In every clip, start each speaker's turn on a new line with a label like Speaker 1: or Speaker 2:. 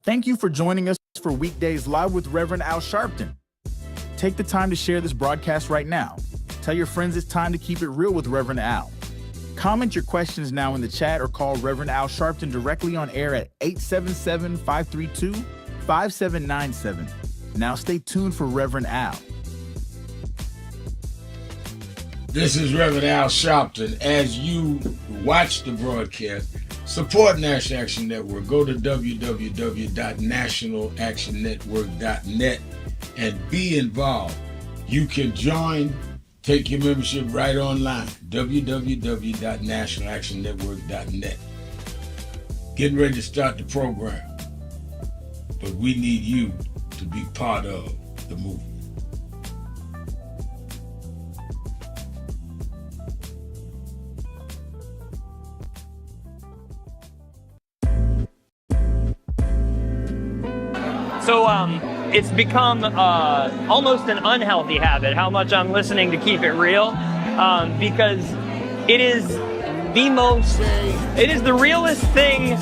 Speaker 1: Thank you for joining us for Weekdays Live with Reverend Al Sharpton. Take the time to share this broadcast right now. Tell your friends it's time to keep it real with Reverend Al. Comment your questions now in the chat or call Reverend Al Sharpton directly on air at 877-532-5797. Now stay tuned for Reverend Al.
Speaker 2: This is Reverend Al Sharpton. As you watch the broadcast, support National Action Network. Go to www.nationalactionnetwork.net and be involved. You can join, take your membership right online, www.nationalactionnetwork.net. Getting ready to start the program, but we need you to be part of the movement.
Speaker 3: So it's become almost an unhealthy habit how much I'm listening to Keep It Real, because it is the realest thing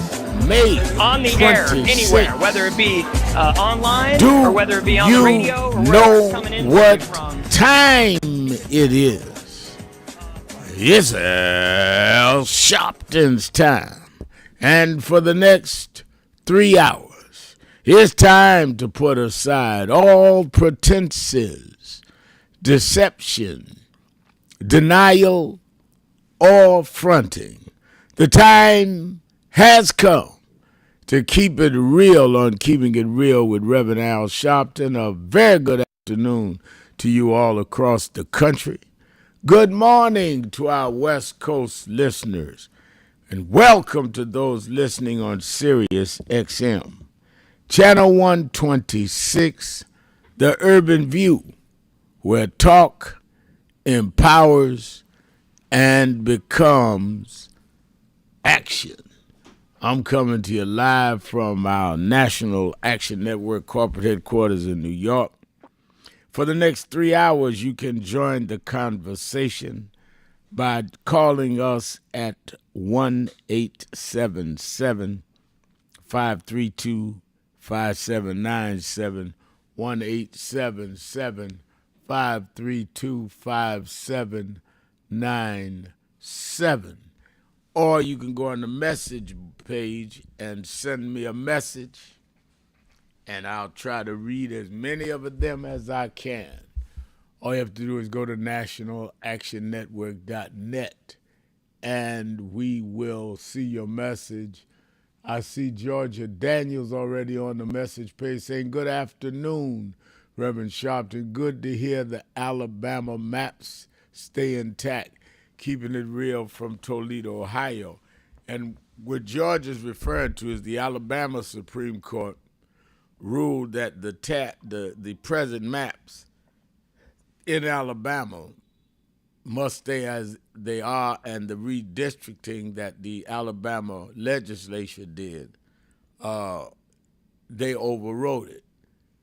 Speaker 2: May
Speaker 3: on the
Speaker 2: 26th.
Speaker 3: air anywhere, whether it be online or whether it be on the radio or wherever it's coming in
Speaker 2: what
Speaker 3: from.
Speaker 2: Time it is. It's Al Sharpton's time. And for the next 3 hours, it's time to put aside all pretenses, deception, denial, or fronting. The time has come to keep it real on Keeping It Real with Reverend Al Sharpton. A very good afternoon to you all across the country. Good morning to our West Coast listeners, and welcome to those listening on Sirius XM. Channel 126, The Urban View, where talk empowers and becomes action. I'm coming to you live from our National Action Network corporate headquarters in New York. For the next 3 hours, you can join the conversation by calling us at 1-877-532-5797, 1-877-532-5797. Or you can go on the message page and send me a message, and I'll try to read as many of them as I can. All you have to do is go to nationalactionnetwork.net, and we will see your message. I see Georgia Daniels already on the message page saying, good afternoon, Reverend Sharpton. Good to hear the Alabama maps stay intact. Keeping it real from Toledo, Ohio. And what George is referring to is the Alabama Supreme Court ruled that the present maps in Alabama must stay as they are, and the redistricting that the Alabama legislature did, they overrode it.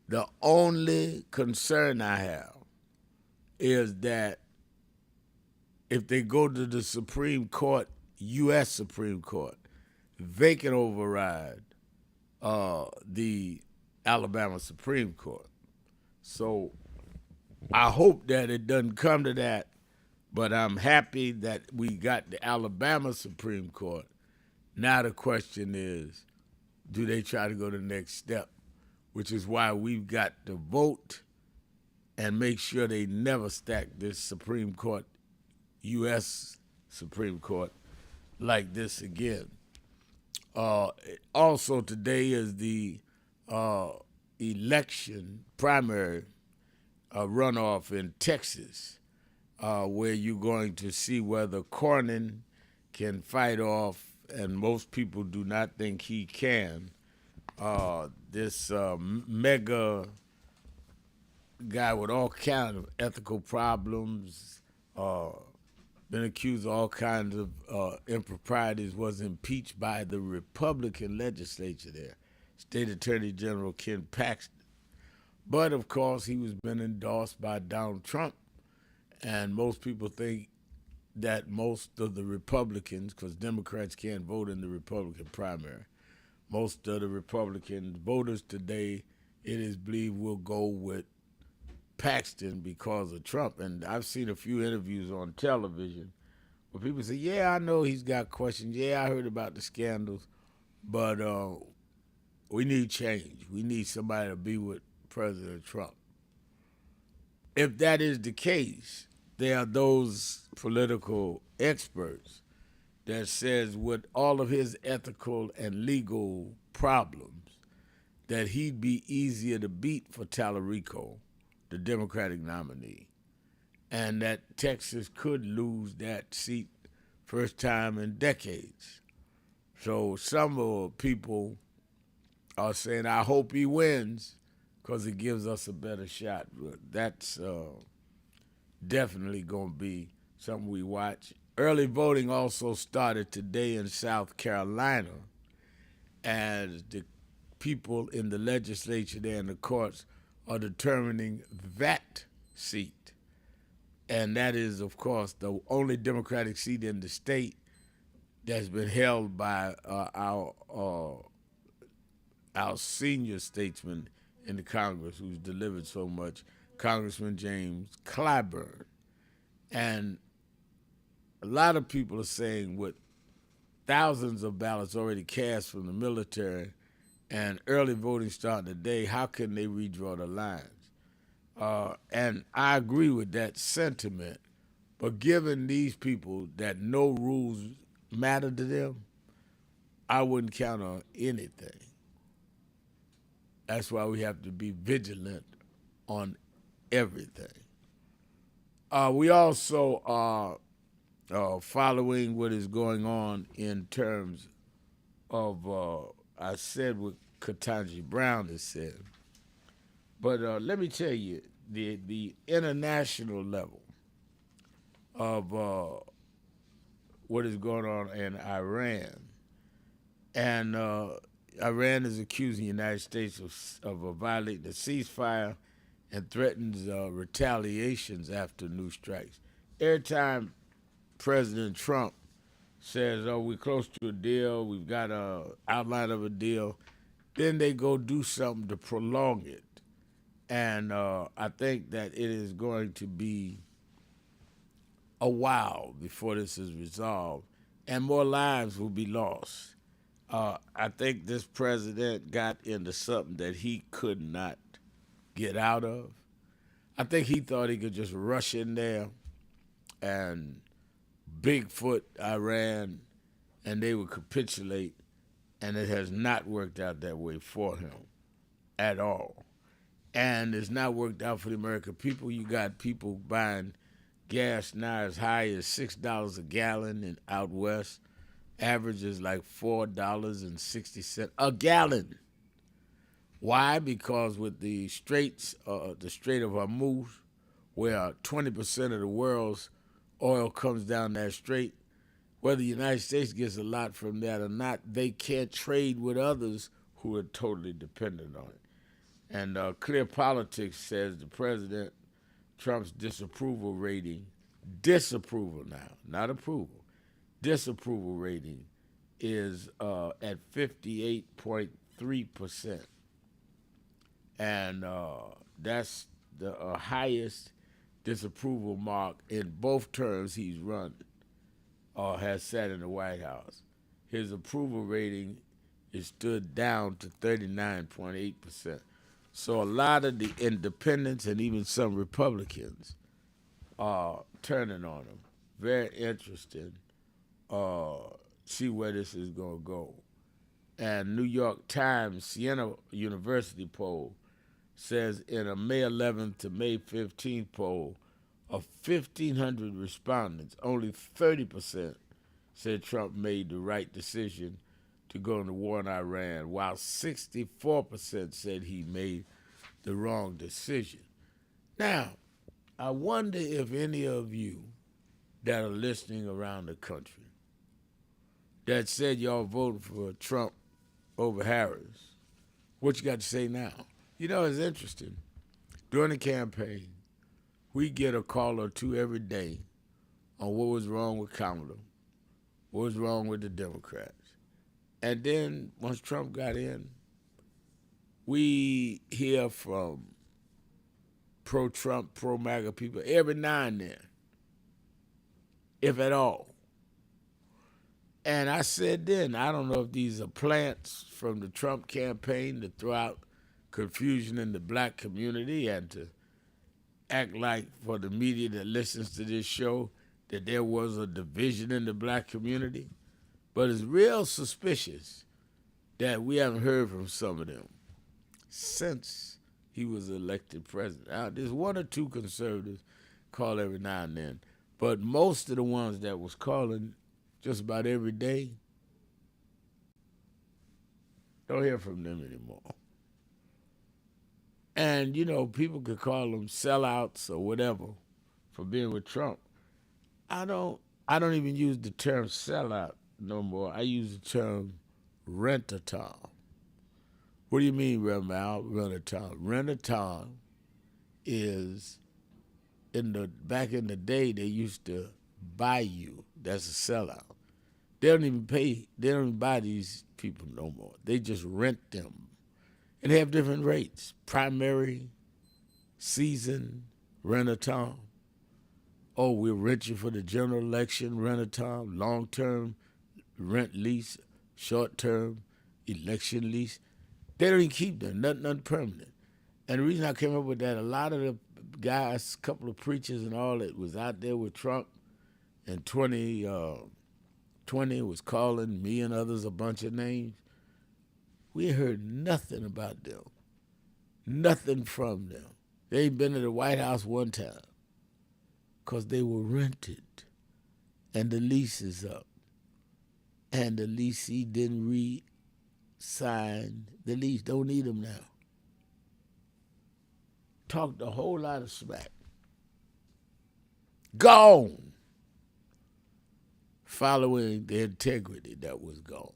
Speaker 2: The only concern I have is that if they go to the Supreme Court, U.S. Supreme Court, they can override the Alabama Supreme Court. So I hope that it doesn't come to that, but I'm happy that we got the Alabama Supreme Court. Now the question is, do they try to go to the next step, which is why we've got to vote and make sure they never stack this Supreme Court, U.S. Supreme Court, like this again. Also today is the election primary runoff in Texas, where you're going to see whether Cornyn can fight off, and most people do not think he can, this mega guy with all kinds of ethical problems, been accused of all kinds of improprieties, was impeached by the Republican legislature there, State Attorney General Ken Paxton. But, of course, he was been endorsed by Donald Trump, and most people think that most of the Republicans, because Democrats can't vote in the Republican primary, most of the Republican voters today, it is believed, will go with Paxton because of Trump. And I've seen a few interviews on television where people say, yeah, I know he's got questions. Yeah, I heard about the scandals. But we need change. We need somebody to be with President Trump. If that is the case, there are those political experts that says with all of his ethical and legal problems, that he'd be easier to beat for Tallarico, the Democratic nominee, and that Texas could lose that seat first time in decades. So some people are saying, I hope he wins because it gives us a better shot. That's definitely going to be something we watch. Early voting also started today in South Carolina as the people in the legislature there and the courts are determining that seat. And that is, of course, the only Democratic seat in the state that's been held by our senior statesman in the Congress who's delivered so much, Congressman James Clyburn. And a lot of people are saying with thousands of ballots already cast from the military and early voting starting today, how can they redraw the lines? And I agree with that sentiment, but given these people that no rules matter to them, I wouldn't count on anything. That's why we have to be vigilant on everything. We also are following what is going on in terms of, I said what Ketanji Brown has said, but let me tell you, the international level of what is going on in Iran, and Iran is accusing the United States of violating the ceasefire and threatens retaliations after new strikes. Every time President Trump says, oh, we're close to a deal, we've got an outline of a deal, then they go do something to prolong it. And I think that it is going to be a while before this is resolved, and more lives will be lost. I think this president got into something that he could not get out of. I think he thought he could just rush in there and Bigfoot Iran and they would capitulate, and it has not worked out that way for him at all. And it's not worked out for the American people. You got people buying gas now as high as $6 a gallon in out west. Average is like $4.60 a gallon. Why? Because with the Strait of Hormuz, where 20% of the world's oil comes down that strait, whether the United States gets a lot from that or not, they can't trade with others who are totally dependent on it. And Clear Politics says the President Trump's disapproval rating, disapproval now, not approval, disapproval rating is at 58.3%. And that's the highest disapproval mark in both terms he's run or has sat in the White House. His approval rating is stood down to 39.8%. So a lot of the independents and even some Republicans are turning on him. Very interesting. See where this is going to go. And New York Times Siena University poll says in a May 11th to May 15th poll of 1,500 respondents, only 30% said Trump made the right decision to go into war in Iran, while 64% said he made the wrong decision. Now, I wonder if any of you that are listening around the country that said y'all voted for Trump over Harris, what you got to say now? You know, it's interesting. During the campaign, we get a call or two every day on what was wrong with Kamala, what was wrong with the Democrats. And then once Trump got in, we hear from pro-Trump, pro-MAGA people every now and then, if at all. And I said then, I don't know if these are plants from the Trump campaign to throw out confusion in the black community and to act like for the media that listens to this show that there was a division in the black community. But it's real suspicious that we haven't heard from some of them since he was elected president. Now, there's one or two conservatives call every now and then, but most of the ones that was calling just about every day, don't hear from them anymore. And, you know, people could call them sellouts or whatever for being with Trump. I don't even use the term sellout no more. I use the term rent-a-tom. What do you mean, Reverend Al? Rent-a-tom. Rent-a-tom is, back in the day, they used to buy you. That's a sellout. They don't even buy these people no more. They just rent them. And they have different rates. Primary, season, rent-a-tom. Oh, we'll rent you for the general election, rent-a-tom, long-term rent lease, short-term election lease. They don't even keep them, nothing permanent. And the reason I came up with that, a lot of the guys, a couple of preachers and all that was out there with Trump in 2020 was calling me and others a bunch of names. We heard nothing about them, nothing from them. They ain't been to the White House one time because they were rented and the lease is up. And the leasee didn't re-sign the lease. Don't need them now. Talked a whole lot of smack. Gone. Following the integrity that was gone.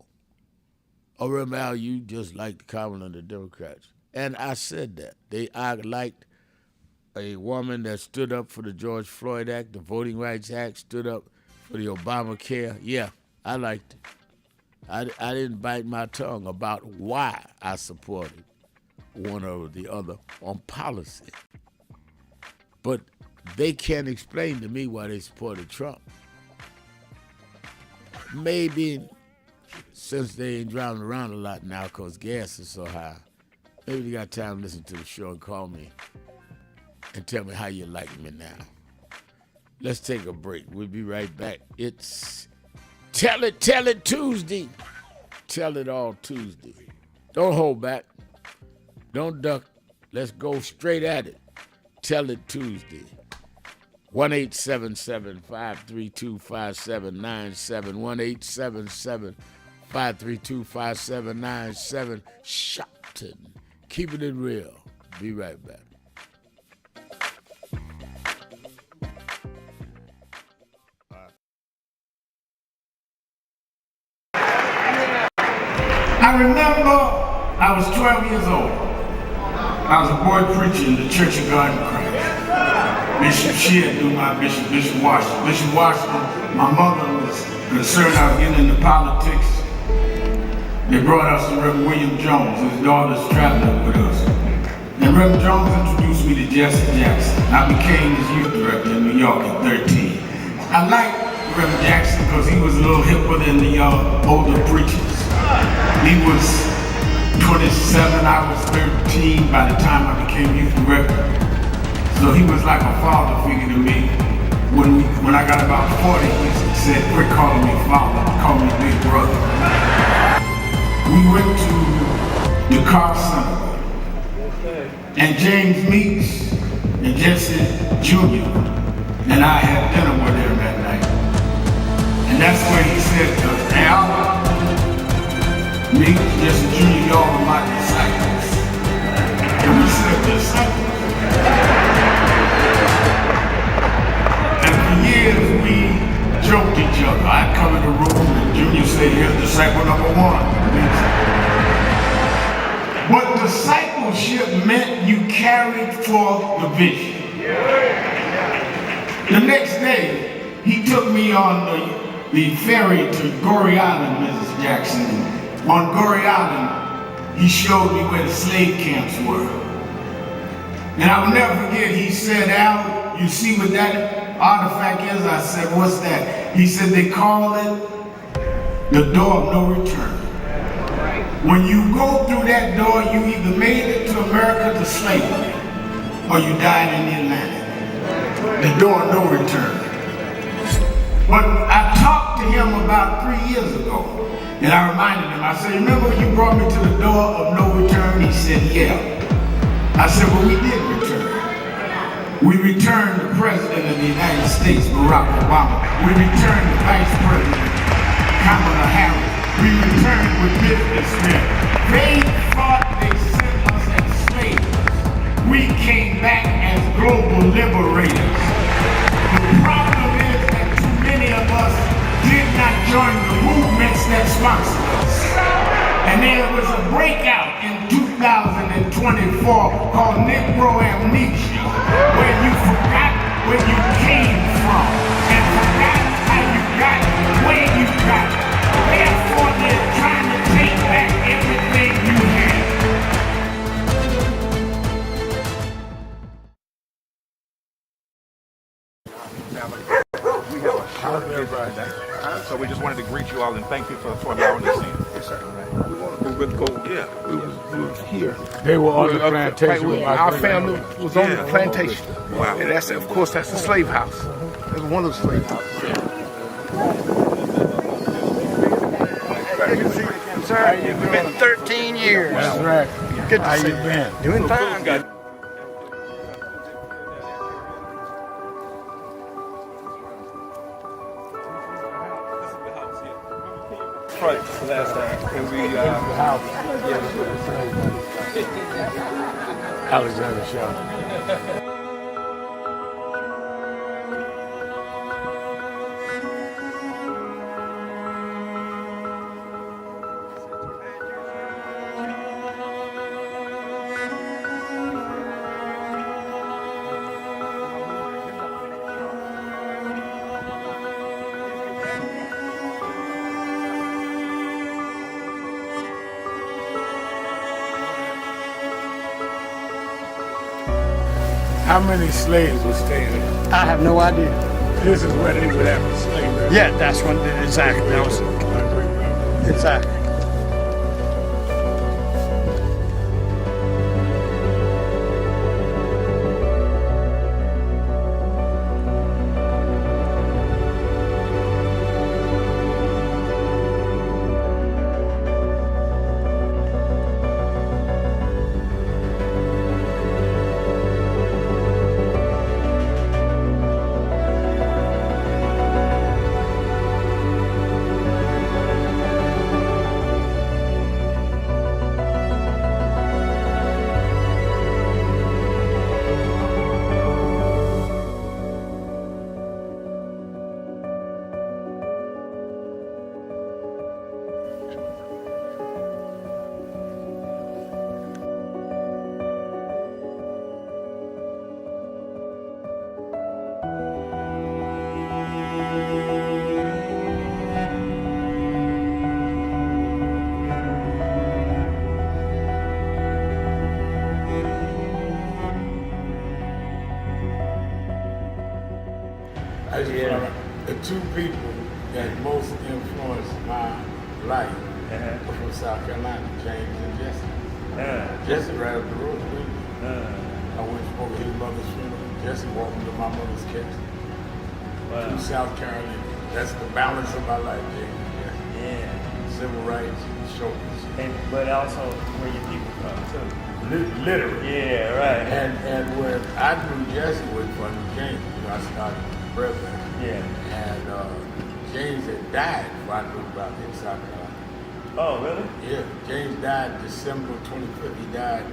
Speaker 2: Oh, remember how you just liked the comment on the Democrats. And I said that. I liked a woman that stood up for the George Floyd Act, the Voting Rights Act, stood up for the Obamacare. Yeah, I liked it. I didn't bite my tongue about why I supported one or the other on policy. But they can't explain to me why they supported Trump. Maybe since they ain't driving around a lot now because gas is so high, maybe they got time to listen to the show and call me and tell me how you like me now. Let's take a break. We'll be right back. It's Tell It Tuesday. Tell It All Tuesday. Don't hold back. Don't duck. Let's go straight at it. Tell It Tuesday. 1-877-532-5797. 1-877-532-5797. Shopton. Keeping it real. Be right back.
Speaker 4: I remember I was 12 years old. I was a boy preacher in the Church of God in Christ. Bishop Shear knew my bishop, Bishop Washington. Bishop Washington, my mother was concerned I was getting into politics. They brought us to Reverend William Jones. His daughter's traveling with us. And Reverend Jones introduced me to Jesse Jackson. I became his youth director in New York at 13. I liked Reverend Jackson because he was a little hipper than the older preachers. He was 27, I was 13 by the time I became youth director. So he was like a father figure to me. When I got about 40, he said, quit calling me father, call me big brother. We went to the car center. And James Meeks and Jesse Jr. and I had dinner with him that night. And that's where he said to us, Al, Meeks, Jesse Jr., y'all are my disciples. And we said disciples. And for years we joked each other. I'd come in the room and Junior said, here's disciple number one. But discipleship meant you carried forth the vision. The next day, he took me on the ferry to Goree Island, Mrs. Jackson. on Goree Island, he showed me where the slave camps were. And I will never forget, he said, Al, you see what that artifact is? I said, what's that? He said, they call it the door of no return. When you go through that door, you either made it to America to slavery, or you died in the Atlantic. The door of no return. But I talked to him about 3 years ago, and I reminded him, I said, remember you brought me to the door of no return? He said, yeah. I said, well, we did return. We returned the President of the United States, Barack Obama. We returned the Vice President, Kamala Harris. We returned with businessmen. They thought they sent us as slaves. We came back as global liberators. The problem is that too many of us did not join the movements that sponsored us. And there was a breakout in 2024 called Negro Amnesia, where you forgot where you came from and forgot how you got where you got. Therefore, they're trying to take back everything you had.
Speaker 5: We have a short visit today, so we just wanted to greet you all and thank you for allowing us in. Yes, sir. We would go. Yeah, we was here.
Speaker 2: They were on the plantation. with my
Speaker 5: Our
Speaker 2: grandmother.
Speaker 5: family was on the plantation. Wow. And that's, of course, that's the slave house. That's one of the slave houses.
Speaker 6: Sir, it's been 13 years.
Speaker 2: That's right.
Speaker 6: Good to
Speaker 2: How
Speaker 6: see
Speaker 2: you been?
Speaker 6: Doing fine. Good.
Speaker 5: Last time. And we,
Speaker 2: Alexander Shaw. How many slaves were staying there?
Speaker 6: I have no idea.
Speaker 2: This is where they would have a slave.
Speaker 6: Yeah, that's when exactly. That was exactly.
Speaker 2: The two people that most influenced my life are from South Carolina, James and Jesse. Jesse right up the road with me. I went over his mother's funeral. Jesse walked me to my mother's casket. To South Carolina. That's the balance of my life, James.
Speaker 7: Yeah.
Speaker 2: Civil rights, shoulders.
Speaker 7: But also where your people come too.
Speaker 2: Literally.
Speaker 7: Yeah, right.
Speaker 2: And when I knew Jesse was from James, I started president.
Speaker 7: Yeah.
Speaker 2: And James had died before I knew about it in South Carolina.
Speaker 7: Oh, really?
Speaker 2: Yeah. James died December 25th. He died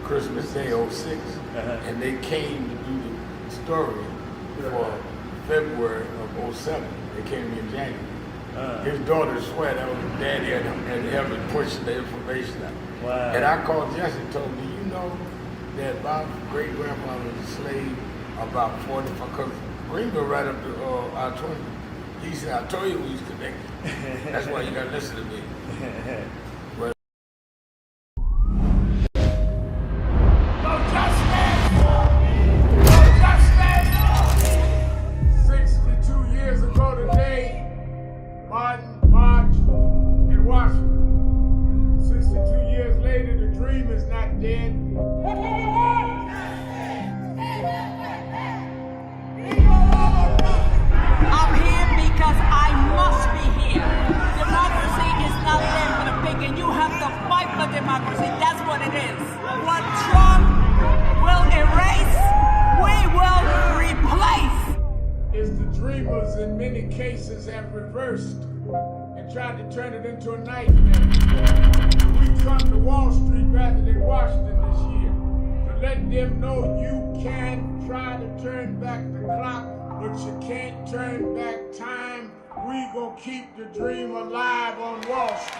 Speaker 2: Christmas Day, 06. And they came to do the story for February of 07. They came in January. His daughter swear that was his daddy and helped me push the information out.
Speaker 7: Wow.
Speaker 2: And I called Jesse and told him, do you know that my great-grandfather was a slave about 45, because Greenville right up to I-20. He said, I told you we was connected. That's why you gotta listen to me.
Speaker 4: have reversed and tried to turn it into a nightmare. We come to Wall Street rather than Washington this year to let them know you can try to turn back the clock, but you can't turn back time. We gonna keep the dream alive on Wall Street.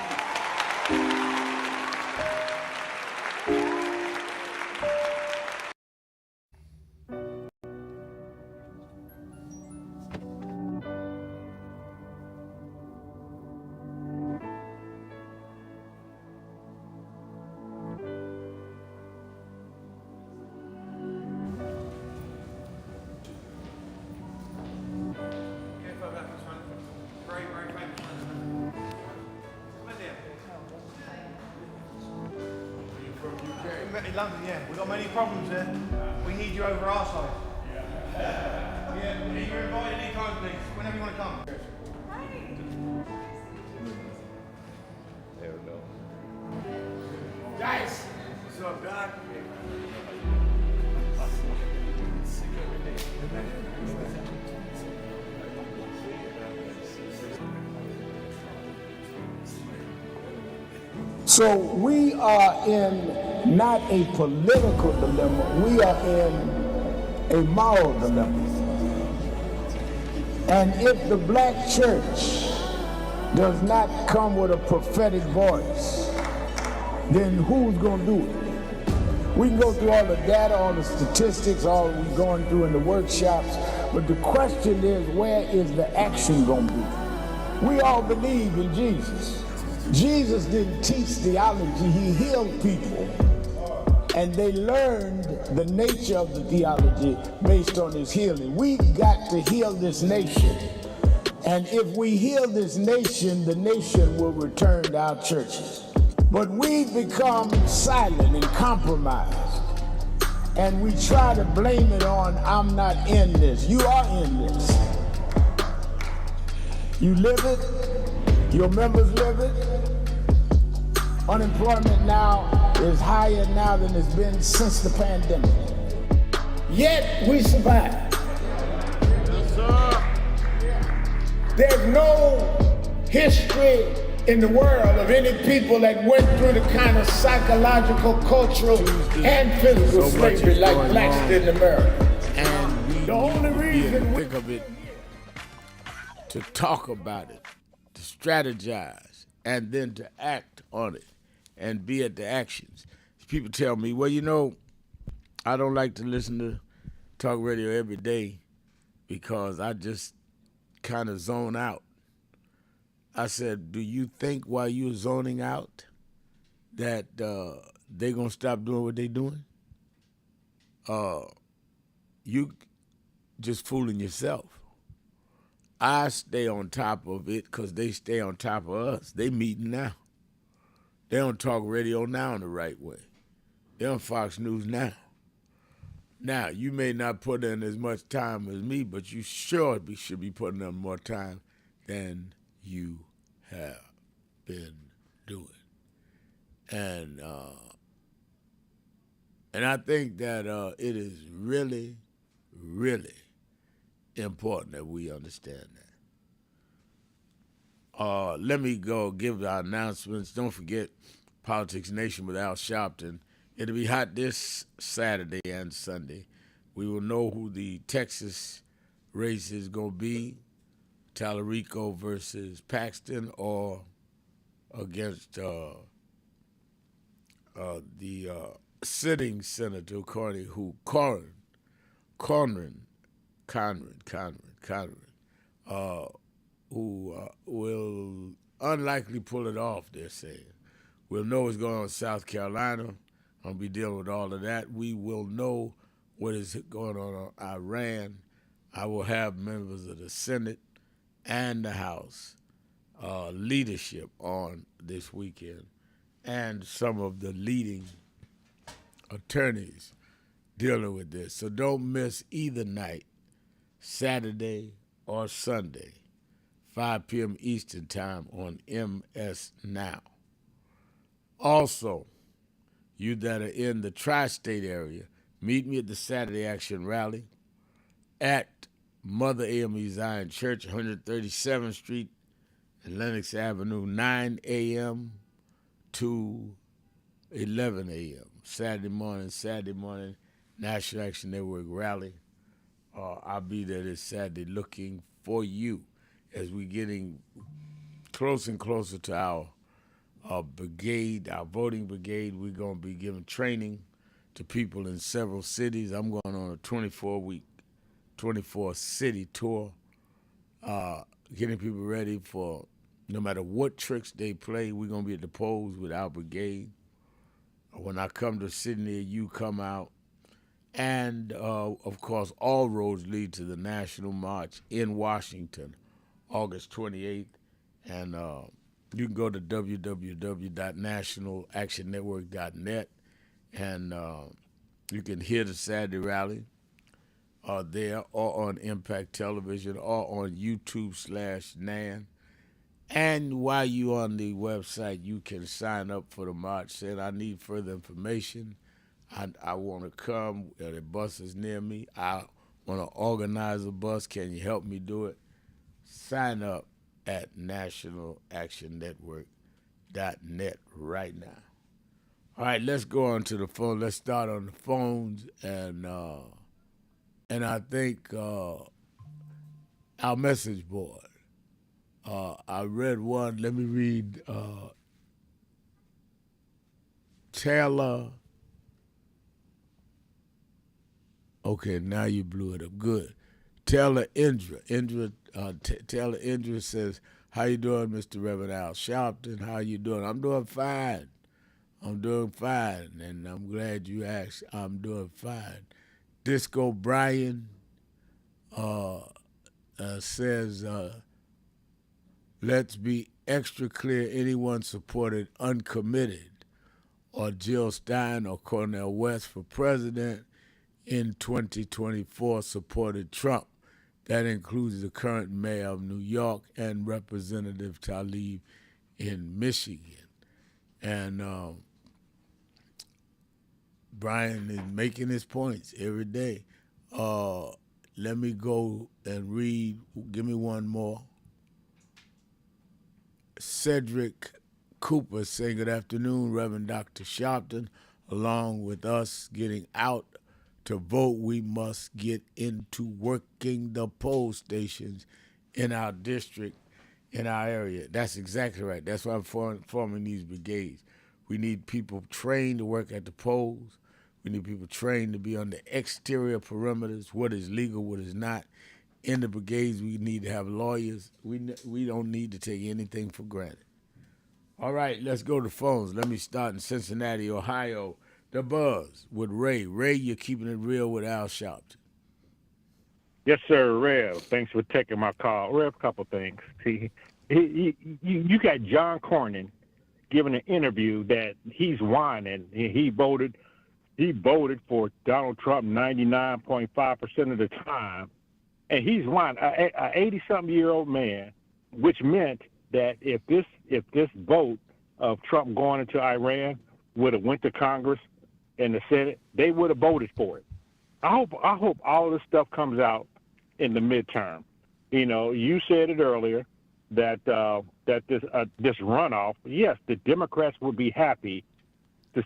Speaker 8: In London, yeah. We've got many problems there. We need you over our side. Yeah, you're invited anytime, please. Whenever you want to come.
Speaker 5: There we go.
Speaker 4: Dice! What's up, Doc?
Speaker 9: So we are in not a political dilemma, we are in a moral dilemma. And if the black church does not come with a prophetic voice, then who's gonna do it? We can go through all the data, all the statistics, all we're going through in the workshops, but the question is, where is the action gonna be? We all believe in Jesus. Jesus didn't teach theology, he healed people. And they learned the nature of the theology based on his healing. We got to heal this nation. And if we heal this nation, the nation will return to our churches. But we've become silent and compromised. And we try to blame it on, I'm not in this. You are in this. You live it, your members live it. Unemployment now is higher now than it's been since the pandemic. Yet we survive. There's no history in the world of any people that went through the kind of psychological, cultural, and physical slavery like blacks did in America.
Speaker 2: And
Speaker 9: The only reason we
Speaker 2: think of it, to talk about it, to strategize, and then to act on it and be at the actions. People tell me, well, you know, I don't like to listen to talk radio every day because I just kind of zone out. I said, do you think while you're zoning out that they're going to stop doing what they're doing? You just fooling yourself. I stay on top of it because they stay on top of us. They meeting now. They don't talk radio now in the right way. They're on Fox News now. Now, you may not put in as much time as me, but you sure should be putting in more time than you have been doing. And I think that it is really, really important that we understand that. Let me go give our announcements. Don't forget Politics Nation with Al Sharpton. It'll be hot this Saturday and Sunday. We will know who the Texas race is going to be, Tallarico versus Paxton, or against the sitting Senator Conran, who will unlikely pull it off, they're saying. We'll know what's going on in South Carolina. I'll be dealing with all of that. We will know what is going on in Iran. I will have members of the Senate and the House leadership on this weekend, and some of the leading attorneys dealing with this. So don't miss either night, Saturday or Sunday, 5 p.m. Eastern Time on MS Now. Also, you that are in the tri-state area, meet me at the Saturday Action Rally at Mother AME Zion Church, 137th Street and Lenox Avenue, 9 a.m. to 11 a.m. Saturday morning, National Action Network rally. I'll be there this Saturday looking for you as we're getting closer and closer to our brigade, our voting brigade. We're going to be giving training to people in several cities. I'm going on a 24-city tour, getting people ready for no matter what tricks they play, we're going to be at the polls with our brigade. When I come to Sydney, you come out. And, of course, all roads lead to the National March in Washington, August 28th. And you can go to www.nationalactionnetwork.net, and you can hear the Saturday rally there or on Impact Television or on YouTube/NAN. And while you're on the website, you can sign up for the march saying, I need further information. I want to come. The bus is near me. I want to organize a bus. Can you help me do it? Sign up at nationalactionnetwork.net right now. All right, let's go on to the phone. Let's start on the phones. And I think our message board. I read one. Let me read Taylor. Okay, now you blew it up. Good. Taylor Indra. Taylor Indra says, how you doing, Mr. Reverend Al Sharpton? How you doing? I'm doing fine. And I'm glad you asked. I'm doing fine. Disco Brian says, let's be extra clear. Anyone supported uncommitted or Jill Stein or Cornel West for president in 2024 supported Trump. That includes the current mayor of New York and Representative Tlaib in Michigan. And Brian is making his points every day. Let me go and read. Give me one more. Cedric Cooper saying, good afternoon, Reverend Dr. Sharpton. Along with us getting out to vote, we must get into working the poll stations in our district, in our area. That's exactly right. That's why I'm forming these brigades. We need people trained to work at the polls. We need people trained to be on the exterior perimeters, what is legal, what is not. In the brigades, we need to have lawyers. We don't need to take anything for granted. All right, let's go to phones. Let me start in Cincinnati, Ohio. The Buzz with Ray. Ray, you're keeping it real with Al Sharpton.
Speaker 6: Yes, sir, Rev. Thanks for taking my call. Rev, a couple things. See, you got John Cornyn giving an interview that he's whining. He voted for Donald Trump 99.5% of the time, and he's whining. A 80-something-year-old man, which meant that if this vote of Trump going into Iran would have went to Congress and the Senate, they would have voted for it. I hope all of this stuff comes out in the midterm. You know, you said it earlier that this runoff. Yes, the Democrats would be happy to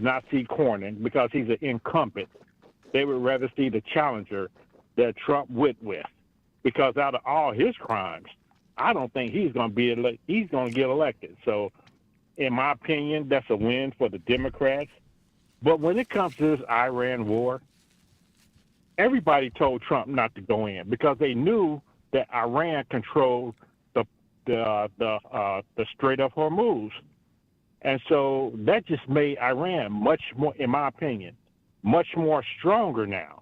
Speaker 6: not see Cornyn because he's an incumbent. They would rather see the challenger that Trump went with, because out of all his crimes, I don't think he's going to get elected. So, in my opinion, that's a win for the Democrats. But when it comes to this Iran war, everybody told Trump not to go in because they knew that Iran controlled the Strait of Hormuz. And so that just made Iran much more, in my opinion, much more stronger now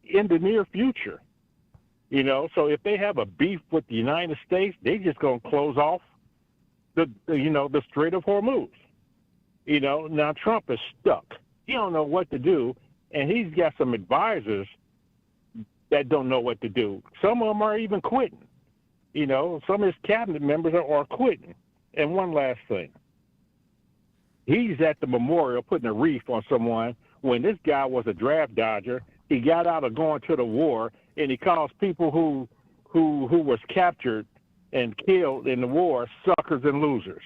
Speaker 6: in the near future. You know, so if they have a beef with the United States, they just going to close off the Strait of Hormuz. You know, now Trump is stuck. He don't know what to do, and he's got some advisors that don't know what to do. Some of them are even quitting. You know, some of his cabinet members are quitting. And one last thing. He's at the memorial putting a wreath on someone when this guy was a draft dodger he got out of going to the war, and he calls people who was captured and killed in the war suckers and losers.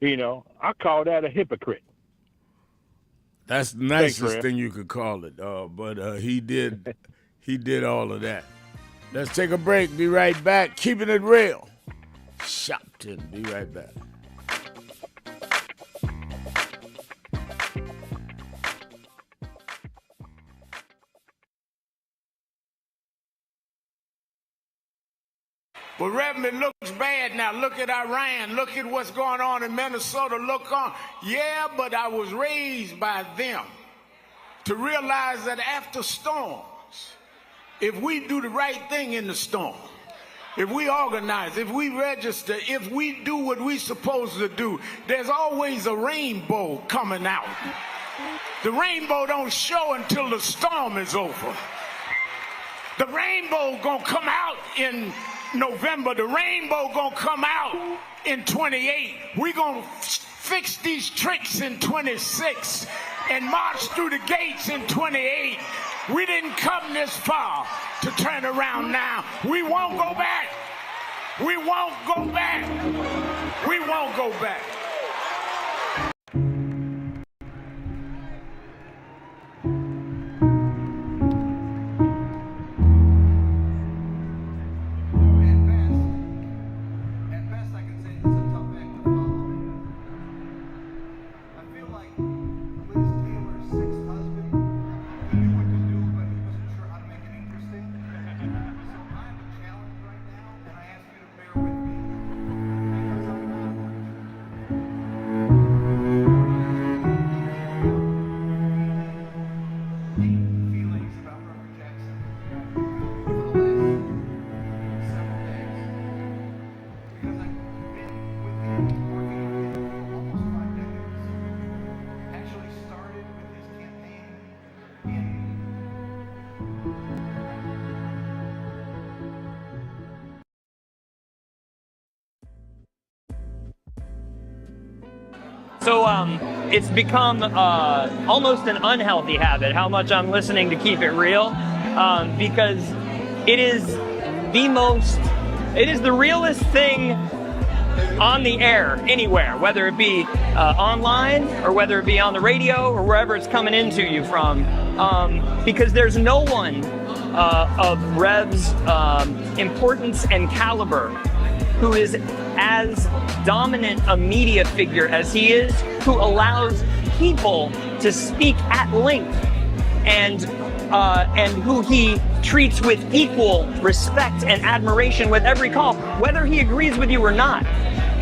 Speaker 6: You know, I call that a hypocrite.
Speaker 2: That's the nicest thing you could call it, but he did all of that. Let's take a break. Be right back. Keeping it real. Shopton. Be right back.
Speaker 9: Well, Reverend, it looks bad now. Look at Iran. Look at what's going on in Minnesota. Look on. Yeah, but I was raised by them to realize that after storms, if we do the right thing in the storm, if we organize, if we register, if we do what we're supposed to do, there's always a rainbow coming out. The rainbow don't show until the storm is over. The rainbow gonna come out in November. The rainbow gonna come out in 28. We're gonna fix these tricks in 26 and march through the gates in 28. We didn't come this far to turn around now. We won't go back. We won't go back. We won't go back.
Speaker 3: So it's become almost an unhealthy habit how much I'm listening to Keep It Real, because it is the realest thing on the air anywhere, whether it be online or whether it be on the radio or wherever it's coming into you from, because there's no one of Rev's importance and caliber who is as dominant a media figure as he is, who allows people to speak at length, and who he treats with equal respect and admiration with every call, whether he agrees with you or not.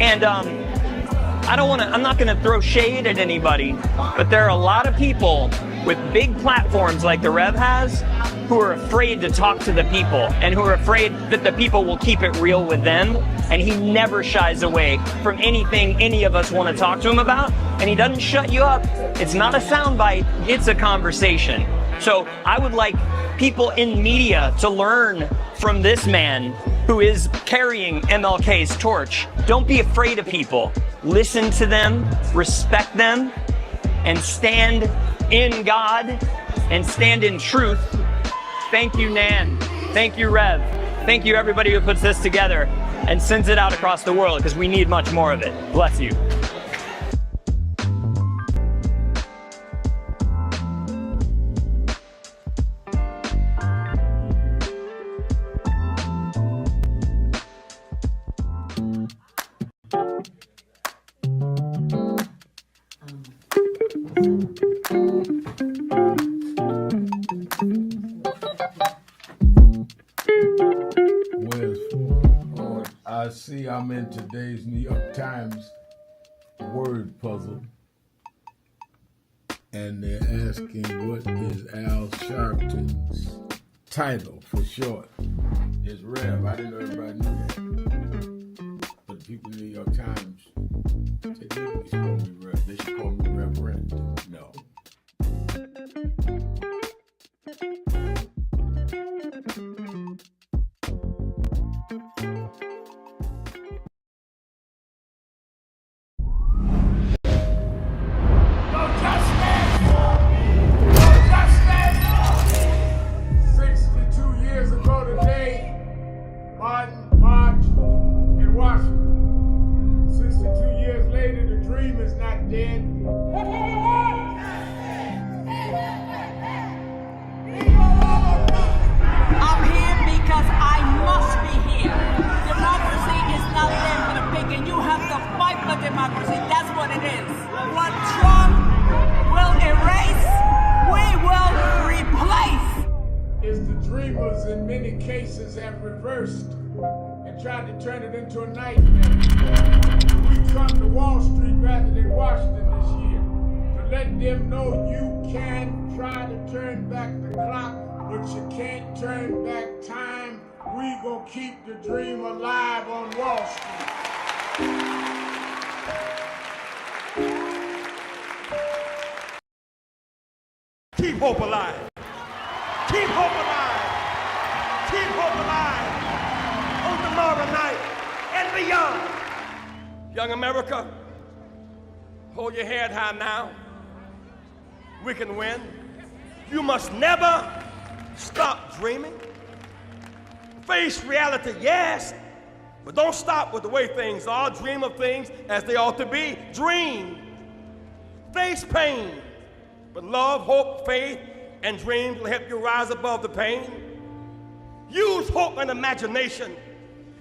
Speaker 3: And I'm not gonna throw shade at anybody, but there are a lot of people with big platforms like the Rev has who are afraid to talk to the people and who are afraid that the people will keep it real with them. And he never shies away from anything any of us want to talk to him about. And he doesn't shut you up. It's not a soundbite, it's a conversation. So I would like people in media to learn from this man who is carrying MLK's torch. Don't be afraid of people. Listen to them, respect them, and stand in God and stand in truth. Thank you, Nan. Thank you, Rev. Thank you, everybody who puts this together and sends it out across the world, because we need much more of it. Bless you.
Speaker 2: I see I'm in today's New York Times word puzzle, and they're asking what is Al Sharpton's title for short. It's Rev. I didn't know everybody knew that. But people in the New York Times say they should call me Rev. They should call me Reverend. No.
Speaker 9: in many cases have reversed and tried to turn it into a nightmare. We come to Wall Street rather than Washington this year to let them know you can try to turn back the clock, but you can't turn back time. We gonna keep the dream alive on Wall Street.
Speaker 8: Keep hope alive. Keep hope alive. Keep hope alive on tomorrow night and beyond. Young America, hold your head high now. We can win. You must never stop dreaming. Face reality, yes, but don't stop with the way things are. Dream of things as they ought to be. Dream. Face pain, but love, hope, faith, and dreams will help you rise above the pain. Use hope and imagination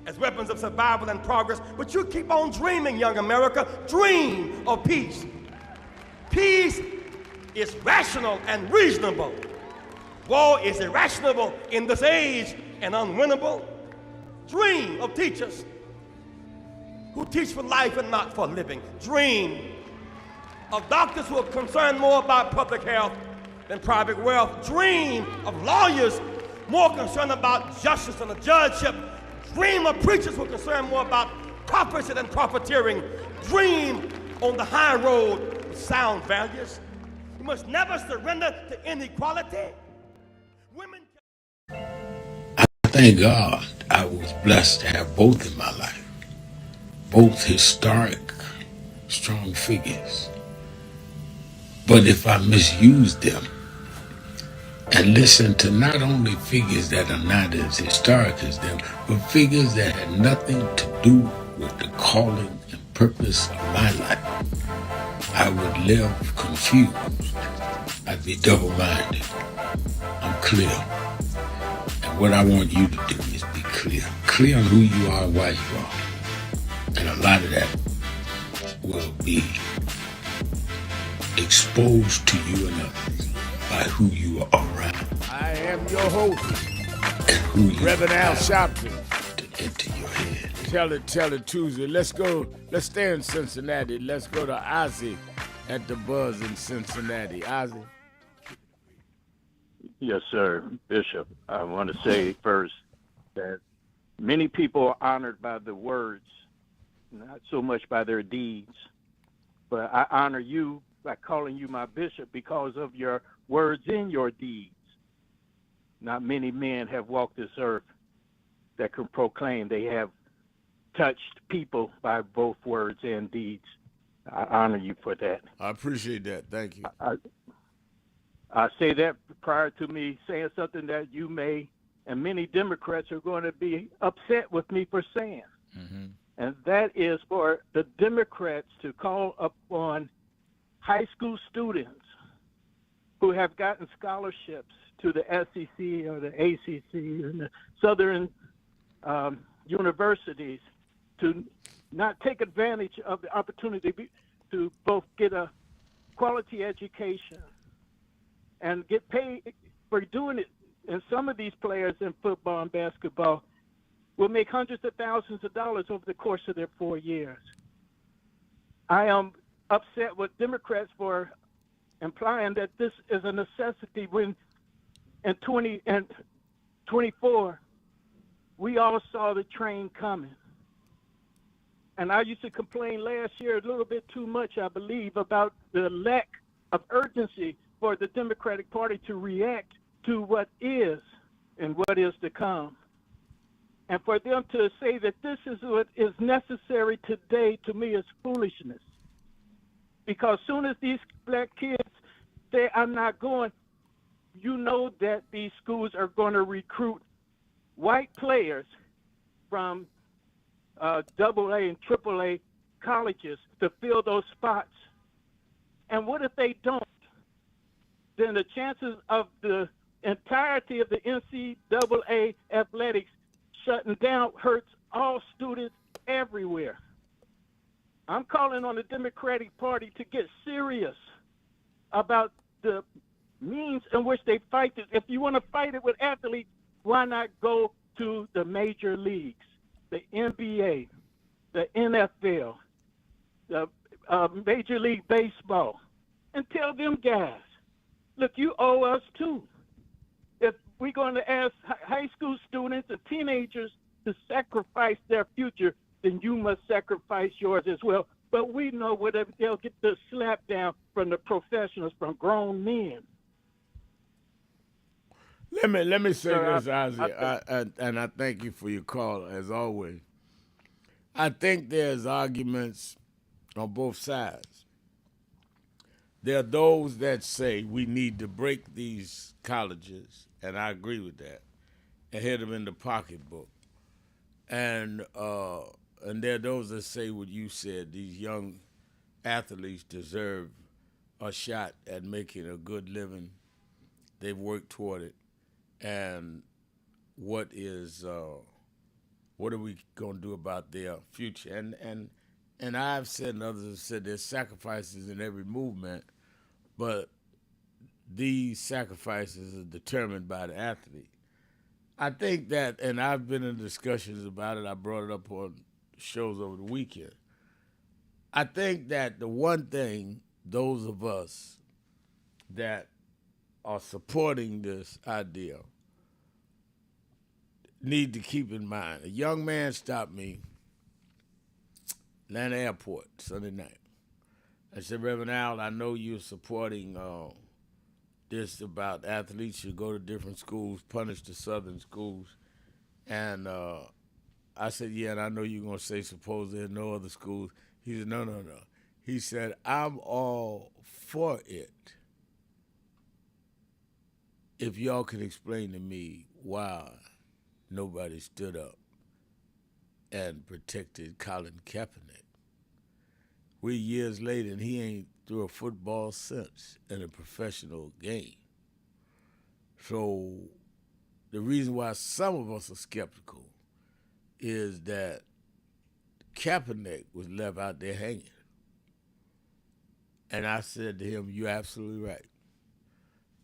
Speaker 8: as weapons of survival and progress, but you keep on dreaming, young America. Dream of peace. Peace is rational and reasonable. War is irrational in this age and unwinnable. Dream of teachers who teach for life and not for living. Dream of doctors who are concerned more about public health than private wealth. Dream of lawyers more concerned about justice and the judgeship. Dream of preachers who are concerned more about prophecy than profiteering. Dream on the high road with sound values. You must never surrender to inequality. Women.
Speaker 2: Thank God I was blessed to have both in my life. Both historic, strong figures. But if I misuse them and listen to not only figures that are not as historic as them, but figures that had nothing to do with the calling and purpose of my life, I would live confused. I'd be double-minded. I'm clear. And what I want you to do is be clear. Clear on who you are, why you are. And a lot of that will be exposed to you and others by who you are around.
Speaker 9: I am your host,
Speaker 2: and who you
Speaker 9: Reverend Al Sharpton.
Speaker 2: To enter your head.
Speaker 9: Tell it Tuesday. Let's stay in Cincinnati. Let's go to Ozzy at the Buzz in Cincinnati. Ozzy.
Speaker 6: Yes, sir. Bishop, I want to say first that many people are honored by the words, not so much by their deeds. But I honor you by calling you my bishop because of your words and your deeds. Not many men have walked this earth that can proclaim they have touched people by both words and deeds. I honor you for that.
Speaker 9: I appreciate that. Thank you.
Speaker 6: I say that prior to me saying something that you may, and many Democrats are going to be upset with me for saying. Mm-hmm. And that is for the Democrats to call upon high school students who have gotten scholarships to the SEC or the ACC and the Southern universities to not take advantage of the opportunity to both get a quality education and get paid for doing it. And some of these players in football and basketball will make hundreds of thousands of dollars over the course of their 4 years. I am upset with Democrats for implying that this is a necessity when in 2024 we all saw the train coming. And I used to complain last year a little bit too much, I believe, about the lack of urgency for the Democratic Party to react to what is and what is to come. And for them to say that this is what is necessary today, to me, is foolishness. Because soon as these black kids say, I'm not going, you know that these schools are going to recruit white players from AA and AAA colleges to fill those spots. And what if they don't? Then the chances of the entirety of the NCAA athletics shutting down hurts all students everywhere. I'm calling on the Democratic Party to get serious about the means in which they fight this. If you want to fight it with athletes, Why not go to the major leagues, the NBA, the NFL, the Major League Baseball, and tell them guys, look, you owe us too. If we're going to ask high school students and teenagers to sacrifice their future, then you must sacrifice yours as well. But we know whatever they'll get the slap down from the professionals, from grown men.
Speaker 2: Let me say
Speaker 6: Sir,
Speaker 2: this, Ozzy, and I thank you for your call as always. I think there's arguments on both sides. There are those that say we need to break these colleges, and I agree with that, and hit them in the pocketbook. And there are those that say what you said, these young athletes deserve a shot at making a good living. They've worked toward it. And what are we going to do about their future? And I've said, and others have said, there's sacrifices in every movement, but these sacrifices are determined by the athlete. I think that, and I've been in discussions about it, I brought it up on shows over the weekend. I think that the one thing those of us that are supporting this idea need to keep in mind. A young man stopped me, Atlanta Airport, Sunday night. I said, Reverend Al, I know you're supporting this about athletes should go to different schools, punish the southern schools. And I said, yeah, and I know you're going to say, suppose there's no other schools. He said, no. He said, I'm all for it if y'all can explain to me why nobody stood up and protected Colin Kaepernick. We're years later, and he ain't threw a football since in a professional game. So the reason why some of us are skeptical is that Kaepernick was left out there hanging. And I said to him, you're absolutely right.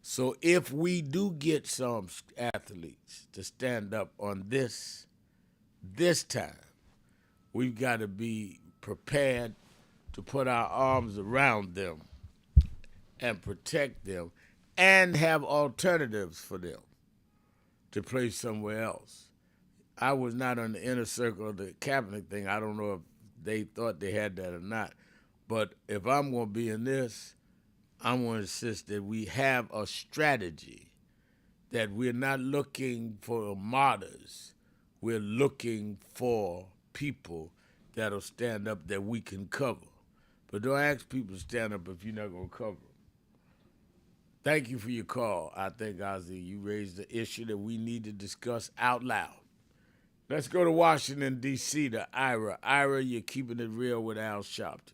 Speaker 2: So if we do get some athletes to stand up on this time, we've got to be prepared to put our arms around them and protect them and have alternatives for them to play somewhere else. I was not on the inner circle of the Kaepernick thing. I don't know if they thought they had that or not. But if I'm going to be in this, I'm going to insist that we have a strategy, that we're not looking for martyrs. We're looking for people that'll stand up that we can cover. But don't ask people to stand up if you're not going to cover them. Thank you for your call. I think, Ozzy, you raised the issue that we need to discuss out loud. Let's go to Washington, D.C., to Ira. Ira, you're keeping it real with Al Sharpton.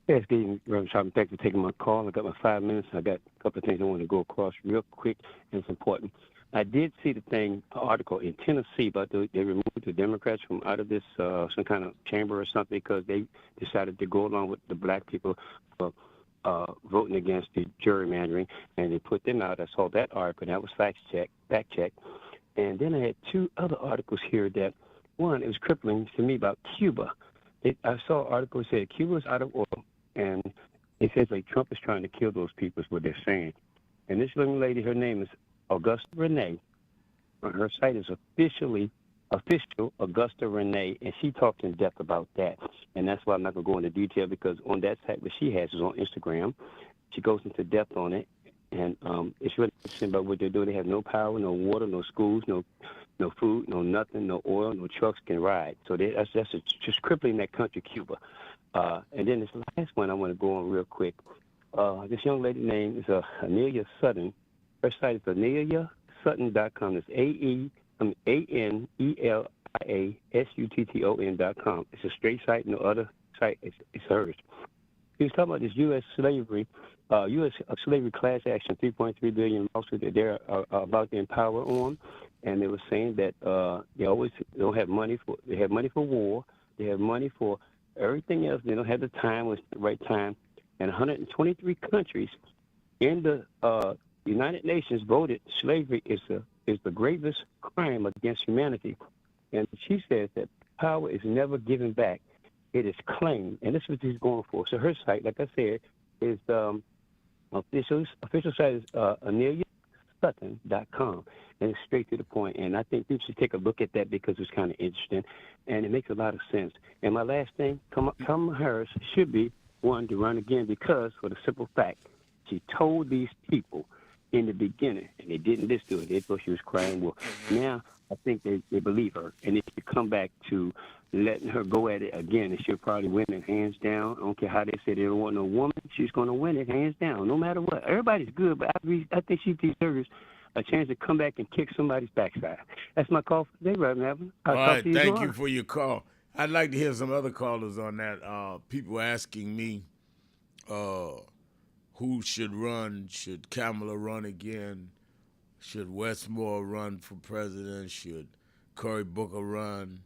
Speaker 10: Yes, good evening, Reverend Sharpton. Thanks for taking my call. I got my 5 minutes. I got a couple of things I want to go across real quick, and it's important. I did see the article in Tennessee about they removed the Democrats from out of this some kind of chamber or something because they decided to go along with the black people voting against the gerrymandering, and they put them out. I saw that article, and that was fact check. And then I had two other articles here that, one, it was crippling to me about Cuba. I saw an article that said Cuba is out of oil, and it says like Trump is trying to kill those people is what they're saying. And this young lady, her name is Augusta Renee. Her site is official Augusta Renee, and she talks in depth about that. And that's why I'm not going to go into detail, because on that site what she has is on Instagram. She goes into depth on it, and it's really interesting about what they're doing. They have no power, no water, no schools, no food, no nothing, no oil, no trucks can ride. So that's just crippling that country, Cuba. And then this last one I want to go on real quick. This young lady name is Anelia Sutton. Her site is AneliaSutton.com. It's ANELIASUTTON.com. It's a straight site. No other site. It's hers. He was talking about this U.S. slavery class action, $3.3 billion lawsuit that they're about to empower on, and they were saying that they don't have money for. They have money for war. They have money for everything else. They don't have the time. It's the right time. And 123 countries in the The United Nations voted slavery is the gravest crime against humanity. And she says that power is never given back. It is claimed. And this is what she's going for. So her site, like I said, is official site is AneliaSutton.com. And it's straight to the point. And I think people should take a look at that because it's kind of interesting. And it makes a lot of sense. And my last thing, Kamala Harris should be one to run again because, for the simple fact, she told these people in the beginning, and they didn't listen to it. They thought she was crying wolf. Now, I think they believe her, and if you come back to letting her go at it again, and she'll probably win it hands down. I don't care how they say they don't want no woman. She's going to win it hands down, no matter what. Everybody's good, but I think she deserves a chance to come back and kick somebody's backside. That's my call for today, Reverend Evan.
Speaker 2: All right, thank you for your call. I'd like to hear some other callers on that. People asking me who should run. Should Kamala run again? Should Westmore run for president? Should Cory Booker run?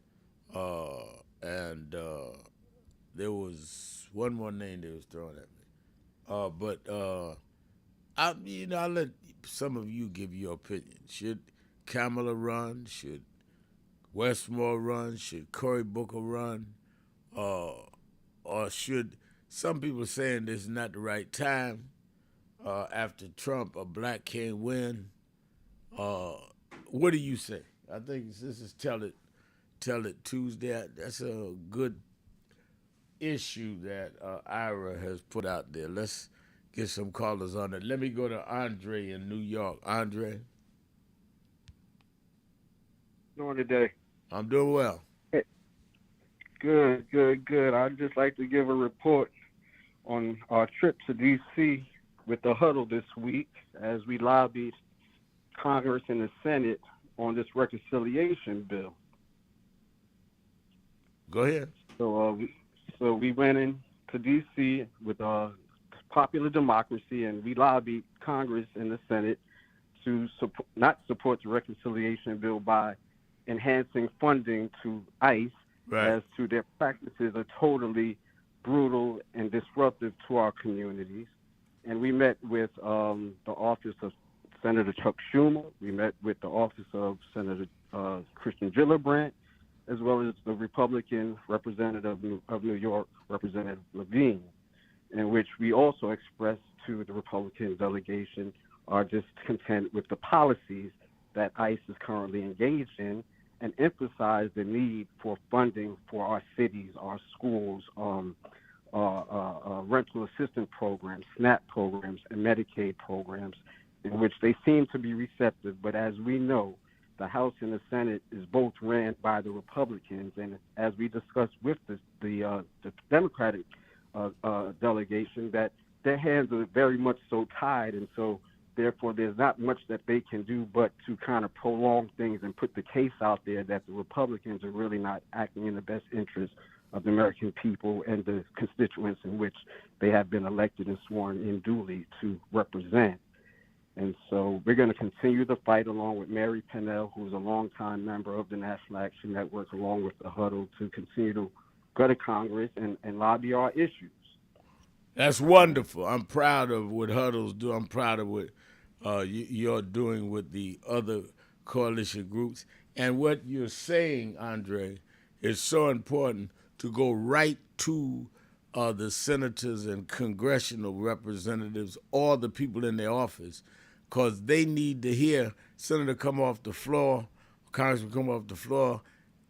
Speaker 2: And there was one more name they was throwing at me. But I'll let some of you give your opinion. Should Kamala run? Should Westmore run? Should Cory Booker run? Or should some people saying this is not the right time? After Trump, a black can't win. What do you say? I think this is Tell It Tuesday. That's a good issue that Ira has put out there. Let's get some callers on it. Let me go to Andre in New York. Andre?
Speaker 11: Doing today?
Speaker 2: I'm doing well.
Speaker 11: Good. I'd just like to give a report on our trip to D.C. with the huddle this week as we lobbied Congress and the Senate on this reconciliation bill.
Speaker 2: Go ahead.
Speaker 11: So we went into D.C. with popular democracy, and we lobbied Congress and the Senate to not support the reconciliation bill by enhancing funding to ICE,
Speaker 2: right,
Speaker 11: as to their practices are totally brutal and disruptive to our communities. And we met with the office of Senator Chuck Schumer. We met with the office of Senator Christian Gillibrand, as well as the Republican representative of New York, Representative Levine, in which we also expressed to the Republican delegation our discontent with the policies that ICE is currently engaged in, and emphasize the need for funding for our cities, our schools, rental assistance programs, SNAP programs, and Medicaid programs, in which they seem to be receptive. But as we know, the House and the Senate is both ran by the Republicans, and as we discussed with the Democratic delegation, that their hands are very much so tied, and so therefore there's not much that they can do but to kind of prolong things and put the case out there that the Republicans are really not acting in the best interest of the American people and the constituents in which they have been elected and sworn in duly to represent. And so we're going to continue the fight along with Mary Pennell, who's a longtime member of the National Action Network, along with the Huddle, to continue to go to Congress and lobby our issues.
Speaker 2: That's wonderful. I'm proud of what Huddles do. I'm proud of what you're doing with the other coalition groups. And what you're saying, Andre, is so important to go right to the senators and congressional representatives, all the people in their office, because they need to hear Senator come off the floor, Congressman come off the floor.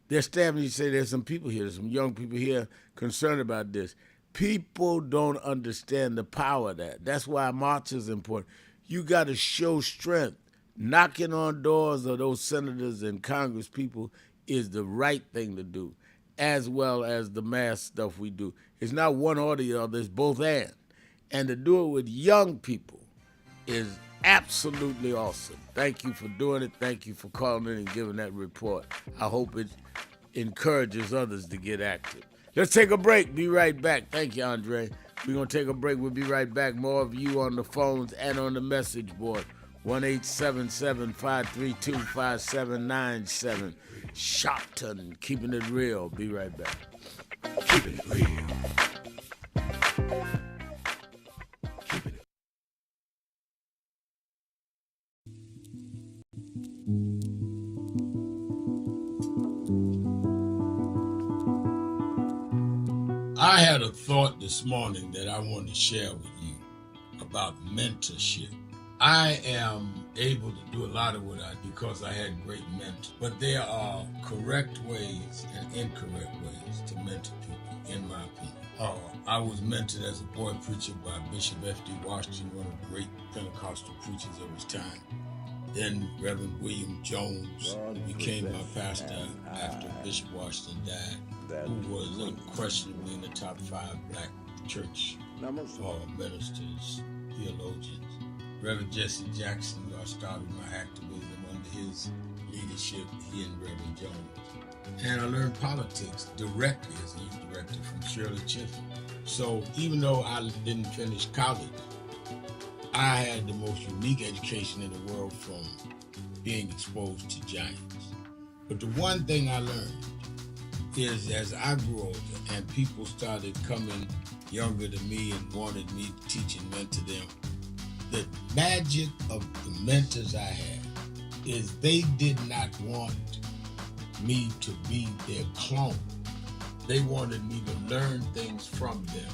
Speaker 2: They're stabbing you, say there's some people here, there's some young people here concerned about this. People don't understand the power of that. That's why march is important. You got to show strength. Knocking on doors of those senators and Congress people is the right thing to do, as well as the mass stuff we do. It's not one or the other, it's both and. And to do it with young people is absolutely awesome. Thank you for doing it. Thank you for calling in and giving that report. I hope it encourages others to get active. Let's take a break. Be right back. Thank you, Andre. We're going to take a break. We'll be right back. More of you on the phones and on the message board. 1-877-532-5797. Shopton, keeping it real. Be right back. Keeping it real. I had a thought this morning that I want to share with you about mentorship. I am able to do a lot of what I do because I had great mentors, but there are correct ways and incorrect ways to mentor people, in my opinion. I was mentored as a boy preacher by Bishop F.D. Washington, one of the great Pentecostal preachers of his time. Then Reverend William Jones became my pastor after Bishop Washington died, who was unquestionably in the top 5 black church ministers, theologians. Reverend Jesse Jackson, who I started my activism under his leadership, he and Reverend Jones. And I learned politics directly as a youth director from Shirley Chisholm. So even though I didn't finish college, I had the most unique education in the world from being exposed to giants. But the one thing I learned is as I grew older and people started coming younger than me and wanted me to teach and mentor them, the magic of the mentors I had is they did not want me to be their clone. They wanted me to learn things from them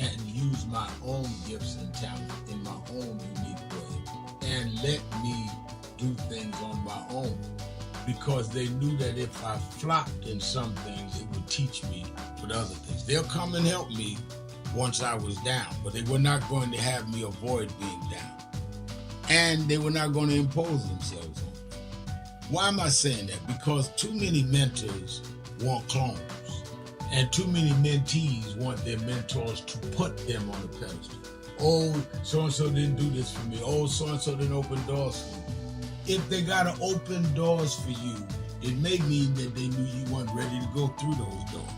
Speaker 2: and use my own gifts and talent in my own unique way and let me do things on my own, because they knew that if I flopped in some things, it would teach me for the other things. They'll come and help me once I was down, but they were not going to have me avoid being down. And they were not going to impose themselves on me. Why am I saying that? Because too many mentors want clones, and too many mentees want their mentors to put them on a pedestal. Oh, so-and-so didn't do this for me. Oh, so-and-so didn't open doors for me. If they got to open doors for you, it may mean that they knew you weren't ready to go through those doors.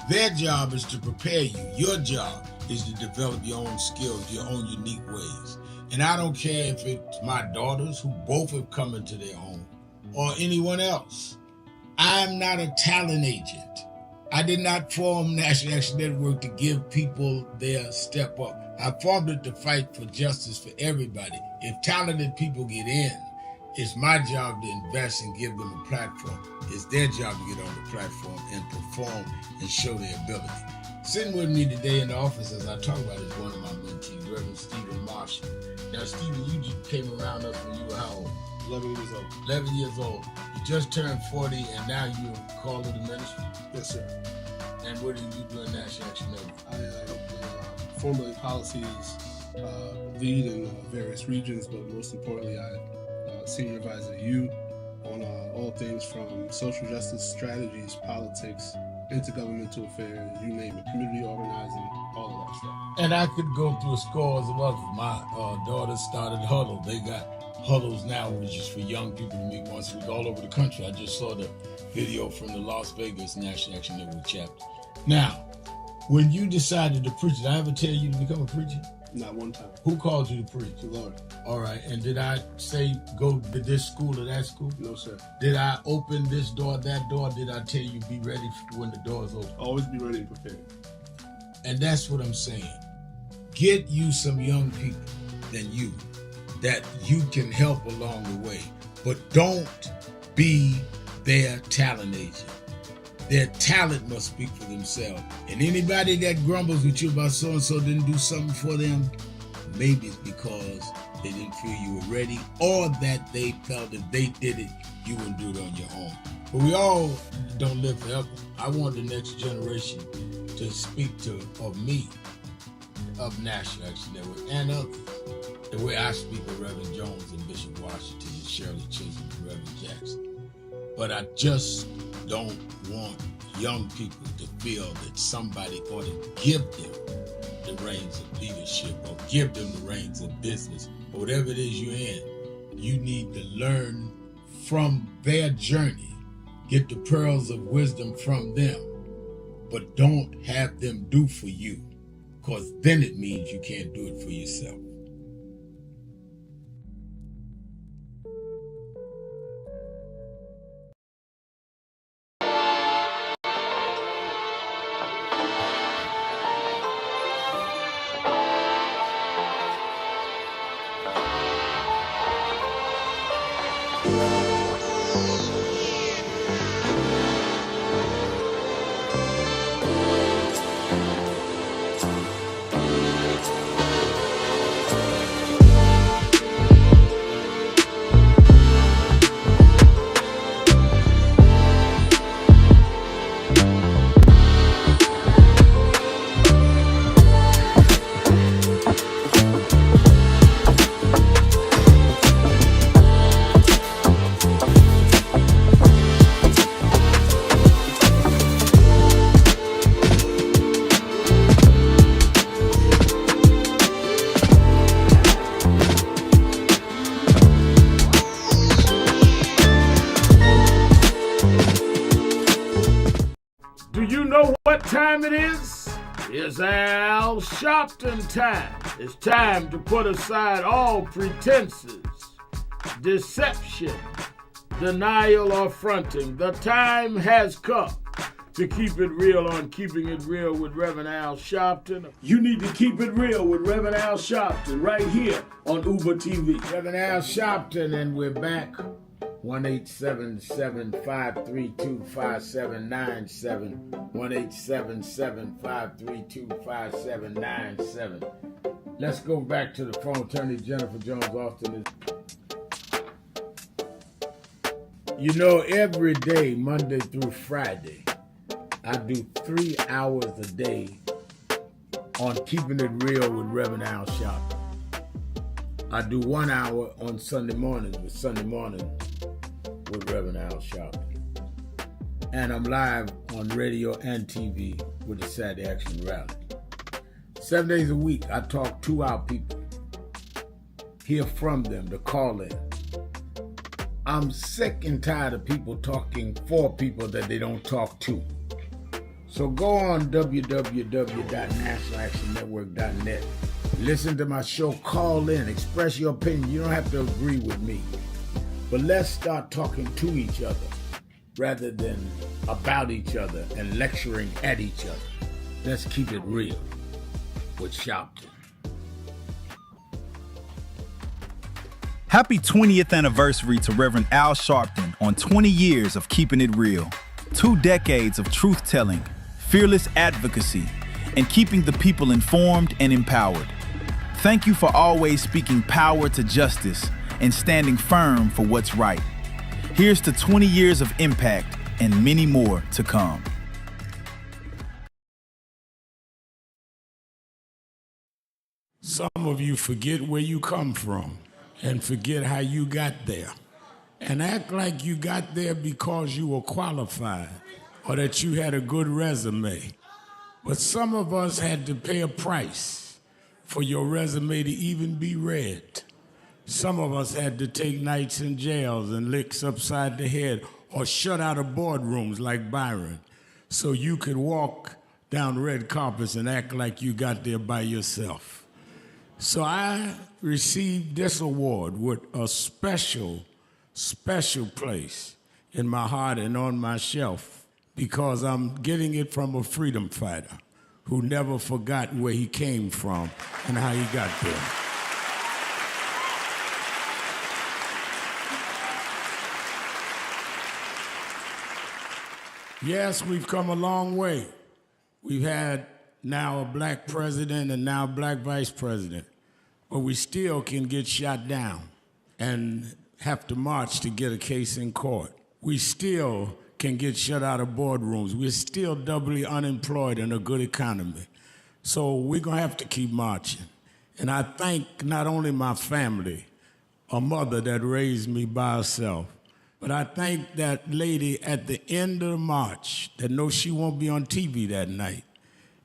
Speaker 2: Their job is to prepare you. Your job is to develop your own skills, your own unique ways. And I don't care if it's my daughters, who both have come into their home, or anyone else. I'm not a talent agent. I did not form National Action Network to give people their step up. I formed it to fight for justice for everybody. If talented people get in, it's my job to invest and give them a platform. It's their job to get on the platform and perform and show their ability. Sitting with me today in the office as I talk about is one of my mentees, Reverend Stephen Marshall. Now, Stephen, you just came around us when you were how old?
Speaker 12: 11 years old.
Speaker 2: 11 years old. You just turned 40 and now you're called to the ministry?
Speaker 12: Yes, sir.
Speaker 2: And what do you do in National Action Network?
Speaker 12: I formulate policies, lead in various regions, but most importantly, I senior advisor to you on all things from social justice strategies, politics, intergovernmental affairs, you name it, community organizing, all of that stuff.
Speaker 2: And I could go through scores of others. My daughters started Huddle. They got Huddles now, which is for young people to meet once a week all over the country. I just saw the video from the Las Vegas National Action Network chapter. Now, when you decided to preach, did I ever tell you to become a preacher?
Speaker 12: Not one time.
Speaker 2: Who called you to preach?
Speaker 12: The Lord.
Speaker 2: All right. And did I say go to this school or that school?
Speaker 12: No, sir.
Speaker 2: Did I open this door, that door? Did I tell you be ready when the doors open?
Speaker 12: Always be ready and prepared.
Speaker 2: And that's what I'm saying. Get you some young people than you that you can help along the way. But don't be their talent agent. Their talent must speak for themselves. And anybody that grumbles with you about so-and-so didn't do something for them, maybe it's because they didn't feel you were ready, or that they felt if they did it, you wouldn't do it on your own. But we all don't live forever. I want the next generation to speak of me, of National Action Network, and others, the way I speak of Reverend Jones and Bishop Washington and Shirley Chisholm and Reverend Jackson. But I just don't want young people to feel that somebody ought to give them the reins of leadership or give them the reins of business or whatever it is you're in. You need to learn from their journey, get the pearls of wisdom from them, but don't have them do for you, because then it means you can't do it for yourself. what time it is? It's Al Sharpton time. It's time to put aside all pretenses, deception, denial, or fronting. The time has come to keep it real on Keeping It Real with Reverend Al Sharpton. You need to keep it real with Reverend Al Sharpton right here on Uber TV. Reverend Al Sharpton, and we're back. 1-877-532-5797. 1-877-532-5797. Let's go back to the phone. Attorney Jennifer Jones Austin is. Every day, Monday through Friday, I do 3 hours a day on Keeping It Real with Reverend Al Sharpton. I do 1 hour on Sunday mornings with Reverend Al Sharpton. And I'm live on radio and TV with the Saturday Action Rally. 7 days a week, I talk to our people, hear from them, to call in. I'm sick and tired of people talking for people that they don't talk to. So go on www.nationalactionnetwork.net. Listen to my show, call in, express your opinion. You don't have to agree with me. But let's start talking to each other rather than about each other and lecturing at each other. Let's keep it real with Sharpton.
Speaker 13: Happy 20th anniversary to Reverend Al Sharpton on 20 years of Keeping It Real. 2 decades of truth-telling, fearless advocacy, and keeping the people informed and empowered. Thank you for always speaking power to justice and standing firm for what's right. Here's to 20 years of impact and many more to come.
Speaker 2: Some of you forget where you come from and forget how you got there and act like you got there because you were qualified or that you had a good resume. But some of us had to pay a price for your resume to even be read. Some of us had to take nights in jails and licks upside the head or shut out of boardrooms like Byron so you could walk down red carpets and act like you got there by yourself. So I received this award with a special place in my heart and on my shelf because I'm getting it from a freedom fighter who never forgot where he came from and how he got there. Yes, we've come a long way. We've had now a black president and now a black vice president, but we still can get shot down and have to march to get a case in court. We still can get shut out of boardrooms. We're still doubly unemployed in a good economy. So we're gonna have to keep marching. And I thank not only my family, a mother that raised me by herself, but I thank that lady at the end of the march that knows she won't be on TV that night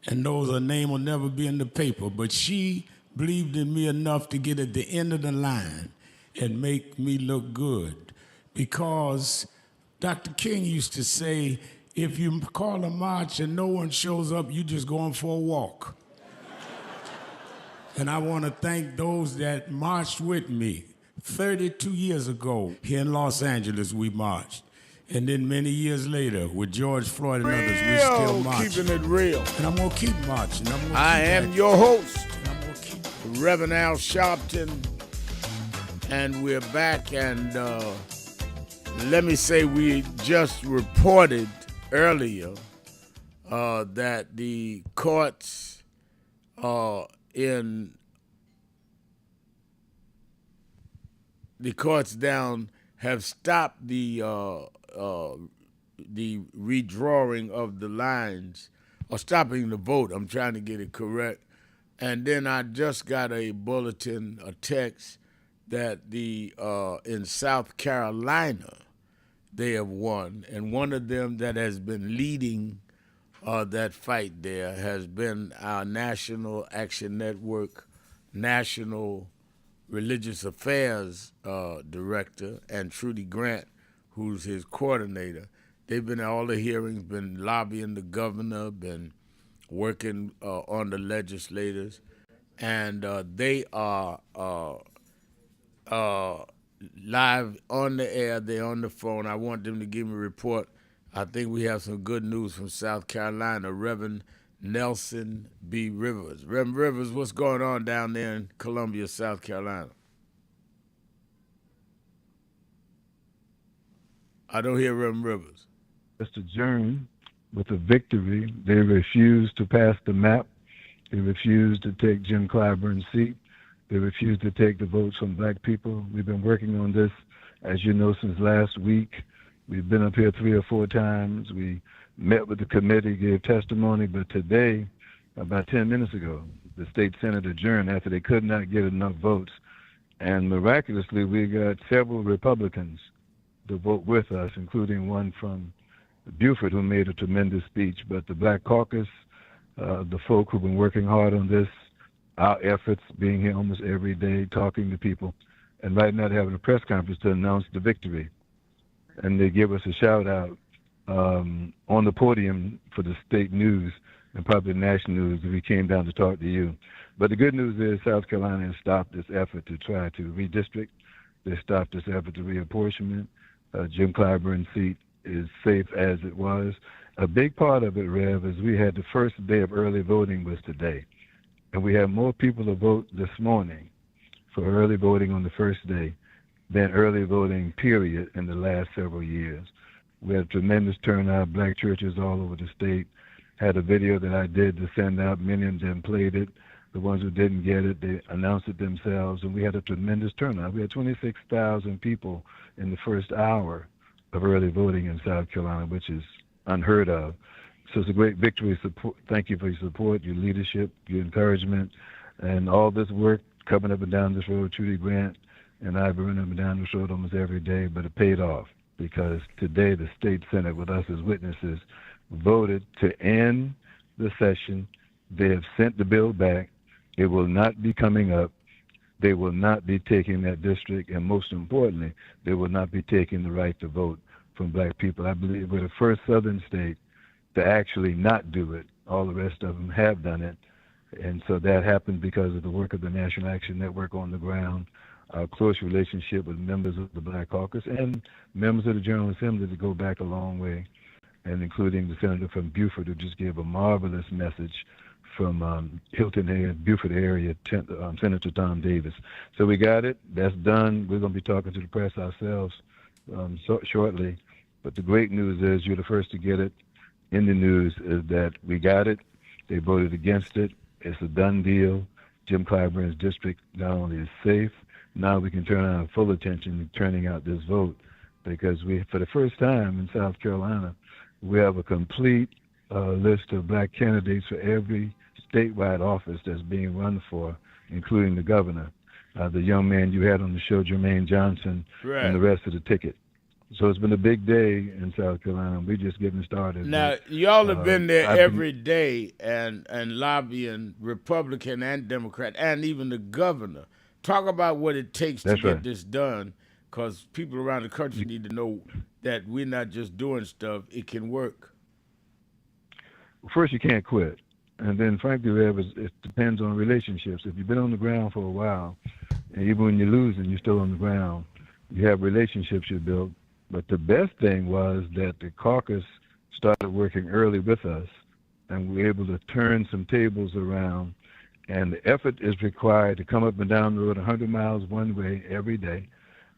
Speaker 2: and knows her name will never be in the paper, but she believed in me enough to get at the end of the line and make me look good. Because Dr. King used to say, if you call a march and no one shows up, you just going for a walk. And I want to thank those that marched with me. 32 years ago, here in Los Angeles, we marched. And then many years later, with George Floyd and others, we still marching. Keeping it real. And I'm going to keep marching. I am your host, Reverend Al Sharpton, and we're back. And let me say, we just reported earlier that the courts down have stopped the redrawing of the lines, or stopping the vote. I'm trying to get it correct. And then I just got a bulletin, a text, that in South Carolina they have won, and one of them that has been leading that fight there has been our National Action Network, National Religious Affairs Director, and Trudy Grant, who's his coordinator. They've been at all the hearings, been lobbying the governor, been working on the legislators, and they are live on the air. They're on the phone. I want them to give me a report. I think we have some good news from South Carolina. Reverend Nelson B. Rivers. Reverend Rivers, what's going on down there in Columbia, South Carolina? I don't hear Reverend Rivers.
Speaker 14: Just adjourned with a victory. They refused to pass the map. They refused to take Jim Clyburn's seat. They refused to take the votes from black people. We've been working on this, as you know, since last week. We've been up here 3 or 4 times. We met with the committee, gave testimony, but today, about 10 minutes ago, the state senate adjourned after they could not get enough votes. And miraculously, we got several Republicans to vote with us, including one from Beaufort who made a tremendous speech. But the Black Caucus, the folk who've been working hard on this, our efforts, being here almost every day, talking to people, and right now they're having a press conference to announce the victory. And they give us a shout out on the podium for the state news and probably the national news if we came down to talk to you. But the good news is South Carolina has stopped this effort to try to redistrict. They stopped this effort to reapportionment. Jim Clyburn's seat is safe as it was. A big part of it, Rev, is we had the first day of early voting was today. And we had more people to vote this morning for early voting on the first day than early voting, period, in the last several years. We had a tremendous turnout. Black churches all over the state had a video that I did to send out. Many of them played it. The ones who didn't get it, they announced it themselves, and we had a tremendous turnout. We had 26,000 people in the first hour of early voting in South Carolina, which is unheard of. So it's a great victory. Thank you for your support, your leadership, your encouragement, and all this work coming up and down this road. Trudy Grant and I have been running up and down this road almost every day, but it paid off because today the state senate, with us as witnesses, voted to end the session. They have sent the bill back. It will not be coming up. They will not be taking that district, and most importantly, they will not be taking the right to vote from black people. I believe we're the first southern state to actually not do it. All the rest of them have done it. And so that happened because of the work of the National Action Network on the ground, our close relationship with members of the Black Caucus and members of the General Assembly that go back a long way, and including the senator from Beaufort who just gave a marvelous message from Hilton Head, Beaufort area, Senator Tom Davis. So we got it. That's done. We're going to be talking to the press ourselves shortly. But the great news is you're the first to get it in the news is that we got it. They voted against it. It's a done deal. Jim Clyburn's district not only is safe, now we can turn our full attention to turning out this vote because we, for the first time in South Carolina, we have a complete list of black candidates for every statewide office that's being run for, including the governor, the young man you had on the show, Jermaine Johnson,
Speaker 2: Right.
Speaker 14: and the rest of the ticket. So it's been a big day in South Carolina. We're just getting started.
Speaker 2: Now,
Speaker 14: but,
Speaker 2: y'all have been there
Speaker 14: I've
Speaker 2: every day and lobbying Republican and Democrat and even the governor. Talk about what it takes to
Speaker 14: That's
Speaker 2: get
Speaker 14: right.
Speaker 2: this done, because people around the country need to know that we're not just doing stuff. It can work.
Speaker 14: First, you can't quit. And then, frankly, it depends on relationships. If you've been on the ground for a while, and even when you're losing, you're still on the ground, you have relationships you build. But the best thing was that the caucus started working early with us, and we were able to turn some tables around. And the effort is required to come up and down the road 100 miles one way every day,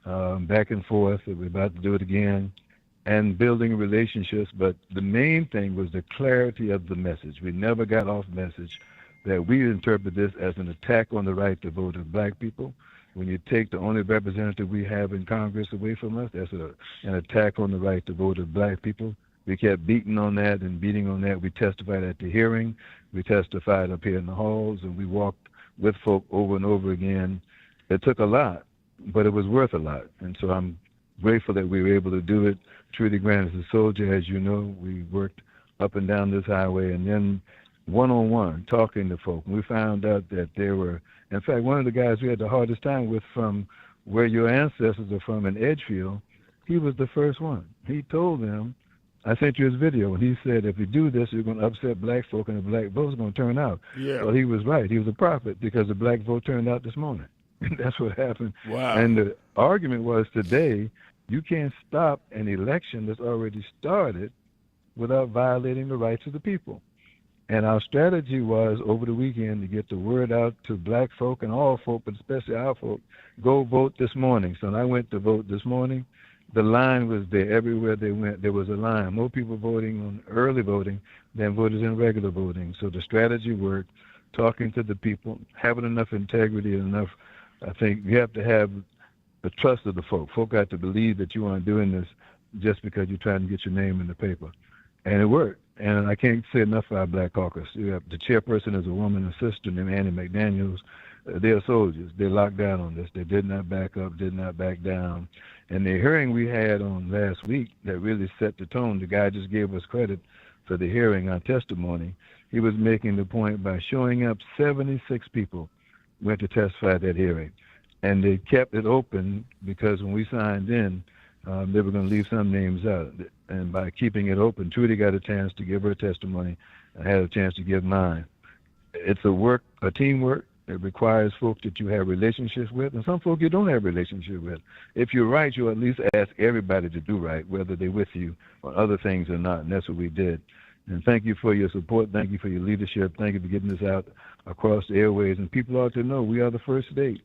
Speaker 14: back and forth. We're about to do it again, and building relationships. But the main thing was the clarity of the message. We never got off message that we interpret this as an attack on the right to vote of black people. When you take the only representative we have in Congress away from us, that's an attack on the right to vote of black people. We kept beating on that and beating on that. We testified at the hearing. We testified up here in the halls, and we walked with folk over and over again. It took a lot, but it was worth a lot. And so I'm grateful that we were able to do it. Trudy Grant is a soldier, as you know. We worked up and down this highway, and then one-on-one, talking to folk. We found out that there were, in fact, one of the guys we had the hardest time with from where your ancestors are from in Edgefield, he was the first one. He told them, I sent you his video, and he said, if you do this, you're going to upset black folk, and the black vote's going to turn out.
Speaker 2: Yeah.
Speaker 14: Well, he was right. He was a prophet, because the black vote turned out this morning. That's what happened.
Speaker 2: Wow.
Speaker 14: And the argument was today, you can't stop an election that's already started without violating the rights of the people. And our strategy was over the weekend to get the word out to black folk and all folk, but especially our folk, go vote this morning. So when I went to vote this morning, the line was there. Everywhere they went, there was a line. More people voting on early voting than voters in regular voting. So the strategy worked, talking to the people, having enough integrity and enough, I think you have to have the trust of the folk. Folk got to believe that you aren't doing this just because you're trying to get your name in the paper. And it worked. And I can't say enough for our Black Caucus. The chairperson is a woman, a sister named Annie McDaniels. They're soldiers. They locked down on this. They did not back up, did not back down. And the hearing we had on last week that really set the tone, the guy just gave us credit for the hearing on testimony. He was making the point by showing up 76 people went to testify at that hearing. And they kept it open because when we signed in, they were going to leave some names out. And by keeping it open, Trudy got a chance to give her testimony. I had a chance to give mine. It's a teamwork. It requires folks that you have relationships with, and some folk you don't have relationships with. If you're right, you at least ask everybody to do right, whether they're with you on other things or not, and that's what we did. And thank you for your support. Thank you for your leadership. Thank you for getting this out across the airways. And people ought to know we are the first state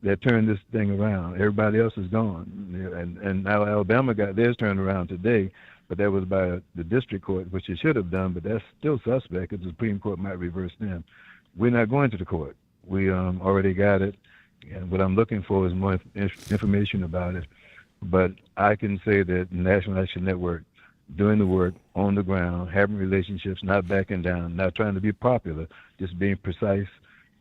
Speaker 14: that turned this thing around. Everybody else is gone. And now Alabama got theirs turned around today, but that was by the district court, which it should have done, but that's still suspect because the Supreme Court might reverse them. We're not going to the court. We already got it, and what I'm looking for is more information about it. But I can say that National Action Network, doing the work on the ground, having relationships, not backing down, not trying to be popular, just being precise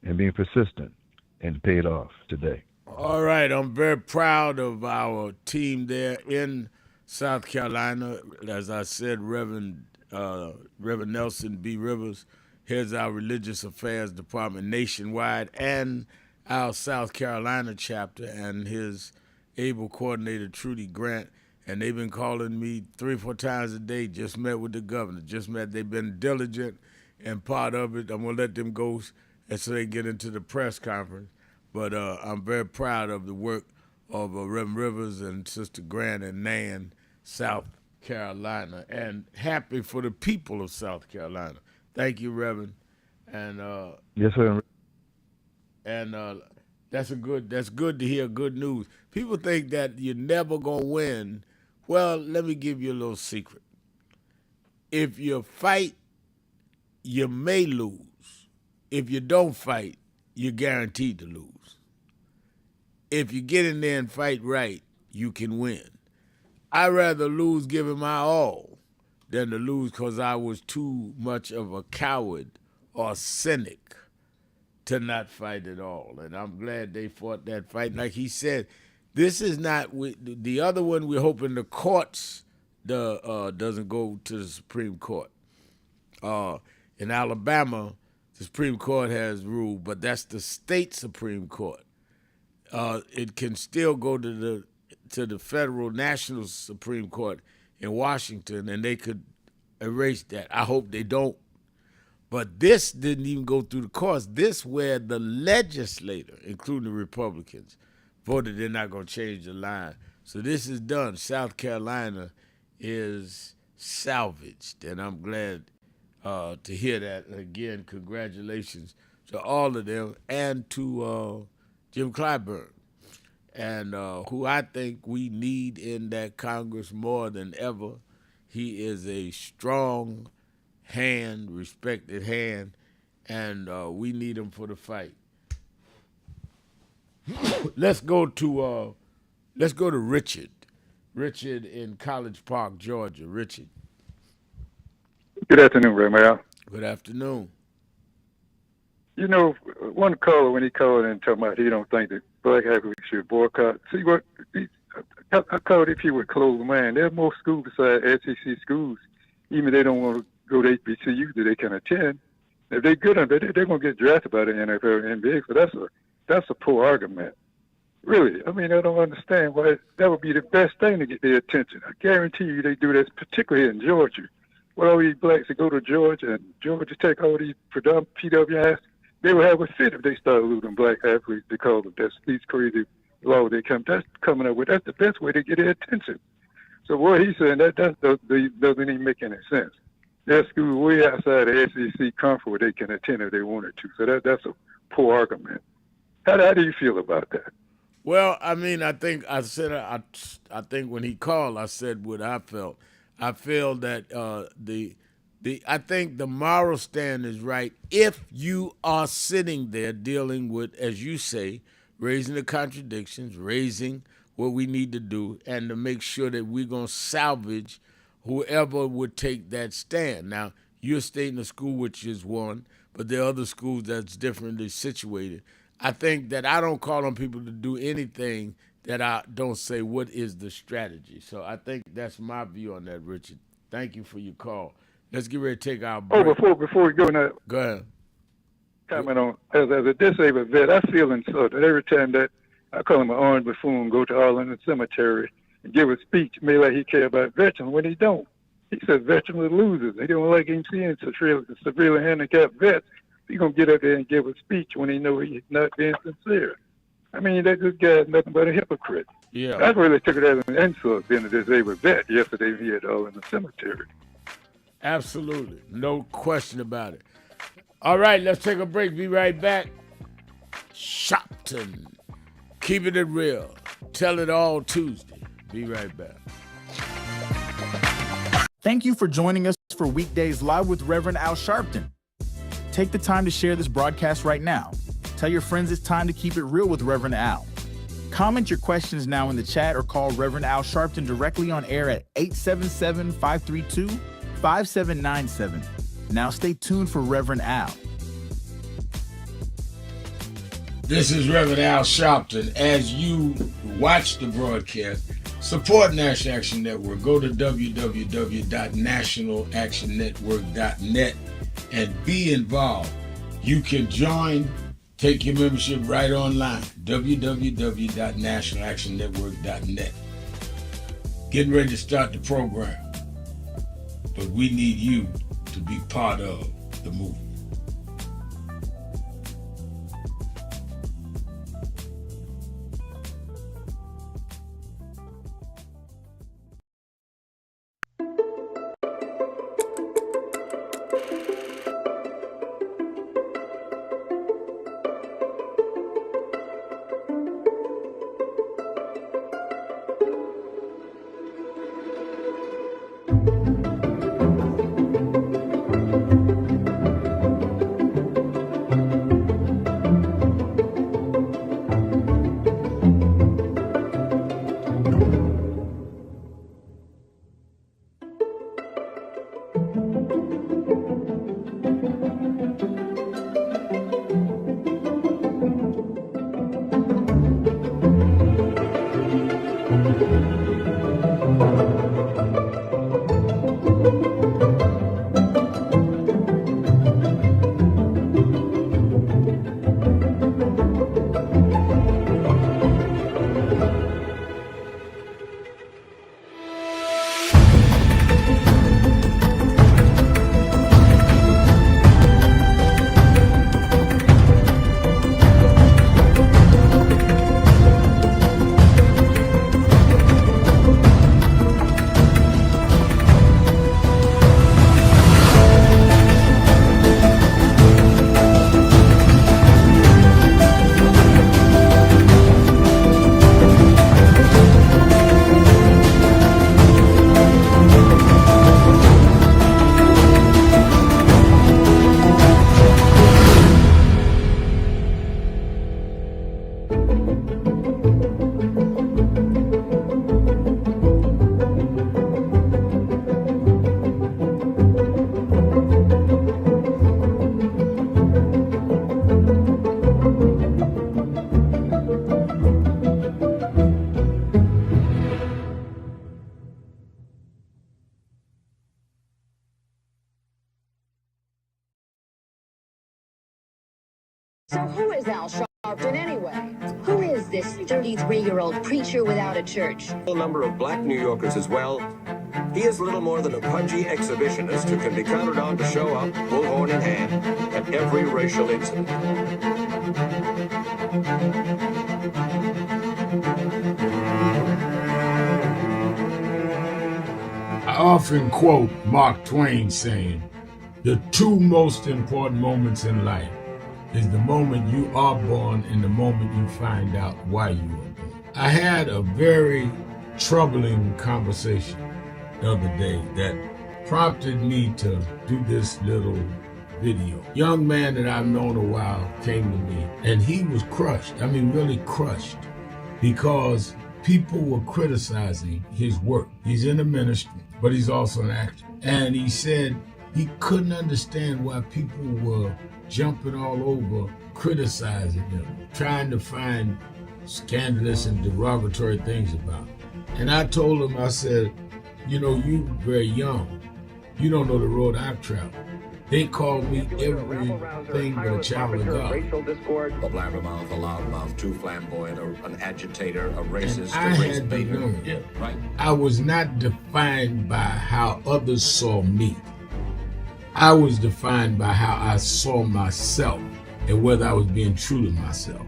Speaker 14: and being persistent, and paid off today.
Speaker 2: All right, I'm very proud of our team there in South Carolina. As I said, Reverend Nelson B. Rivers heads our Religious Affairs Department nationwide and our South Carolina chapter, and his able coordinator, Trudy Grant. And they've been calling me 3 or 4 times a day. Just met with the governor. They've been diligent and part of it. I'm going to let them go and so they get into the press conference. But I'm very proud of the work of Reverend Rivers and Sister Grant and Nan, South Carolina, and happy for the people of South Carolina. Thank you, Reverend. And
Speaker 14: yes, sir.
Speaker 2: And that's good to hear good news. People think that you're never gonna win. Well, let me give you a little secret. If you fight, you may lose. If you don't fight, you're guaranteed to lose. If you get in there and fight right, you can win. I'd rather lose giving my all than to lose because I was too much of a coward or a cynic to not fight at all. And I'm glad they fought that fight. Like he said, this is not the other one. We're hoping the courts doesn't go to the Supreme Court. In Alabama, the Supreme Court has ruled, but that's the state Supreme Court. It can still go to the federal national Supreme Court in Washington, and they could erase that. I hope they don't. But this didn't even go through the courts. This where the legislator, including the Republicans, voted they're not going to change the line. So this is done. South Carolina is salvaged, and I'm glad to hear that. And again, congratulations to all of them and to Jim Clyburn, and who I think we need in that Congress more than ever. He is a strong hand, respected hand, and we need him for the fight. Let's go to Richard. Richard in College Park, Georgia. Richard.
Speaker 15: Good afternoon, Raymond.
Speaker 2: Good afternoon.
Speaker 15: You know, one caller, when he called in talking about he don't think that Black Africans should boycott. See what I called if he would close the mind. There are more schools besides SEC schools, even if they don't want to go to HBCU that they can attend. If they're good on it, they're going to get drafted by the NFL and NBA. So that's a poor argument. Really, I mean, I don't understand why that would be the best thing to get their attention. I guarantee you they do this, particularly in Georgia. Well, all these blacks that go to Georgia and Georgia Tech, all these PWIs, they will have a fit if they start losing black athletes because of these crazy laws that's coming up with. That's the best way to get their attention. So what he's saying, that doesn't even make any sense. Their school way outside the SEC conference where they can attend if they wanted to. So that's a poor argument. How do you feel about that?
Speaker 2: Well, I mean, I think I think when he called, I said what I felt. I feel that I think the moral stand is right if you are sitting there dealing with, as you say, raising the contradictions, raising what we need to do, and to make sure that we're going to salvage whoever would take that stand. Now, you're stating a school which is one, but there are other schools that's differently situated. I think that I don't call on people to do anything that I don't say what is the strategy. So I think that's my view on that, Richard. Thank you for your call. Let's get ready to take our break.
Speaker 15: Before we go now,
Speaker 2: go ahead.
Speaker 15: Comment on, as a disabled vet, I feel insulted every time that I call him an orange buffoon, go to Arlington Cemetery and give a speech, maybe like he care about veterans when he don't. He says veterans are losers. They don't like him seeing severely handicapped vets. He's going to get up there and give a speech when he know he's not being sincere. I mean, that this guy is nothing but a hypocrite.
Speaker 2: Yeah.
Speaker 15: I really took it as an insult being a disabled vet yesterday here at Arlington Cemetery.
Speaker 2: Absolutely. No question about it. All right, let's take a break. Be right back. Shopton. Keeping it real. Tell it all Tuesday. Be right back.
Speaker 1: Thank you for joining us for Weekdays Live with Reverend Al Sharpton. Take the time to share this broadcast right now. Tell your friends it's time to keep it real with Reverend Al. Comment your questions now in the chat or call Reverend Al Sharpton directly on air at 877-532-5797. Now stay tuned for Reverend Al.
Speaker 2: This is Reverend Al Sharpton. As you watch the broadcast, support National Action Network. Go to www.nationalactionnetwork.net and be involved. You can join, take your membership right online, www.nationalactionnetwork.net. Getting ready to start the program, but we need you to be part of the movement.
Speaker 16: So who is Al Sharpton? Sharpton anyway? Who is this 33-year-old preacher without a church?
Speaker 17: A number of black New Yorkers as well. He is little more than a pudgy exhibitionist who can be counted on to show up, bullhorn in hand, at every racial incident.
Speaker 18: I often quote Mark Twain saying, "The two most important moments in life is the moment you are born and the moment you find out why you are born." I had a very troubling conversation the other day that prompted me to do this little video. Young man that I've known a while came to me and he was crushed. I mean, really crushed, because people were criticizing his work. He's in the ministry, but he's also an actor. And he said he couldn't understand why people were jumping all over, criticizing him, trying to find scandalous and derogatory things about him. And I told him, I said, you know, you very young. You don't know the road I've traveled. They call me everything but a child of God.
Speaker 17: A blabbermouth, a loudmouth, too flamboyant, an agitator, a racist,
Speaker 18: I had to learn.
Speaker 17: Yeah, right.
Speaker 18: I was not defined by how others saw me. I was defined by how I saw myself and whether I was being true to myself.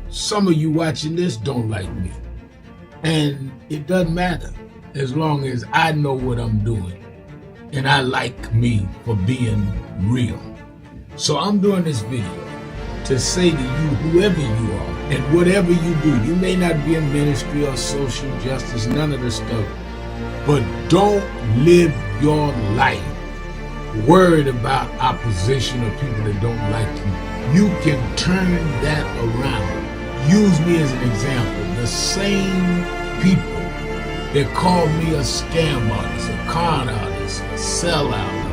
Speaker 18: Some of you watching this don't like me. And it doesn't matter as long as I know what I'm doing and I like me for being real. So I'm doing this video to say to you, whoever you are and whatever you do, you may not be in ministry or social justice, none of this stuff, but don't live your life worried about opposition or people that don't like you. You can turn that around. Use me as an example. The same people that called me a scam artist, a con artist, a sellout,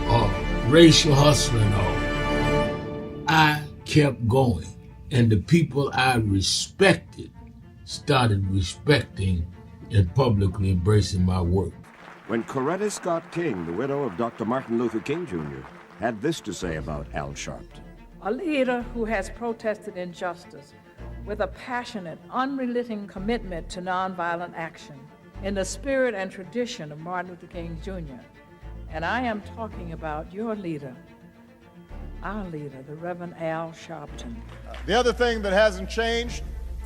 Speaker 18: or racial hustler and all, I kept going. And the people I respected started respecting and publicly embracing my work.
Speaker 17: When Coretta Scott King, the widow of Dr. Martin Luther King Jr., had this to say about Al Sharpton.
Speaker 19: A leader who has protested injustice with a passionate, unrelenting commitment to nonviolent action in the spirit and tradition of Martin Luther King Jr. And I am talking about your leader, our leader, the Reverend Al Sharpton.
Speaker 20: The other thing that hasn't changed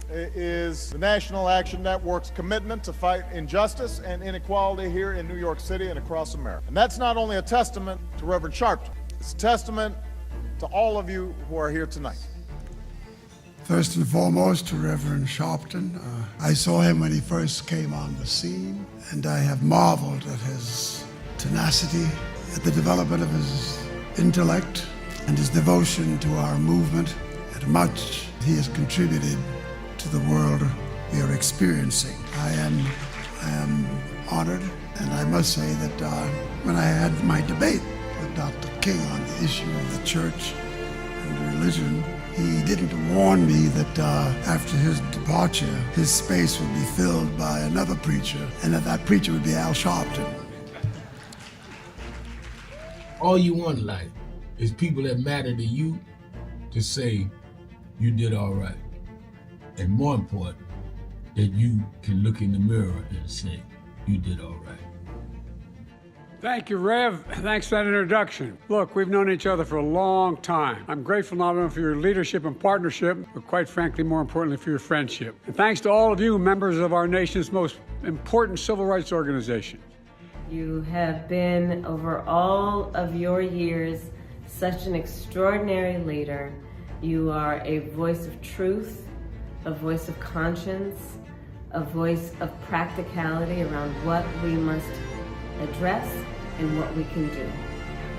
Speaker 20: is the National Action Network's commitment to fight injustice and inequality here in New York City and across America. And that's not only a testament to Reverend Sharpton, it's a testament to all of you who are here tonight.
Speaker 21: First and foremost, to Reverend Sharpton. I saw him when he first came on the scene, and I have marveled at his tenacity, at the development of his intellect, and his devotion to our movement, and much he has contributed to the world we are experiencing. I am honored, and I must say that when I had my debate with Dr. King on the issue of the church and religion, he didn't warn me that after his departure, his space would be filled by another preacher, and that preacher would be Al Sharpton.
Speaker 18: All you want in life is people that matter to you to say you did all right. And more important, that you can look in the mirror and say you did all right.
Speaker 22: Thank you, Rev. Thanks for that introduction. Look, we've known each other for a long time. I'm grateful not only for your leadership and partnership, but quite frankly, more importantly, for your friendship. And thanks to all of you, members of our nation's most important civil rights organization.
Speaker 23: You have been, over all of your years, such an extraordinary leader. You are a voice of truth, a voice of conscience, a voice of practicality around what we must address and what we can do.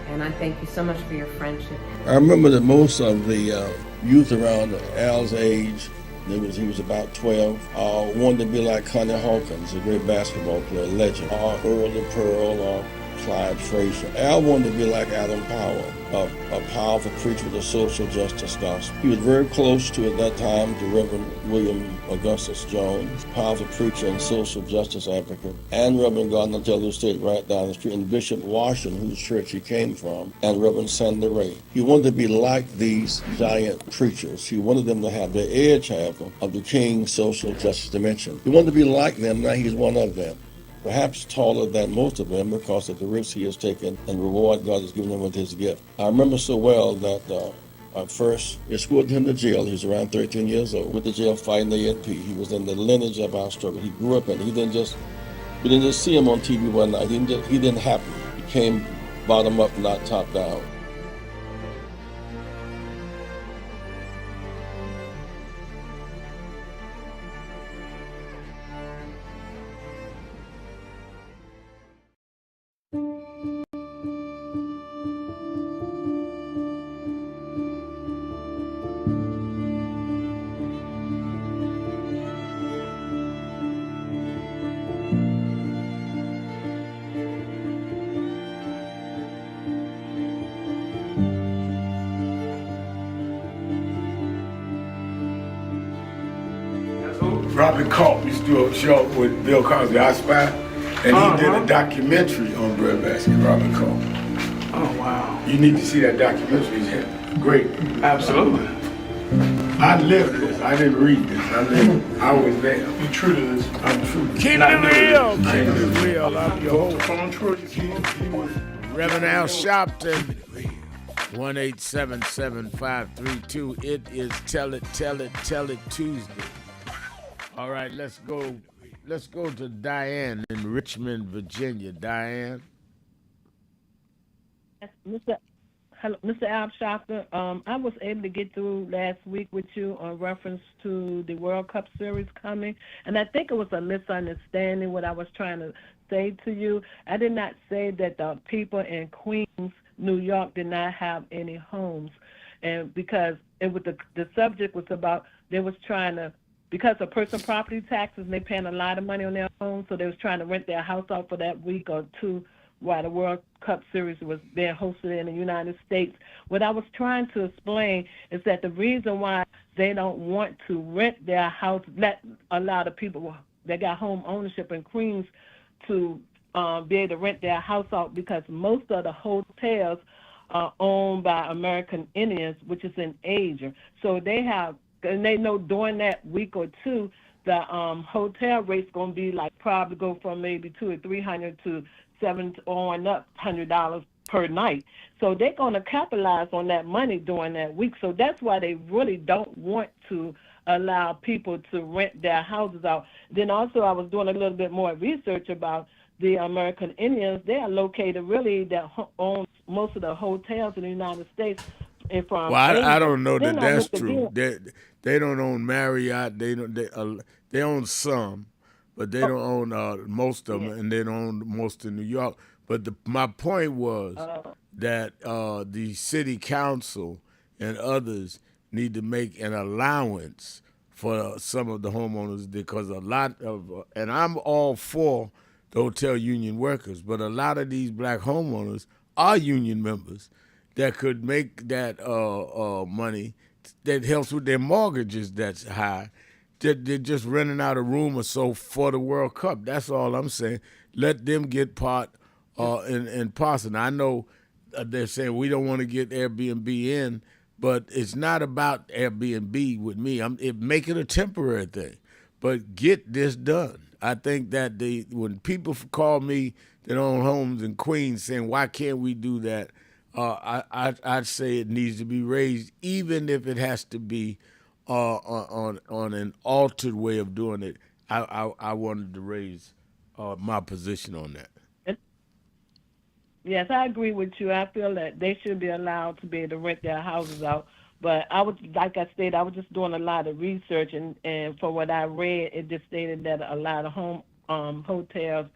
Speaker 23: And I thank you so much for your friendship.
Speaker 24: I remember that most of the youth around Al's age, he was about 12, wanted to be like Connie Hawkins, a great basketball player, legend, or Earl the Pearl, or Clyde Frazier. Al wanted to be like Adam Powell, a powerful preacher with a social justice gospel. He was very close to, at that time, to Reverend William Augustus Jones, powerful preacher and social justice advocate, and Reverend Gardner Taylor State right down the street, and Bishop Washington, whose church he came from, and Reverend Sandy Ray. He wanted to be like these giant preachers. He wanted them to have the edge, however, of the King's social justice dimension. He wanted to be like them. Now he's one of them. Perhaps taller than most of them because of the risks he has taken and the reward God has given him with his gift. I remember so well that I first escorted him to jail. He was around 13 years old. Went to jail fighting the ANP. He was in the lineage of our struggle. He grew up in it. We didn't just see him on TV one night. He didn't happen. He came bottom up, not top down.
Speaker 2: Robert Culp used to do a show with Bill Cosby, I Spy, and he did a documentary on breadbasket, Robert Culp.
Speaker 3: Oh, wow.
Speaker 2: You need to see that documentary. It's great.
Speaker 3: Absolutely.
Speaker 2: I lived this. I didn't read this. I was there.
Speaker 3: You true to this?
Speaker 2: I'm true.
Speaker 3: Keep it real.
Speaker 2: Keep it real. I'm your whole
Speaker 3: phone true.
Speaker 2: Reverend Al Sharpton. 1-877-532. It is Tell It Tuesday. All right, let's go to Diane in Richmond, Virginia. Diane.
Speaker 4: Mr. Al Sharpton, I was able to get through last week with you on reference to the World Cup Series coming, and I think it was a misunderstanding what I was trying to say to you. I did not say that the people in Queens, New York, did not have any homes, and because it was the subject was about they was trying to. Because of personal property taxes, they're paying a lot of money on their homes, so they was trying to rent their house out for that week or two while the World Cup Series was being hosted in the United States. What I was trying to explain is that the reason why they don't want to rent their house, allow the people that got home ownership in Queens to be able to rent their house out, because most of the hotels are owned by American Indians, which is in Asia. So they have. And they know during that week or two, the hotel rate's going to be like probably go from maybe $200 or $300 to $700 per night. So they're going to capitalize on that money during that week. So that's why they really don't want to allow people to rent their houses out. Then also I was doing a little bit more research about the American Indians. They are located really that own most of the hotels in the United States.
Speaker 2: Well, I don't know that that's true. They don't own Marriott. They own some, but they don't own most of them, and they don't own most in New York. But my point was that the city council and others need to make an allowance for some of the homeowners, because a lot of, and I'm all for the hotel union workers, but a lot of these black homeowners are union members that could make that money that helps with their mortgages that's high. They're just renting out a room or so for the World Cup. That's all I'm saying. Let them get part and parcel. I know they're saying we don't want to get Airbnb in, but it's not about Airbnb with me. Make it a temporary thing, but get this done. I think that when people call me that own homes in Queens saying, why can't we do that? I'd say it needs to be raised, even if it has to be on an altered way of doing it. I wanted to raise my position on that.
Speaker 4: Yes, I agree with you. I feel that they should be allowed to be able to rent their houses out. But I was, like I stated, I was just doing a lot of research, and for what I read, it just stated that a lot of hotels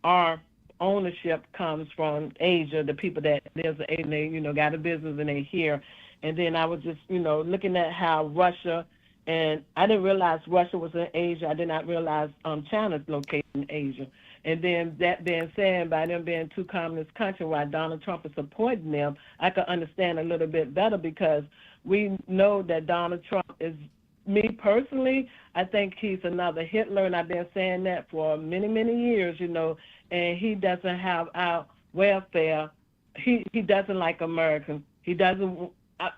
Speaker 4: are ownership comes from Asia, the people that live in Asia, they, got a business and they're here. And then I was just, looking at how Russia, and I didn't realize Russia was in Asia. I did not realize China's located in Asia. And then that being said, by them being two communist countries, why Donald Trump is supporting them, I can understand a little bit better, because we know that Donald Trump is, me personally, I think he's another Hitler, and I've been saying that for many, many years, and he doesn't have our welfare. He doesn't like Americans. He doesn't,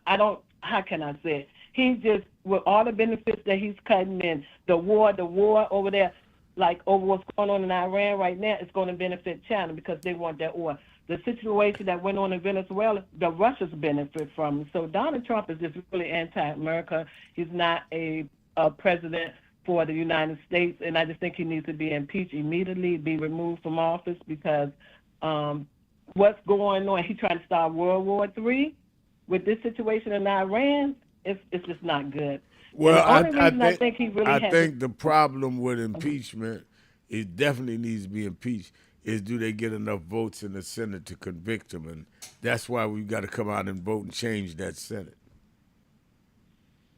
Speaker 4: I don't, how can I say it? He just, with all the benefits that he's cutting in, the war over there, like over what's going on in Iran right now, it's going to benefit China because they want that oil. The situation that went on in Venezuela, the Russians benefit from it. So Donald Trump is just really anti-America. He's not a president for the United States, and I just think he needs to be impeached immediately, be removed from office, because what's going on, he's trying to start World War III with this situation in Iran. It's just not good.
Speaker 2: Well,
Speaker 4: I think he really
Speaker 2: think the problem with impeachment, it definitely needs to be impeached, is do they get enough votes in the Senate to convict him? And that's why we've got to come out and vote and change that Senate.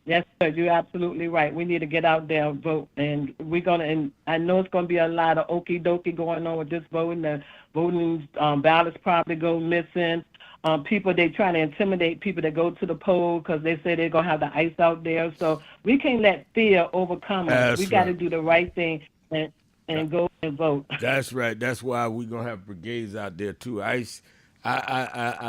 Speaker 4: Yes, sir, you're absolutely right. We need to get out there and vote. And and I know it's going to be a lot of okie dokie going on with this voting. The voting ballots probably go missing. People, they trying to intimidate people that go to the poll because they say they're going to have the ice out there. So we can't let fear overcome us. We got to do the right thing and go and vote.
Speaker 2: That's right. That's why we're going to have brigades out there, too. I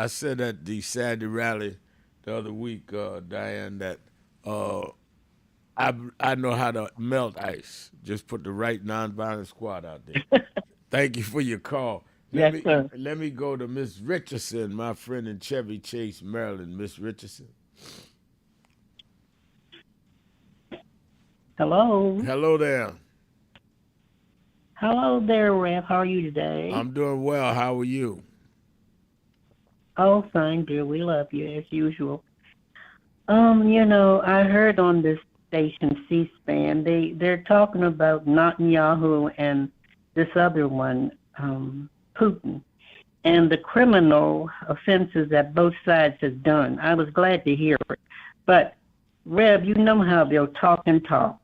Speaker 2: said at the Saturday rally the other week, Diane, that I know how to melt ice. Just put the right nonviolent squad out there. Thank you for your call. Let me go to Miss Richardson, my friend in Chevy Chase, Maryland. Miss Richardson.
Speaker 5: Hello.
Speaker 2: Hello there.
Speaker 5: Hello there, Rev. How are you today?
Speaker 2: I'm doing well. How are you?
Speaker 5: Oh, fine, dear. We love you as usual. I heard on this station, C-SPAN, they're talking about Netanyahu and this other one, Putin, and the criminal offenses that both sides have done. I was glad to hear it. But, Rev, you know how they'll talk and talk.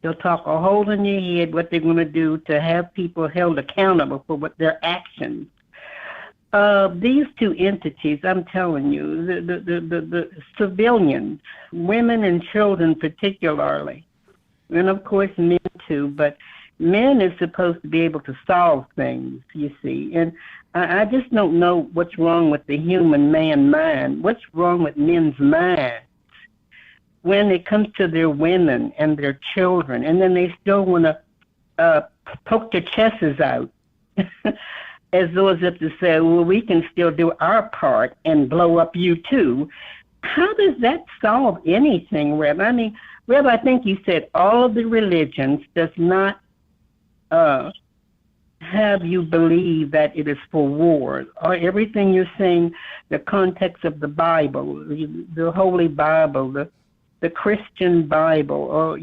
Speaker 5: They'll talk a hole in your head what they're going to do to have people held accountable for what their actions. These two entities, I'm telling you, the civilians, women and children particularly, and of course men too, but men is supposed to be able to solve things, you see. And I just don't know what's wrong with the human man mind. What's wrong with men's minds when it comes to their women and their children, and then they still want to poke their chests out as though as if to say, well, we can still do our part and blow up you too. How does that solve anything, Reb? I mean, Reb, I think you said all of the religions does not have you believe that it is for war, or everything you're saying, the context of the Bible, the Holy Bible, the Christian Bible, or,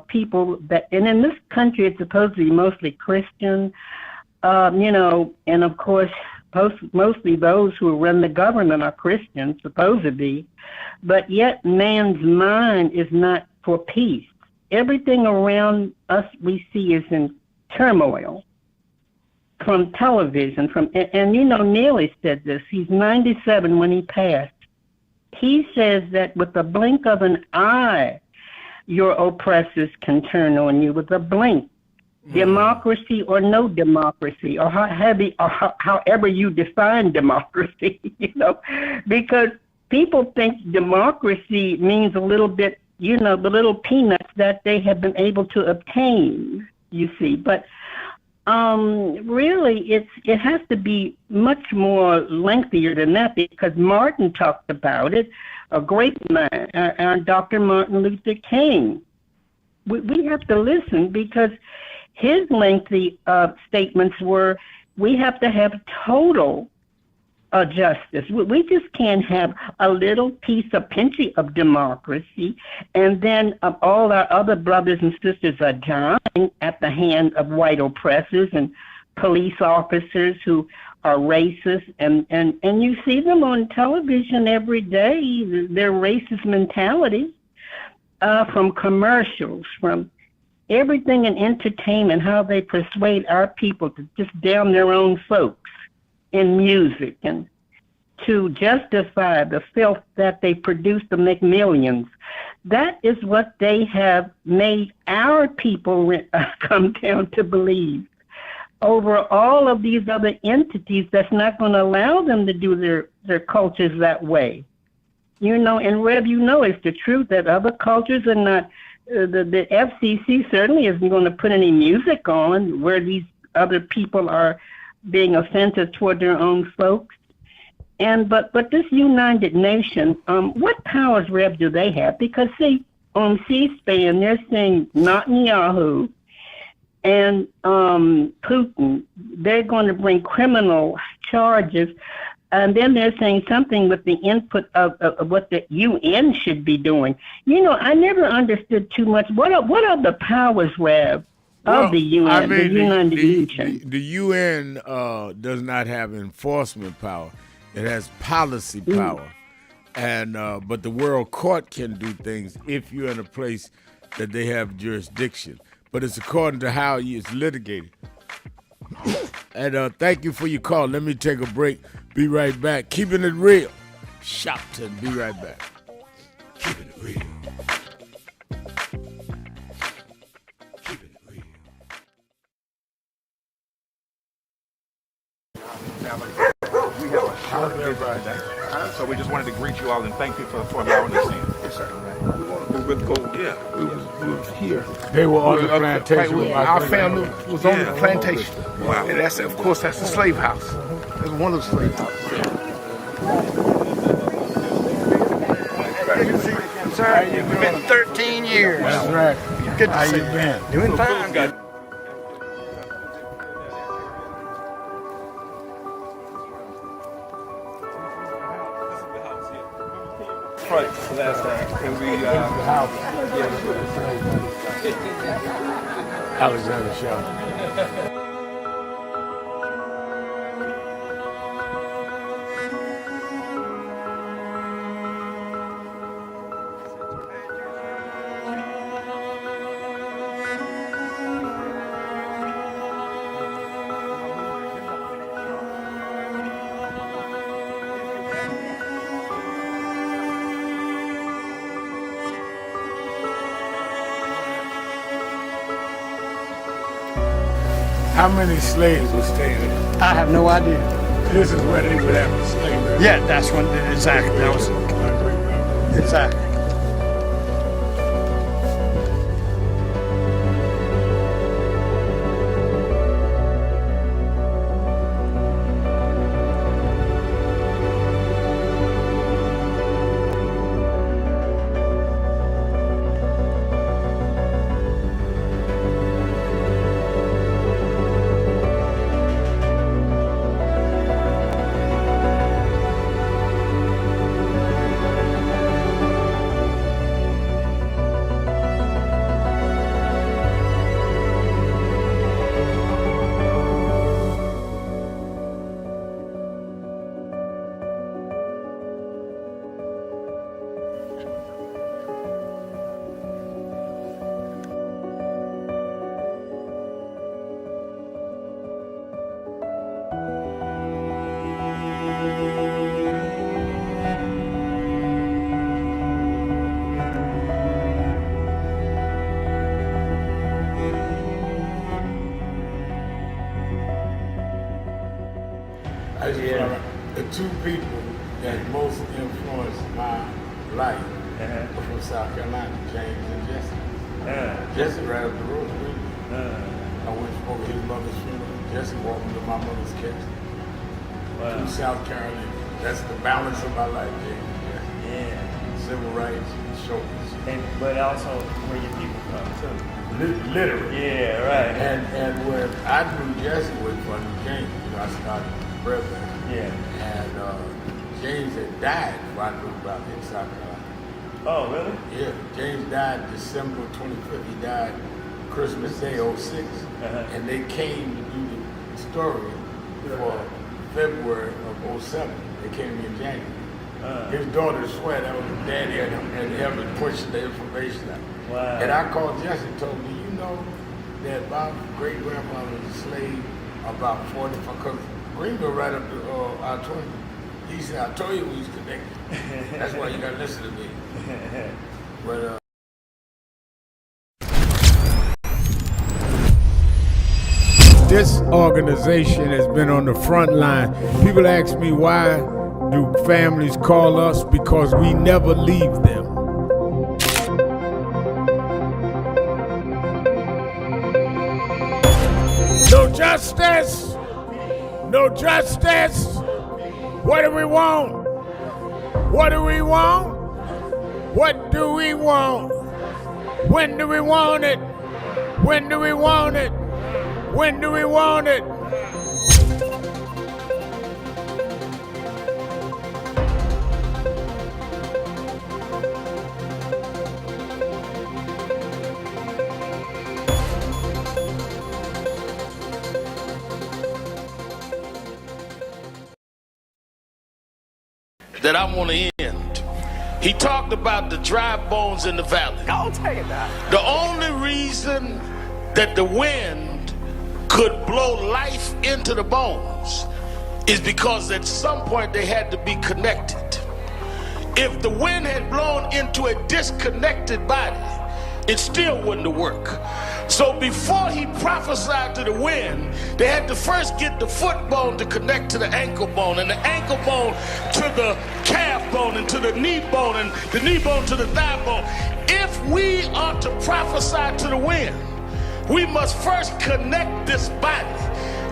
Speaker 5: people that, and in this country it's supposed to be mostly Christian, and of course, mostly those who run the government are Christians, supposed to be, but yet man's mind is not for peace. Everything around us we see is in turmoil, from television, and Neely said this. He's 97 when he passed. He says that with the blink of an eye, your oppressors can turn on you with a blink. Democracy or no democracy, or however you define democracy, because people think democracy means a little bit, the little peanuts that they have been able to obtain, you see. But really, it has to be much more lengthier than that, because Martin talked about it, a great man, Dr. Martin Luther King. We have to listen, because his lengthy statements were, we have to have total justice. We just can't have a little piece of pinchy of democracy, and then all our other brothers and sisters are dying at the hand of white oppressors and police officers who are racist, and you see them on television every day, their racist mentality, from commercials, from everything in entertainment, how they persuade our people to just damn their own folks in music and to justify the filth that they produce to make millions. That is what they have made our people come down to believe over all of these other entities that's not going to allow them to do their cultures that way. You know, and Rev, you know it's the truth that other cultures are not, the FCC certainly isn't going to put any music on where these other people are being offensive toward their own folks. And but this United Nations, what powers, Rev, do they have? Because see, on C-SPAN, they're saying Netanyahu and Putin, they're going to bring criminal charges, and then they're saying something with the input of what the UN should be doing. You know, I never understood too much. What are the powers, Rev, of the UN, the United Nations?
Speaker 2: The UN does not have enforcement power. It has policy power, and but the World Court can do things if you're in a place that they have jurisdiction. But it's according to how it's litigated. And thank you for your call. Let me take a break. Be right back. Keeping it real. Shopton. Be right back. Keeping it real.
Speaker 6: We have a short visit today, so we just wanted to greet you all and thank you for allowing us in. Yes, sir. We was here.
Speaker 2: They were on the plantation.
Speaker 6: Our family was on the plantation. Wow. And that's, of course, that's the slave house. That's one of the slave houses.
Speaker 7: Sir, it's been 13 years.
Speaker 2: That's right.
Speaker 7: Good to
Speaker 2: How
Speaker 7: see
Speaker 2: you
Speaker 7: you.
Speaker 2: been?
Speaker 7: Doing fine. Good.
Speaker 6: Right, last time. And we,
Speaker 2: Alexander Shaw. How many slaves were staying there?
Speaker 7: I have no idea.
Speaker 2: This is where they would have a slave.
Speaker 7: Yeah, that's when exactly. That was exactly.
Speaker 2: The two people that most influenced my life were from South Carolina, James and Jesse. Jesse right up the road with me. I went over his mother's funeral. Jesse walked me to my mother's casket.
Speaker 8: Wow.
Speaker 2: To South Carolina. That's the balance of my life, James and Jesse.
Speaker 8: Yeah.
Speaker 2: Civil rights and shoulders.
Speaker 8: But also where your people from too.
Speaker 2: Literally.
Speaker 8: Yeah, right.
Speaker 2: And where I knew Jesse was from James, I started president.
Speaker 8: Yeah.
Speaker 2: And James had died before I knew about it in South Carolina.
Speaker 8: Oh, really?
Speaker 2: Yeah. James died December 25th. He died Christmas Day, 06. And they came to do the story for February of 07. They came to me in January. His daughter swear that was his daddy and helped me push the information out.
Speaker 8: Wow.
Speaker 2: And I called Jesse and told him, do you know that my great grandfather was a slave about 45? Because Greenville right up to I-20. He said, I told you we was connected. That's why you gotta listen to me. But this organization has been on the front line. People ask me, why do families call us? Because we never leave them. No justice. No justice. What do we want? What do we want? What do we want? When do we want it? When do we want it? When do we want it? That I want to end. He talked about the dry bones in the valley.
Speaker 8: I'll tell you that.
Speaker 2: The only reason that the wind could blow life into the bones is because at some point they had to be connected. If the wind had blown into a disconnected body, it still wouldn't have worked. So before he prophesied to the wind, they had to first get the foot bone to connect to the ankle bone, and the ankle bone to the calf bone, and to the knee bone, and the knee bone to the thigh bone. If we are to prophesy to the wind, we must first connect this body.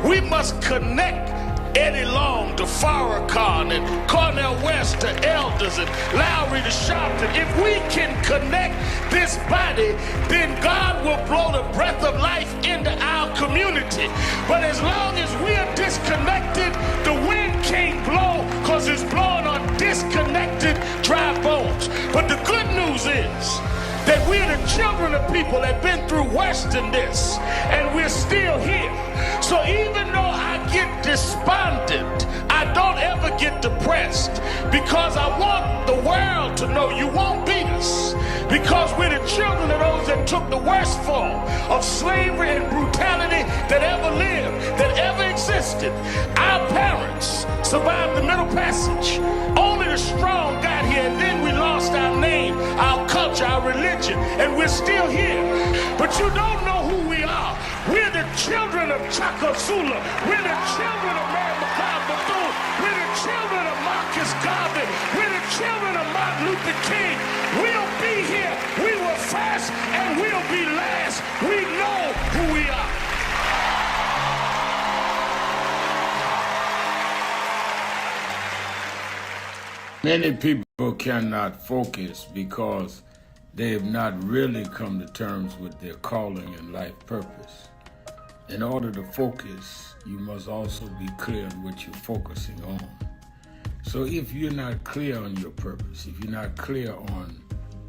Speaker 2: We must connect Eddie Long to Farrakhan and Cornel West to Elders and Lowry to Sharpton. If we can connect this body, then God will blow the breath of life into our community. But as long as we are disconnected, the wind can't blow because it's blowing on disconnected dry bones. But the good news is that we're the children of people that have been through worse than this, and we're still here. So even though I get despondent, I don't ever get depressed, because I want the world to know you won't beat us, because we're the children of those that took the worst form of slavery and brutality that ever lived, that ever existed. Our parents survived the Middle Passage. Only the strong got here, and then we lost our name, our culture, our religion, and we're still here. But you don't know who we are. We're the children of Chaka Zulu. We're the children of Mary McLeod Bethune. We're the children of Marcus Garvey. We're the children of Martin Luther King. We'll be here. We were first, and we'll be last. We know who we are. Many people cannot focus because they have not really come to terms with their calling and life purpose. In order to focus, you must also be clear on what you're focusing on. So if you're not clear on your purpose, if you're not clear on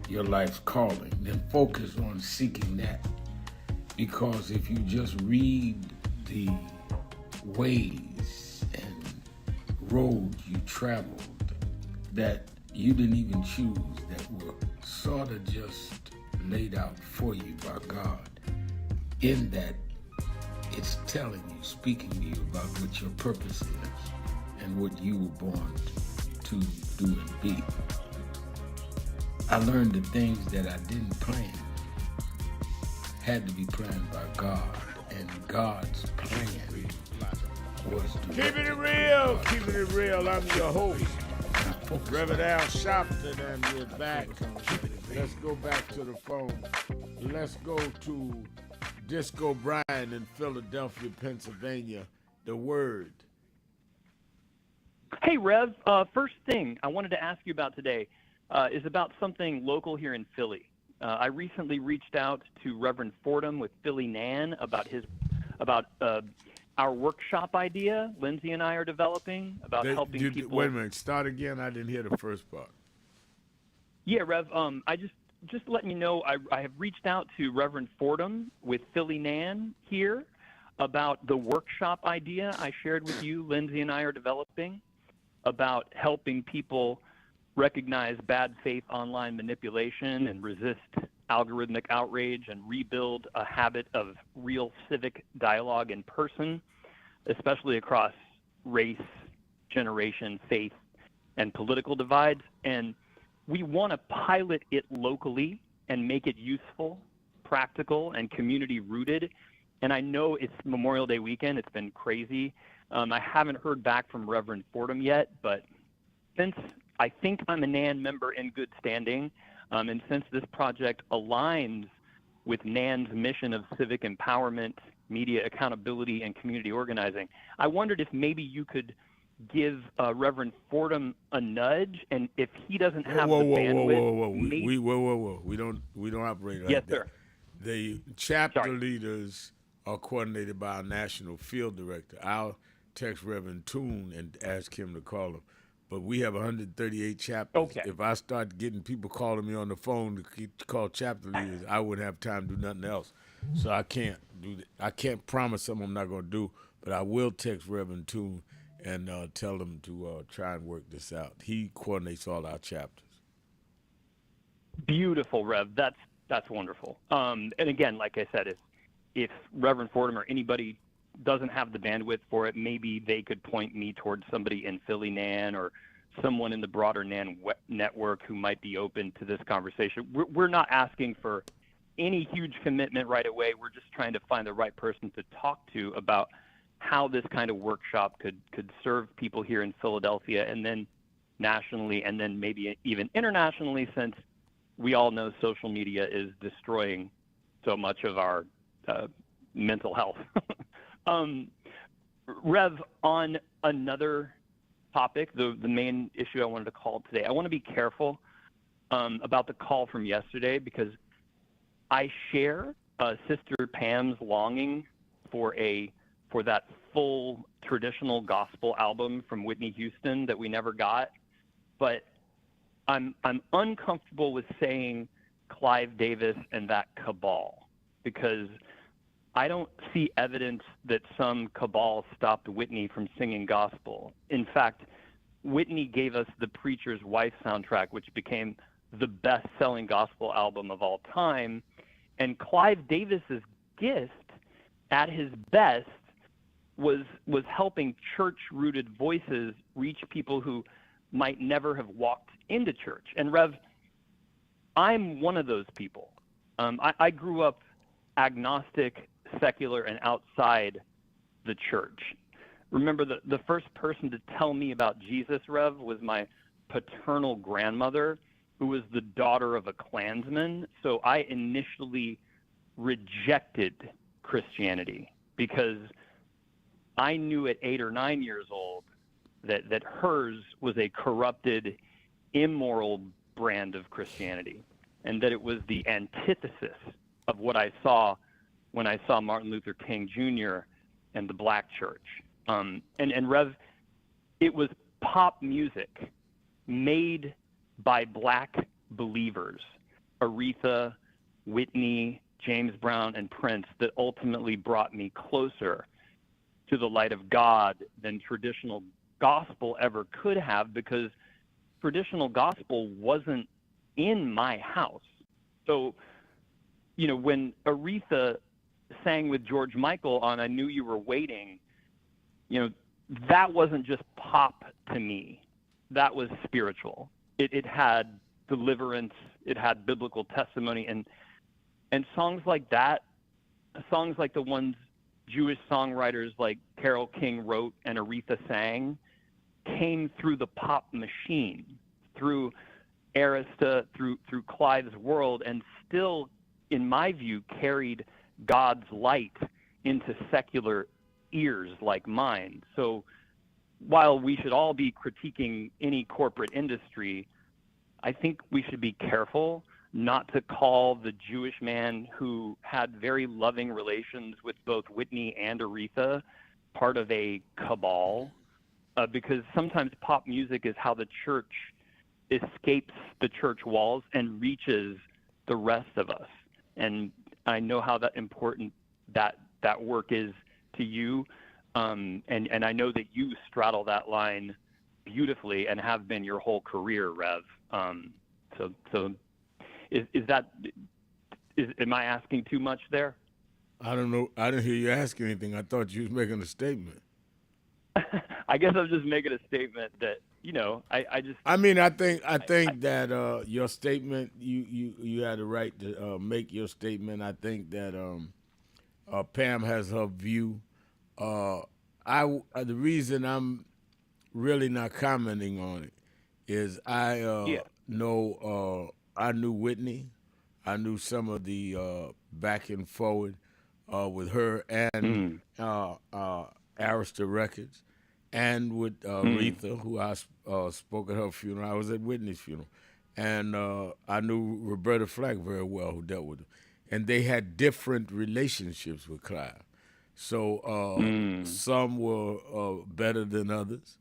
Speaker 2: your life's calling, then focus on seeking that. Because if you just read the ways and roads you traveled that you didn't even choose, that were sort of just laid out for you by God, in that it's telling you, speaking to you about what your purpose is and what you were born to do and be. I learned the things that I didn't plan had to be planned by God, and God's plan was to
Speaker 7: Keeping it real, keeping it real. I'm your host, Reverend Al Sharpton, and we're back. Let's go back to the phone. Let's go to Disco Brian in Philadelphia, Pennsylvania. The word.
Speaker 9: Hey, Rev. First thing I wanted to ask you about today is about something local here in Philly. I recently reached out to Reverend Fordham with Philly Nan about our workshop idea Lindsay and I are developing about helping people.
Speaker 7: Wait a minute. Start again. I didn't hear the first part.
Speaker 9: Yeah, Rev. I just letting you know, I have reached out to Reverend Fordham with Philly Nan here about the workshop idea I shared with you, Lindsay and I are developing, about helping people recognize bad faith online manipulation and resist algorithmic outrage and rebuild a habit of real civic dialogue in person, especially across race, generation, faith, and political divides. And we want to pilot it locally and make it useful, practical, and community rooted. And I know it's Memorial Day weekend. It's been crazy. I haven't heard back from Reverend Fordham yet, but since I think I'm a NAN member in good standing, and since this project aligns with NAN's mission of civic empowerment, media accountability, and community organizing, I wondered if maybe you could give Reverend Fordham a nudge, and if he doesn't have the bandwidth.
Speaker 7: Whoa. We don't operate like
Speaker 9: yes,
Speaker 7: that.
Speaker 9: Sir.
Speaker 7: The chapter leaders are coordinated by our national field director. I'll text Reverend Toon and ask him to call him. But we have 138 chapters.
Speaker 9: Okay.
Speaker 7: If I start getting people calling me on the phone to call chapter leaders, I wouldn't have time to do nothing else. So I can't do that. I can't promise something I'm not going to do, but I will text Reverend Toon and tell him to try and work this out. He coordinates all our chapters.
Speaker 9: Beautiful, Rev. That's wonderful. And again, like I said, if Reverend Fordham or anybody doesn't have the bandwidth for it, maybe they could point me towards somebody in Philly NAN or someone in the broader NAN network who might be open to this conversation. We're not asking for any huge commitment right away. We're just trying to find the right person to talk to about how this kind of workshop could serve people here in Philadelphia and then nationally and then maybe even internationally, since we all know social media is destroying so much of our mental health. Rev, on another topic, the main issue I wanted to call today, I want to be careful about the call from yesterday because I share Sister Pam's longing for that full traditional gospel album from Whitney Houston that we never got, but I'm uncomfortable with saying Clive Davis and that cabal because I don't see evidence that some cabal stopped Whitney from singing gospel. In fact, Whitney gave us The Preacher's Wife soundtrack, which became the best-selling gospel album of all time. And Clive Davis's gift, at his best, was helping church-rooted voices reach people who might never have walked into church. And Rev, I'm one of those people. I grew up agnostic, secular, and outside the church. Remember, the first person to tell me about Jesus, Rev, was my paternal grandmother, who was the daughter of a Klansman. So I initially rejected Christianity because I knew at 8 or 9 years old that hers was a corrupted, immoral brand of Christianity, and that it was the antithesis of what I saw when I saw Martin Luther King Jr. and the Black Church. And Rev, it was pop music made by Black believers, Aretha, Whitney, James Brown, and Prince, that ultimately brought me closer to the light of God than traditional gospel ever could have, because traditional gospel wasn't in my house. So, you know, when Aretha sang with George Michael on I Knew You Were Waiting, you know, that wasn't just pop to me. That was spiritual. It had deliverance. It had biblical testimony. And songs like that, songs like the ones Jewish songwriters like Carole King wrote and Aretha sang, came through the pop machine, through Arista, through Clive's world, and still, in my view, carried God's light into secular ears like mine. So while we should all be critiquing any corporate industry, I think we should be careful not to call the Jewish man who had very loving relations with both Whitney and Aretha part of a cabal, because sometimes pop music is how the church escapes the church walls and reaches the rest of us. And I know how that important that work is to you, and I know that you straddle that line beautifully and have been your whole career, Rev. So is that Am I asking too much there?
Speaker 7: I don't know. I didn't hear you ask anything. I thought you was making a statement.
Speaker 9: I guess I'm just making a statement that, I just.
Speaker 7: I mean, I think that your statement, you had the right to make your statement. I think that Pam has her view. The reason I'm really not commenting on it is I knew Whitney. I knew some of the back and forward with her and Arista Records, and with Aretha, who I spoke at her funeral. I was at Whitney's funeral. And I knew Roberta Flack very well, who dealt with her. And they had different relationships with Clive. So some were better than others.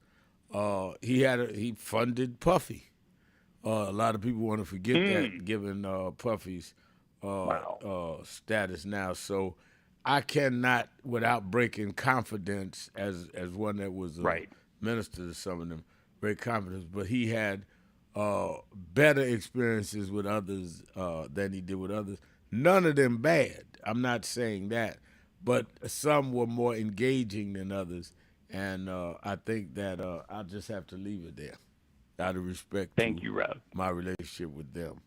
Speaker 7: He funded Puffy. A lot of people want to forget that, given Puffy's status now. So I cannot, without breaking confidence, as one that was a minister to some of them, break confidence. But he had better experiences with others than he did with others. None of them bad. I'm not saying that. But some were more engaging than others. And I think that I'll just have to leave it there, out of respect to my relationship with them.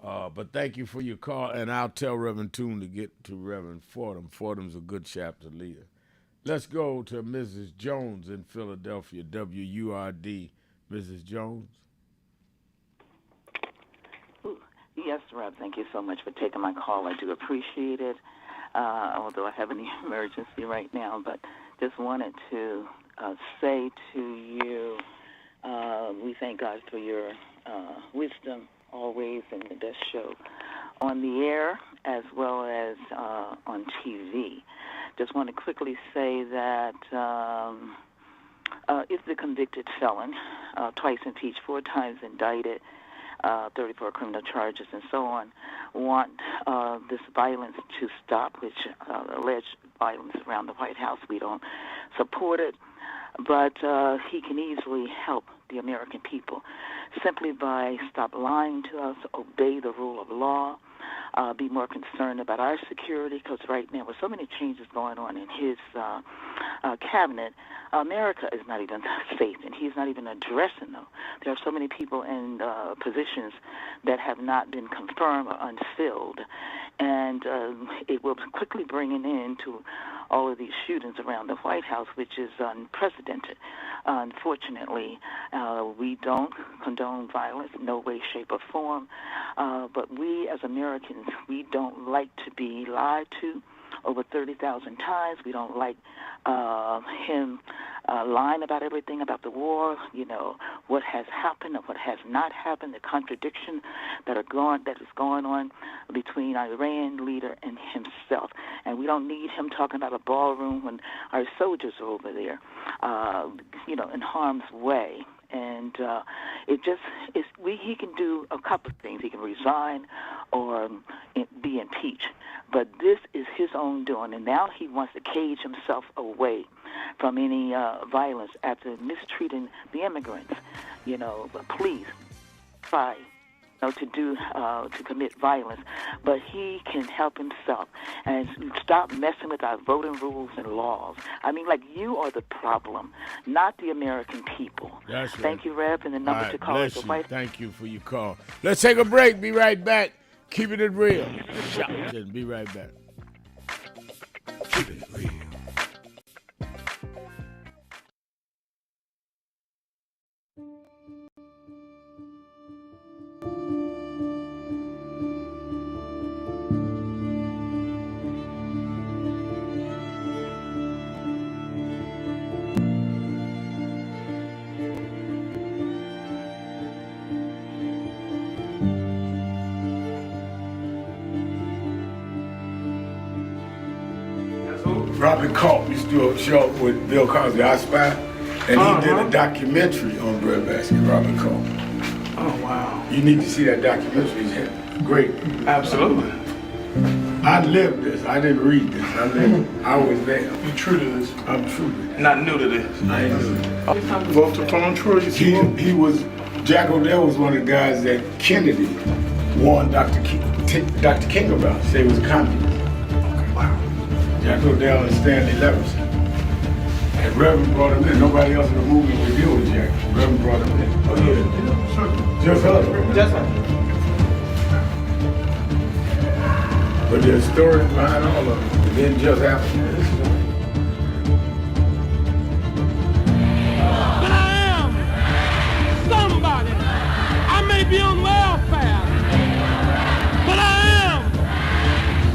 Speaker 7: But thank you for your call, and I'll tell Reverend Toon to get to Reverend Fordham. Fordham's a good chapter leader. Let's go to Mrs. Jones in Philadelphia, WURD. Mrs. Jones.
Speaker 10: Yes, Rev, thank you so much for taking my call. I do appreciate it, although I have an emergency right now. But just wanted to say to you, we thank God for your wisdom always, and the best show on the air as well as on TV. Just want to quickly say that if the convicted felon, twice impeached, 4 times indicted, 34 criminal charges and so on, want this violence to stop, which alleged violence around the White House, we don't support it, but he can easily help the American people simply by stop lying to us, obey the rule of law, be more concerned about our security, because right now with so many changes going on in his cabinet, America is not even safe, and he's not even addressing them. There are so many people in positions that have not been confirmed or unfilled, and it will quickly bring an end to all of these shootings around the White House, which is unprecedented. Unfortunately, we don't condone violence in no way, shape, or form, but we as Americans, we don't like to be lied to over 30,000 times. We don't like him lying about everything, about the war, what has happened and what has not happened, the contradiction that is going on between our Iran leader and himself. And we don't need him talking about a ballroom when our soldiers are over there, in harm's way. And he can do a couple of things. He can resign or be impeached. But this is his own doing, and now he wants to cage himself away from any violence after mistreating the immigrants. Please try to commit violence, but he can help himself and stop messing with our voting rules and laws. I mean, you are the problem, not the American people.
Speaker 7: That's right.
Speaker 10: Thank you, Rev, and the number to call is the White.
Speaker 7: Thank you for your call. Let's take a break. Be right back. Keeping it real. Shopton. Be right back. Keeping it real. Robin Culp used to do a show with Bill Cosby, I Spy, and he did a documentary on breadbasket, Robin Culp.
Speaker 3: Oh, wow.
Speaker 7: You need to see that documentary. It's great.
Speaker 3: Absolutely.
Speaker 7: I lived this. I didn't read this. I was there.
Speaker 3: You true to this?
Speaker 7: I'm true to this.
Speaker 3: Not new to this.
Speaker 7: I ain't new to this.
Speaker 3: Walter from Troy,
Speaker 7: he was, Jack O'Dell was one of the guys that Kennedy warned Dr. Dr. King about. Say he was a communist. Wow. Yeah, I know Dale and Stanley Levinson. And Reverend brought him in. Nobody else in the movement would deal with Jack. Reverend brought him in. Oh, yeah. Sure. Just us. Just us. But there's stories behind all of it. It didn't just happen.
Speaker 11: But I am somebody. I may be on welfare, but I am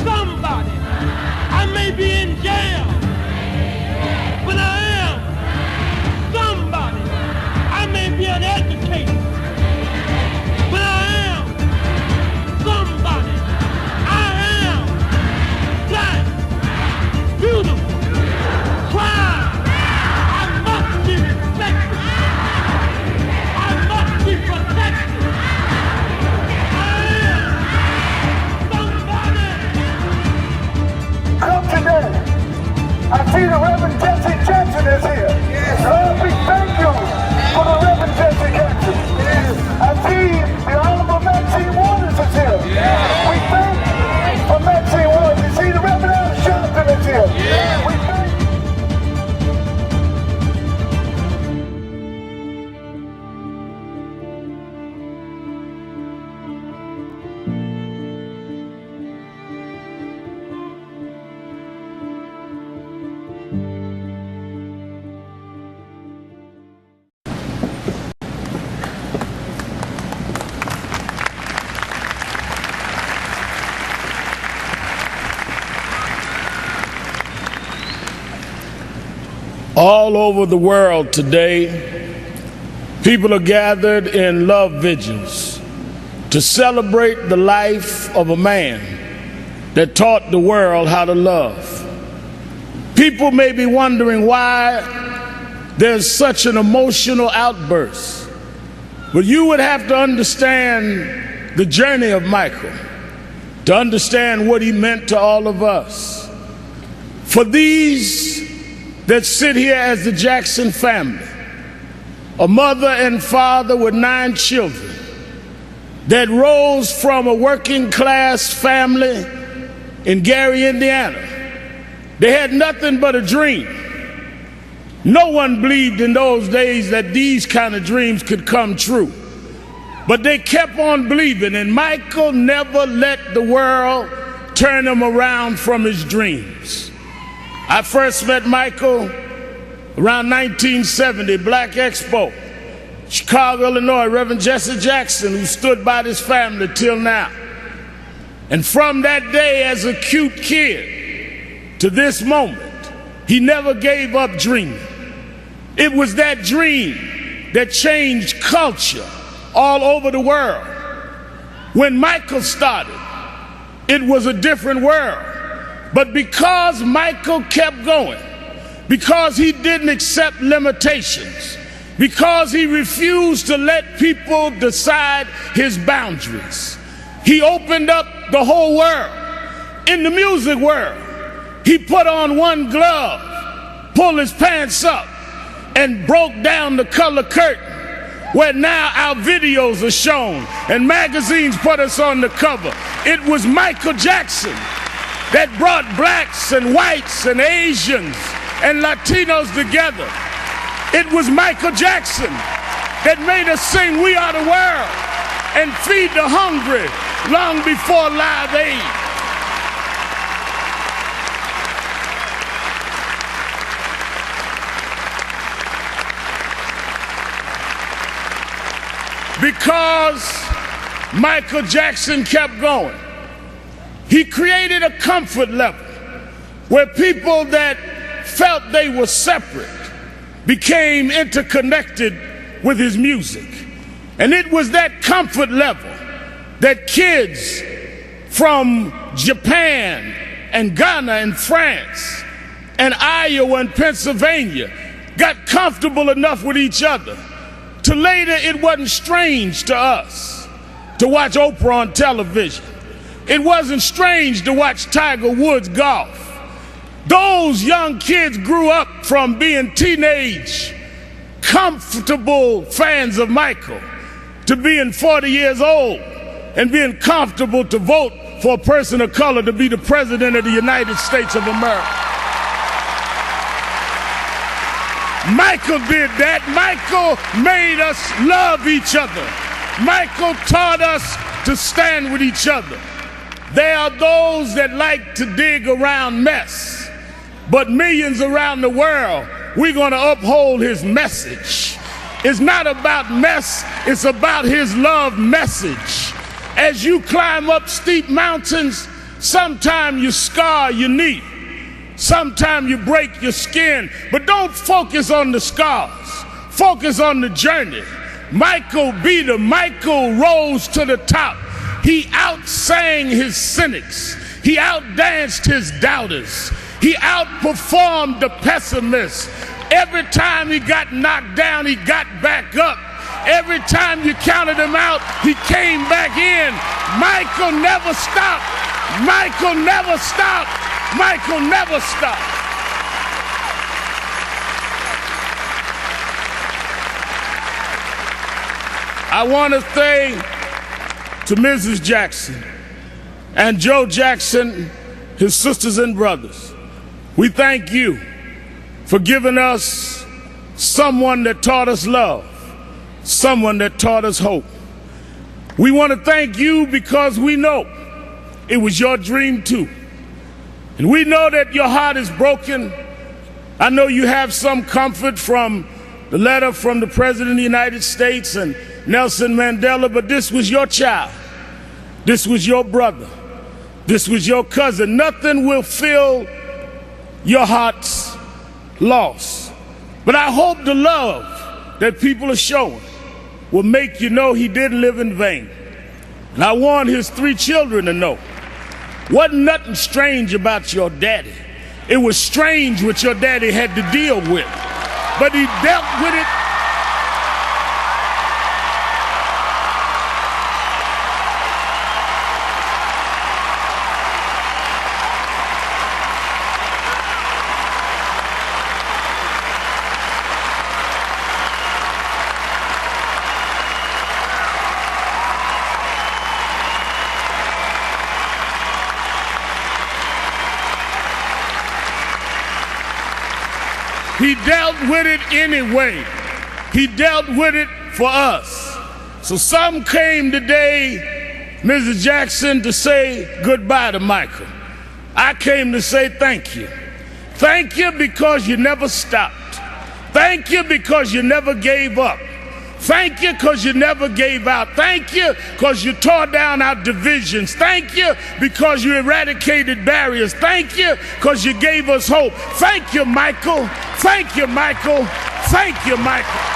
Speaker 11: somebody. I may be in jail, but I am somebody. I may be uneducated, but I am somebody. I am black, beautiful, proud. I must be respected. I must be protected. I am somebody.
Speaker 12: Come today. I see the Reverend Jesse Jackson is here. Yes. Lord, we thank you for the Reverend Jesse Jackson. Yes. I see the Honorable Maxine Waters is here. Yes. We thank for Maxine Waters. You see the Reverend Al Sharpton is here. Yes. We thank
Speaker 2: All over the world today, people are gathered in love vigils to celebrate the life of a man that taught the world how to love. People may be wondering why there's such an emotional outburst, but you would have to understand the journey of Michael to understand what he meant to all of us. For these that sit here as the Jackson family, a mother and father with 9 children that rose from a working class family in Gary, Indiana. They had nothing but a dream. No one believed in those days that these kind of dreams could come true. But they kept on believing, and Michael never let the world turn him around from his dreams. I first met Michael around 1970, Black Expo, Chicago, Illinois, Reverend Jesse Jackson, who stood by this family till now. And from that day as a cute kid to this moment, he never gave up dreaming. It was that dream that changed culture all over the world. When Michael started, it was a different world. But because Michael kept going, because he didn't accept limitations, because he refused to let people decide his boundaries, he opened up the whole world. In the music world, he put on one glove, pulled his pants up, and broke down the color curtain, where now our videos are shown and magazines put us on the cover. It was Michael Jackson that brought blacks and whites and Asians and Latinos together. It was Michael Jackson that made us sing "We Are the World" and feed the hungry long before Live Aid. Because Michael Jackson kept going, he created a comfort level where people that felt they were separate became interconnected with his music. And it was that comfort level that kids from Japan and Ghana and France and Iowa and Pennsylvania got comfortable enough with each other to later it wasn't strange to us to watch Oprah on television. It wasn't strange to watch Tiger Woods golf. Those young kids grew up from being teenage, comfortable fans of Michael to being 40 years old and being comfortable to vote
Speaker 7: for a person of color to be the president of the United States of America. Michael did that. Michael made us love each other. Michael taught us to stand with each other. There are those that like to dig around mess, but millions around the world, we're going to uphold his message. It's not about mess, it's about his love message. As you climb up steep mountains, sometimes you scar your knee, sometimes you break your skin, but don't focus on the scars, focus on the journey. Michael Beater, Michael rose to the top. He outsang his cynics. He outdanced his doubters. He outperformed the pessimists. Every time he got knocked down, he got back up. Every time you counted him out, he came back in. Michael never stopped. Michael never stopped. Michael never stopped. I want to thank to Mrs. Jackson and Joe Jackson, his sisters and brothers. We thank you for giving us someone that taught us love, someone that taught us hope. We want to thank you because we know it was your dream too. And we know that your heart is broken. I know you have some comfort from the letter from the President of the United States and Nelson Mandela, but this was your child. This was your brother. This was your cousin. Nothing will fill your heart's loss. But I hope the love that people are showing will make you know he didn't live in vain. And I want his 3 children to know, wasn't nothing strange about your daddy. It was strange what your daddy had to deal with. But he dealt with it. He dealt with it anyway. He dealt with it for us. So some came today, Mrs. Jackson, to say goodbye to Michael. I came to say thank you. Thank you because you never stopped. Thank you because you never gave up. Thank you because you never gave out. Thank you because you tore down our divisions. Thank you because you eradicated barriers. Thank you because you gave us hope. Thank you, Michael. Thank you, Michael. Thank you, Michael.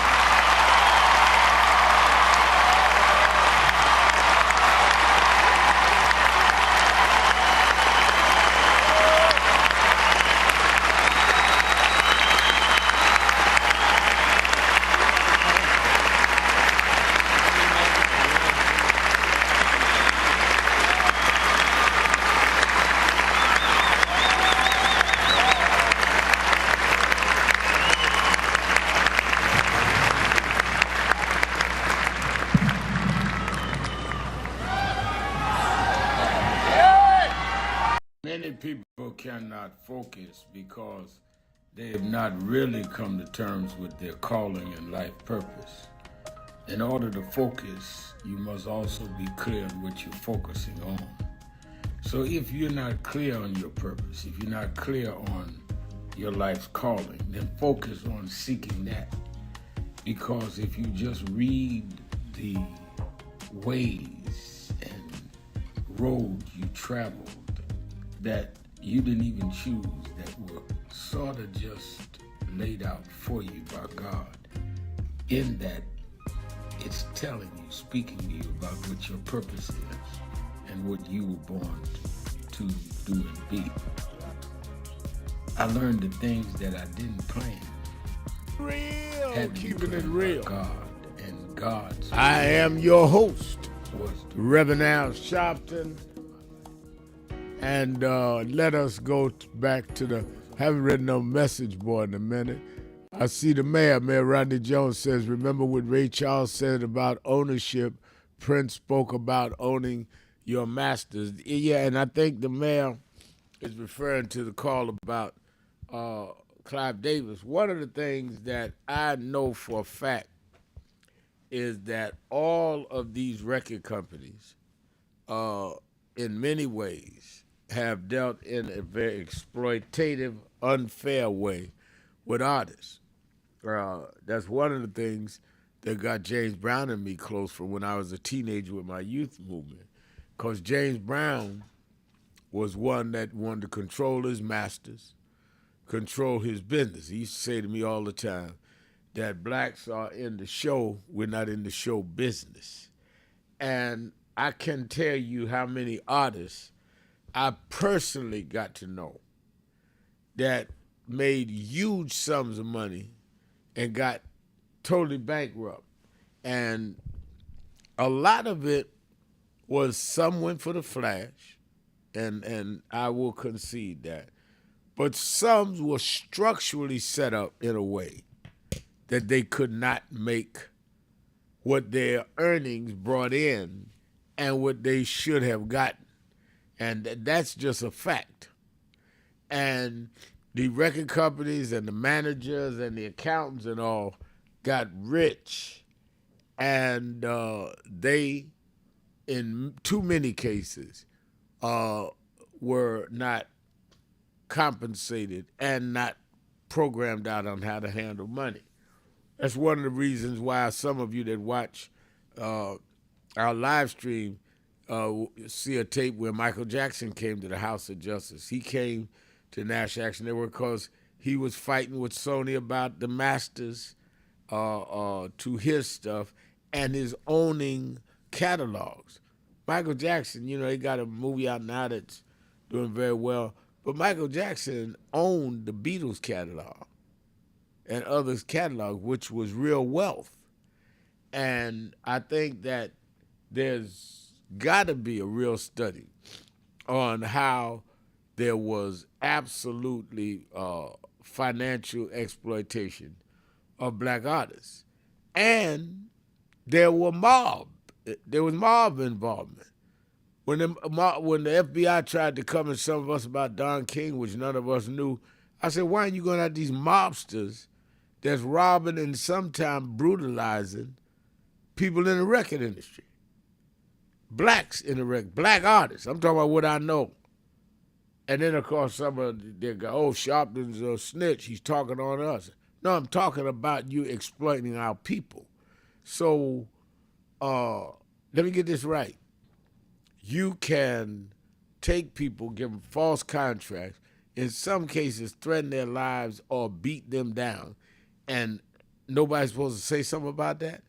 Speaker 7: Many people cannot focus because they have not really come to terms with their calling and life purpose. In order to focus, you must also be clear on what you're focusing on. So if you're not clear on your purpose, if you're not clear on your life's calling, then focus on seeking that. Because if you just read the ways and roads you traveled that you didn't even choose, that were sort of just laid out for you by God, in that it's telling you, speaking to you about what your purpose is and what you were born to do and be. I learned the things that I didn't plan. Real, keeping it real.
Speaker 6: God and God's.
Speaker 7: I am your host, Reverend Al Sharpton. And let us go back to the, haven't written no message board in a minute. I see the mayor, Mayor Rodney Jones, says, remember what Ray Charles said about ownership? Prince spoke about owning
Speaker 2: your masters. Yeah, and I think the mayor is referring to the call about Clive Davis. One of the things that I know for a fact is that all of these record companies, in many ways, have dealt in a very exploitative, unfair way with artists. That's one of the things that got James Brown and me close from when I was a teenager with my youth movement. Because James Brown was one that wanted to control his masters, control his business. He used to say to me all the time that blacks are in the show, we're not in the show business. And I can tell you how many artists I personally got to know that made huge sums of money and got totally bankrupt. And a lot of it was some went for the flash, and I will concede that. But some were structurally set up in a way that they could not make what their earnings brought in and what they should have gotten. And that's just a fact. And the record companies and the managers and the accountants and all got rich, and they, in too many cases, were not compensated and not programmed out on how to handle money. That's one of the reasons why some of you that watch our live stream see a tape where Michael Jackson came to the House of Justice. He came to National Action Network because he was fighting with Sony about the masters to his stuff and his owning catalogs. Michael Jackson, he got a movie out now that's doing very well, but Michael Jackson owned the Beatles catalog and others' catalog, which was real wealth. And I think that there's got to be a real study on how there was absolutely financial exploitation of black artists. And there was mob involvement. When the FBI tried to come at some of us about Don King, which none of us knew, I said, why aren't you going at these mobsters that's robbing and sometimes brutalizing people in the record industry? Blacks in the record, black artists. I'm talking about what I know. And then, of course, some of them go, Sharpton's a snitch. He's talking on us. No, I'm talking about you exploiting our people. So let me get this right. You can take people, give them false contracts, in some cases threaten their lives or beat them down, and nobody's supposed to say something about that?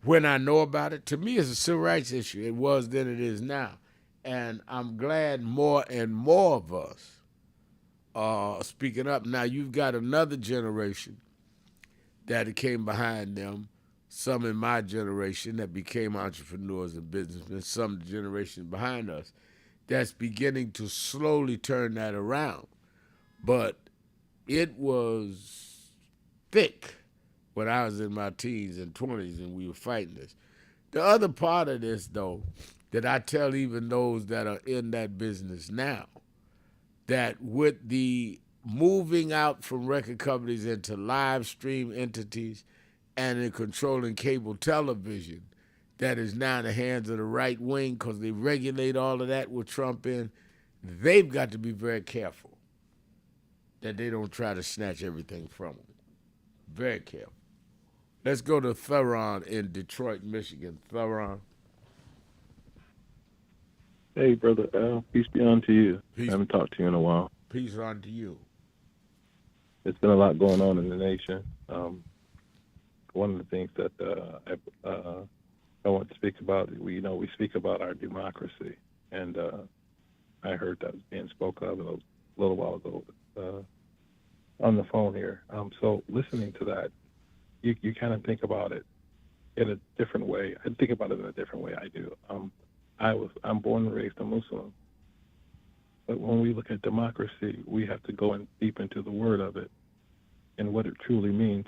Speaker 2: When I know about it, to me it's a civil rights issue. It was then, it is now. And I'm glad more and more of us are speaking up. Now you've got another generation that came behind them, some in my generation that became entrepreneurs and businessmen, some generation behind us, that's beginning to slowly turn that around. But it was thick when I was in my teens and 20s and we were fighting this. The other part of this, though, that I tell even those that are in that business now, that with the moving out from record companies into live stream entities and in controlling cable television, that is now in the hands of the right wing because they regulate all of that with Trump in, they've got to be very careful that they don't try to snatch everything from them. Very careful. Let's go to Theron in Detroit, Michigan. Theron.
Speaker 1: Hey, Brother Al. Peace be unto you.
Speaker 2: Peace.
Speaker 1: I haven't talked to you in a while.
Speaker 2: Peace unto you.
Speaker 1: It's been a lot going on in the nation. One of the things that I want to speak about, we speak about our democracy, and I heard that was being spoken of a little while ago on the phone here. So listening to that, you kind of think about it in a different way. I think about it in a different way. I do. I'm born and raised a Muslim, but when we look at democracy, we have to go in deep into the word of it and what it truly means.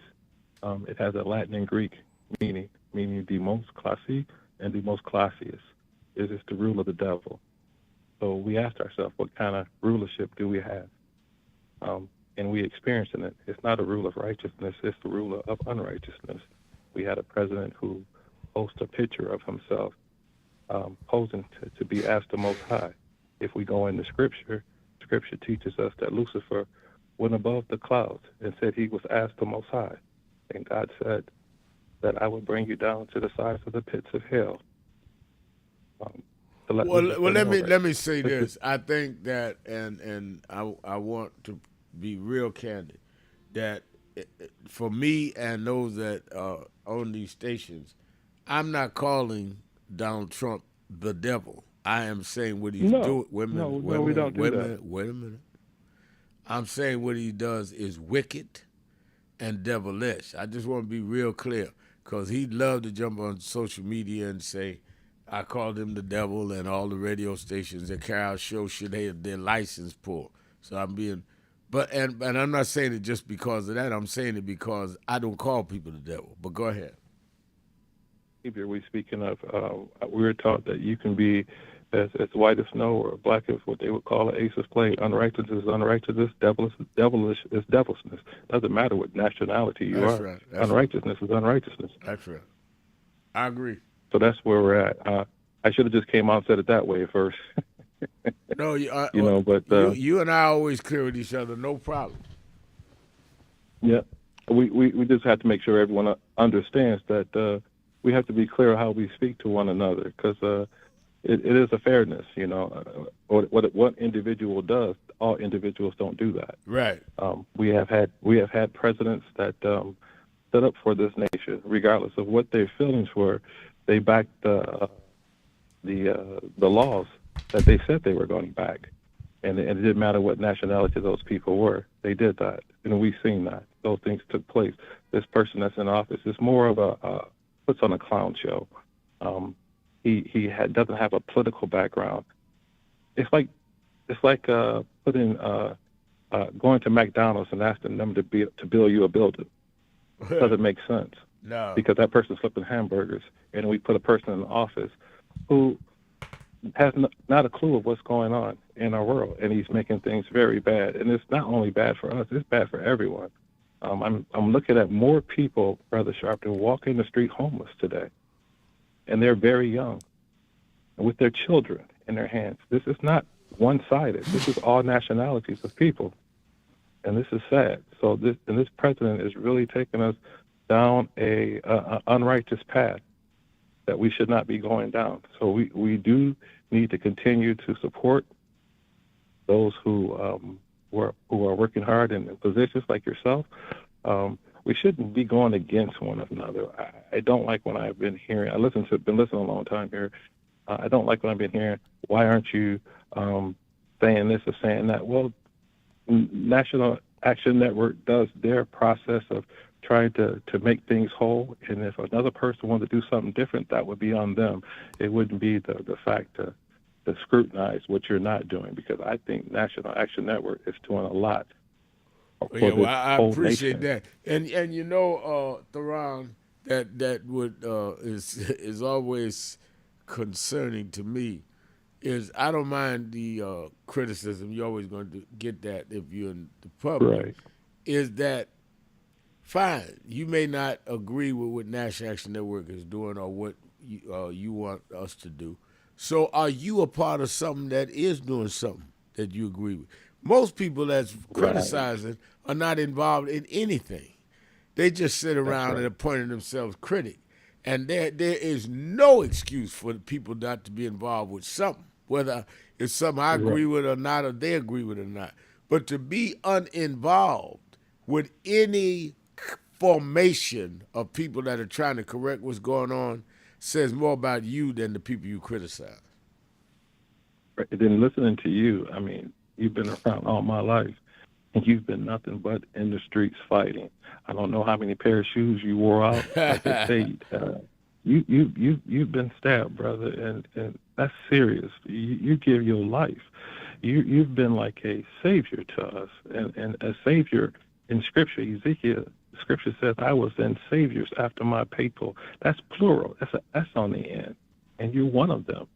Speaker 1: It has a Latin and Greek meaning the most classy and the most classiest. is it's the rule of the devil. So we asked ourselves, what kind of rulership do we have? And we experiencing it. It's not a rule of righteousness, it's the rule of unrighteousness. We had a president who posts a picture of himself posing to be as the Most High. If we go into Scripture, Scripture teaches us that Lucifer went above the clouds and said he was as the Most High. And God said that I would bring you down to the sides of the pits of hell.
Speaker 2: Let me say this. I think that, and I want to be real candid, that for me and those that own these stations, I'm not calling Donald Trump the devil. I am saying what he's doing. Wait a minute. I'm saying what he does is wicked and devilish. I just want to be real clear, because he'd love to jump on social media and say, I called him the devil, and all the radio stations that carry out shows should have their license pulled. So I'm being, and I'm not saying it just because of that. I'm saying it because I don't call people the devil. But go ahead.
Speaker 1: We speaking of, we were taught that you can be as white as snow or black as what they would call an ace of clay. Unrighteousness is unrighteousness. Devilish is devilishness. Doesn't matter what nationality you are.
Speaker 2: Right.
Speaker 1: Unrighteousness is unrighteousness.
Speaker 2: That's right. I agree.
Speaker 1: So that's where we're at. I should have just came out and said it that way first.
Speaker 2: No,
Speaker 1: but
Speaker 2: you and I are always clear with each other. No problem.
Speaker 1: Yeah, we just have to make sure everyone understands that we have to be clear how we speak to one another, because it is a fairness. What individual does, all individuals don't do that.
Speaker 2: Right.
Speaker 1: We have had presidents that stood up for this nation, regardless of what their feelings were. They backed the laws that they said they were going to back, and it didn't matter what nationality those people were. They did that, and we've seen that those things took place. This person that's in office is more of a puts on a clown show. He doesn't have a political background. It's like putting going to McDonald's and asking them to build you a building. Doesn't make sense.
Speaker 2: No.
Speaker 1: Because that person's flipping hamburgers, and we put a person in the office who has not a clue of what's going on in our world, and he's making things very bad. And it's not only bad for us; it's bad for everyone. I'm looking at more people, Brother Sharpton, walking the street homeless today, and they're very young, and with their children in their hands. This is not one-sided. This is all nationalities of people, and this is sad. So this president is really taking us down a unrighteous path that we should not be going down. So we do need to continue to support those who are working hard in positions like yourself. We shouldn't be going against one another. I don't like when I've been hearing. Been listening a long time here. I don't like when I've been hearing, why aren't you saying this or saying that? Well, National Action Network does their process of trying to make things whole, and if another person wanted to do something different, that would be on them. It wouldn't be the fact to scrutinize what you're not doing, because I think National Action Network is doing a lot.
Speaker 2: I appreciate that, and Theron, that would is always concerning to me. Is I don't mind the criticism. You're always going to get that if you're in the public.
Speaker 1: Right.
Speaker 2: Is that fine? You may not agree with what National Action Network is doing or what you want us to do. So are you a part of something that is doing something that you agree with? Most people that's criticizing are not involved in anything. They just sit around and appointing themselves critic. And there is no excuse for the people not to be involved with something, whether it's something I agree with or not, or they agree with it or not. But to be uninvolved with any formation of people that are trying to correct what's going on says more about you than the people you criticize.
Speaker 1: Right. Then listening to you, I mean, you've been around all my life, and you've been nothing but in the streets fighting. I don't know how many pair of shoes you wore out. Like they say, you've been stabbed, brother, and that's serious. You give your life. You've been like a savior to us, and a savior in Scripture. Ezekiel, Scripture says, "I was in saviors after my people." That's plural. That's on the end, and you're one of them.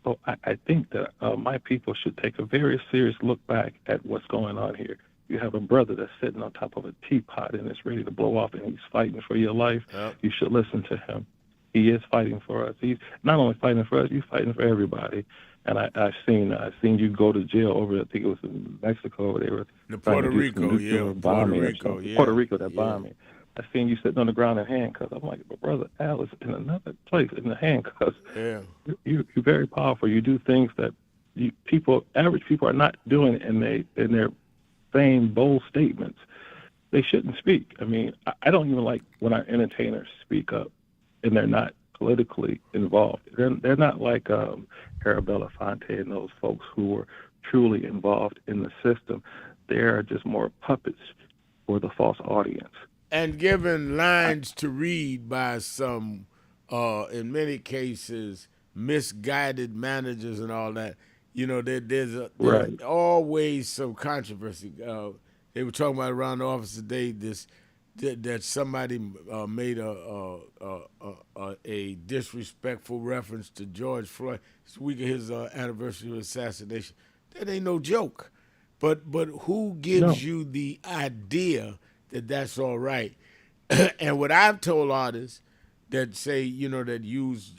Speaker 1: So I think that my people should take a very serious look back at what's going on here. You have a brother that's sitting on top of a teapot and it's ready to blow off, and he's fighting for your life.
Speaker 7: Yep.
Speaker 1: You should listen to him. He is fighting for us. He's not only fighting for us, he's fighting for everybody. And I've seen you go to jail over, I think it was in Mexico. They were
Speaker 7: The
Speaker 1: trying
Speaker 7: Puerto
Speaker 1: to do
Speaker 7: Rico,
Speaker 1: some nuclear
Speaker 7: yeah.
Speaker 1: bombing
Speaker 7: Puerto
Speaker 1: or
Speaker 7: Rico,
Speaker 1: something.
Speaker 7: yeah.
Speaker 1: Puerto Rico, that
Speaker 7: Yeah.
Speaker 1: bombing. I seen you sitting on the ground in handcuffs. I'm like, but brother Al is in another place in the handcuffs.
Speaker 7: Yeah.
Speaker 1: You're very powerful. You do things that average people are not doing in their same bold statements. They shouldn't speak. I mean, I don't even like when our entertainers speak up and they're not politically involved. They're not like Arabella Fonte and those folks who were truly involved in the system. They're just more puppets for the false audience.
Speaker 7: And given lines to read by some, in many cases, misguided managers and all that, there's
Speaker 1: Right.
Speaker 7: always some controversy. They were talking about around the office today that somebody made a disrespectful reference to George Floyd. It's the week of his anniversary of assassination. That ain't no joke. But who gives you the idea that that's all right? And what I've told artists that say, that use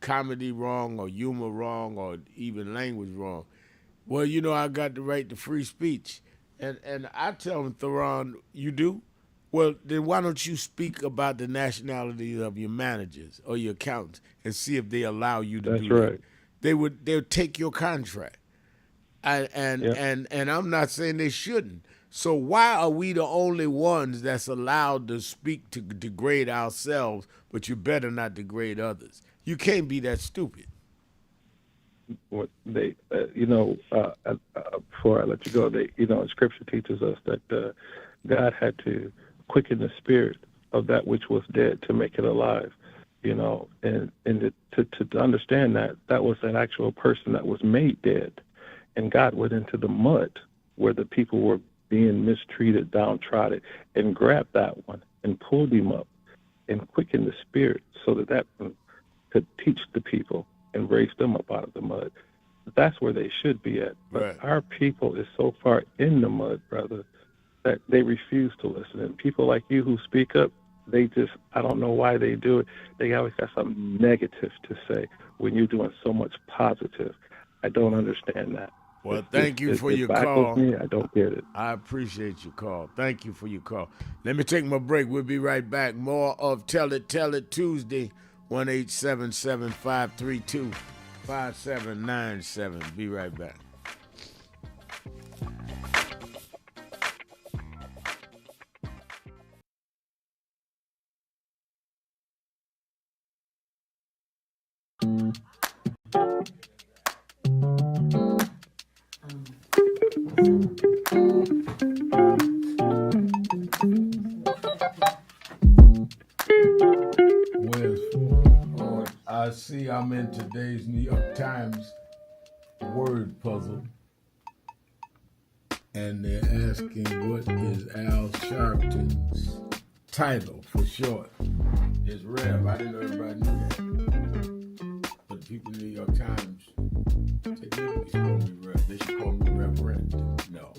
Speaker 7: comedy wrong or humor wrong or even language wrong, well, I got the right to free speech. And I tell them, Theron, you do? Well, then why don't you speak about the nationality of your managers or your accountants and see if they allow you to do
Speaker 1: right.
Speaker 7: that? They'll take your contract. And I'm not saying they shouldn't. So why are we the only ones that's allowed to speak to degrade ourselves, but you better not degrade others? You can't be that stupid.
Speaker 1: What they, before I let you go, Scripture teaches us that God had to quicken the spirit of that which was dead to make it alive. And to understand that was an actual person that was made dead, and God went into the mud where the people were being mistreated, downtrodden, and grabbed that one and pulled him up and quickened the spirit so that could teach the people and raise them up out of the mud. That's where they should be at. But
Speaker 7: Right.
Speaker 1: Our people is so far in the mud, brother, that they refuse to listen. And people like you who speak up, I don't know why they do it. They always got something negative to say when you're doing so much positive. I don't understand that.
Speaker 7: Well, thank you for your
Speaker 1: baffles
Speaker 7: call.
Speaker 1: me. I don't get it.
Speaker 7: I appreciate your call. Thank you for your call. Let me take my break. We'll be right back. More of Tell It Tuesday, 1-877-532-5797. Be right back. I see I'm in today's New York Times word puzzle, and they're asking what is Al Sharpton's title for short. It's Rev. I didn't know everybody knew that. But the people in the New York Times, they didn't call me Rev. They should call me Reverend. No.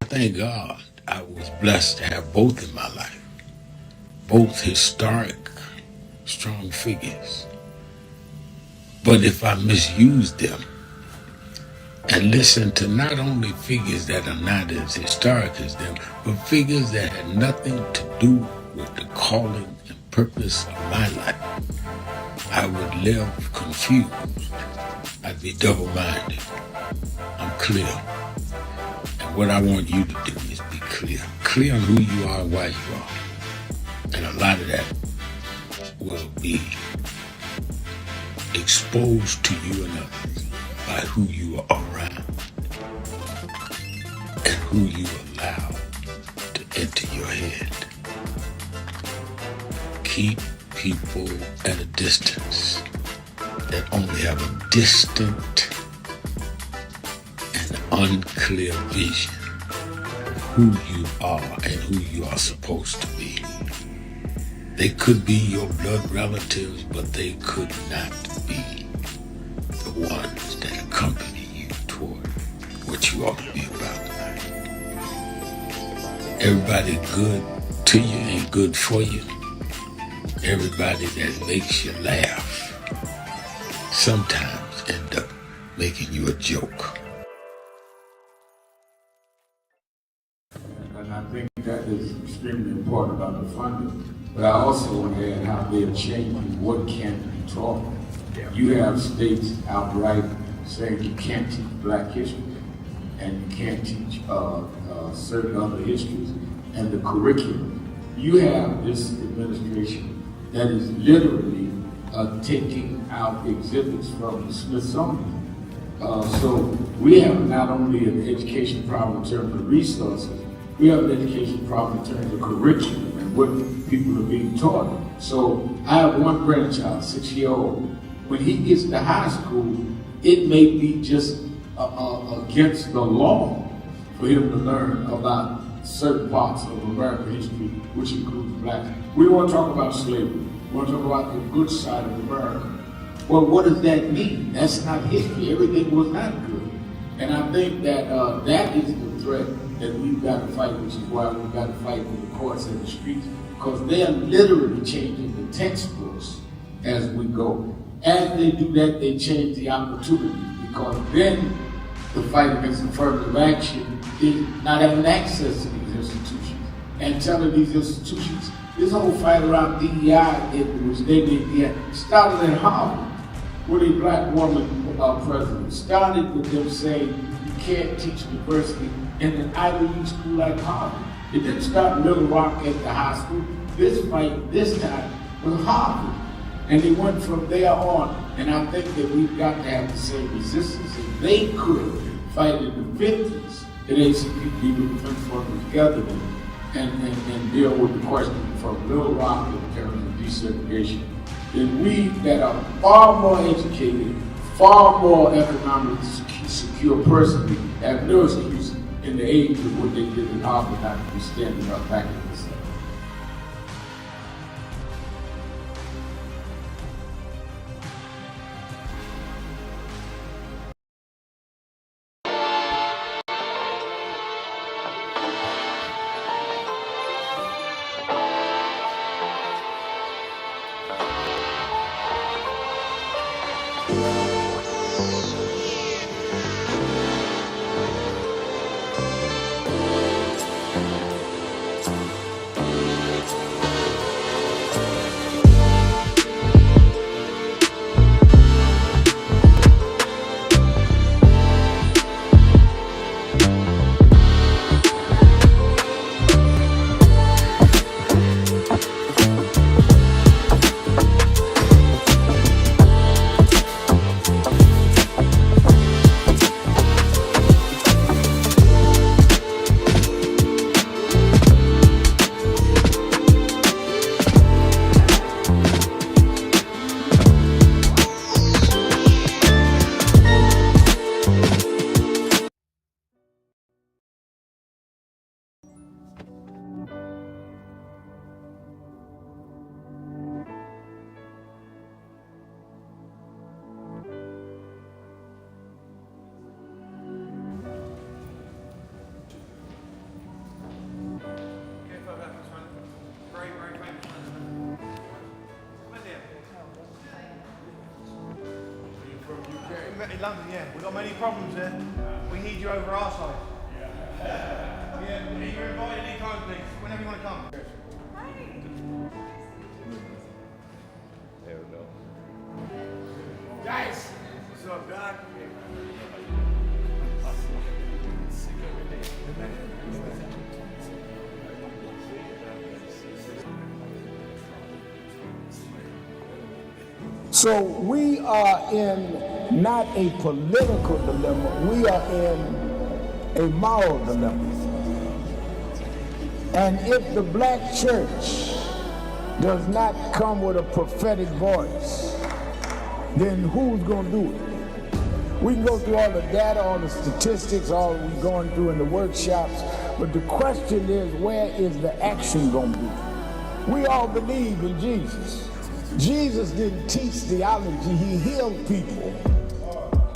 Speaker 7: Thank God I was blessed to have both in my life. Both historic, strong figures. But if I misused them and listened to not only figures that are not as historic as them, but figures that had nothing to do with the calling and purpose of my life, I would live confused. I'd be double-minded. I'm clear. And what I want you to do is be clear. Clear on who you are and why you are. And a lot of that will be exposed to you and others by who you are around and who you allow to enter your head. Keep people at a distance that only have a distant
Speaker 18: unclear vision who you are and who you are supposed to be. They could be your blood relatives, but they could not be the ones that accompany you toward what you ought to be about tonight. Everybody good to you ain't good for you. Everybody that makes you laugh sometimes end up making you a joke.
Speaker 13: And I think that is extremely important about the funding. But I also want to add how they're changing what can be taught. You have states outright saying you can't teach Black history and you can't teach certain other histories and the curriculum. You have this administration that is literally taking out exhibits from the Smithsonian. So we have not only an education problem in terms of resources, we have an education problem in terms of curriculum and what people are being taught. So I have one grandchild, 6-year-old. When he gets to high school, it may be just against the law for him to learn about certain parts of American history, which includes Blacks. We want to talk about slavery. We want to talk about the good side of America. Well, what does that mean? That's not history. Everything was not good. And I think that that is the threat that we've got to fight, which is why we've got to fight with the courts and the streets, because they're literally changing the textbooks as we go. As they do that, they change the opportunities, because then the fight against affirmative action is not having access to these institutions and telling these institutions, this whole fight around DEI, which they did, started at Harvard with a Black woman president. Started with them saying you can't teach diversity in an Ivy League school like Harvard. It didn't start in Little Rock at the high school. This fight, this time, was Harvard. And they went from there on. And I think that we've got to have the same resistance. If they could fight in the 50s, the ACP with the Defense Force together and deal with the question from Little Rock in terms of desegregation, then we that are far more educated, far more economically secure personally, have no excuse in the age of what they did in Harvard not to be standing up back in the South.
Speaker 14: In London, yeah. We've got many problems there. We need you over our side. Yeah, you're invited anytime, please. Whenever you want to come.
Speaker 1: There we go.
Speaker 14: Guys! What's up, Doc?
Speaker 15: So we are in not a political dilemma, we are in a moral dilemma. And if the black church does not come with a prophetic voice, then who's going to do it? We can go through all the data, all the statistics, all we're going through in the workshops, but the question is, where is the action going to be? We all believe in Jesus. Jesus didn't teach theology, he healed people.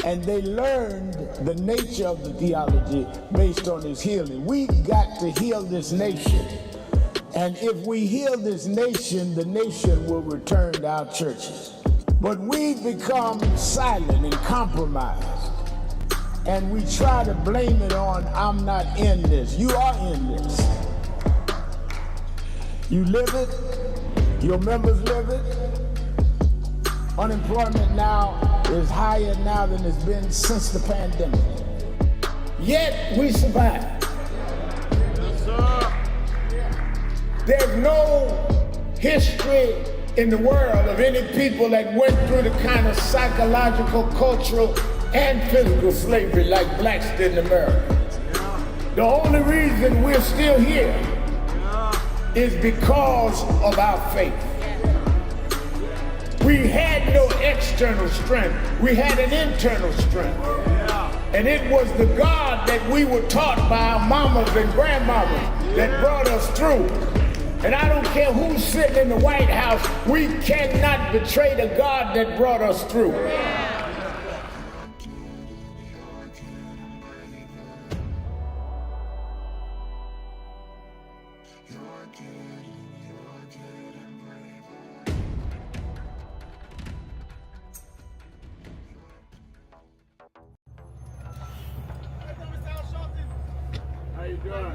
Speaker 15: And they learned the nature of the theology based on his healing. We've got to heal this nation. And if we heal this nation, the nation will return to our churches. But we've become silent and compromised. And we try to blame it on, I'm not in this. You are in this. You live it, your members live it. Unemployment now is higher now than it's been since the pandemic. Yet we survive. There's no history in the world of any people that went through the kind of psychological, cultural, and physical slavery like blacks did in America. The only reason we're still here is because of our faith. We had no external strength. We had an internal strength. And it was the God that we were taught by our mamas and grandmamas that brought us through. And I don't care who's sitting in the White House, we cannot betray the God that brought us through.
Speaker 7: How you doing?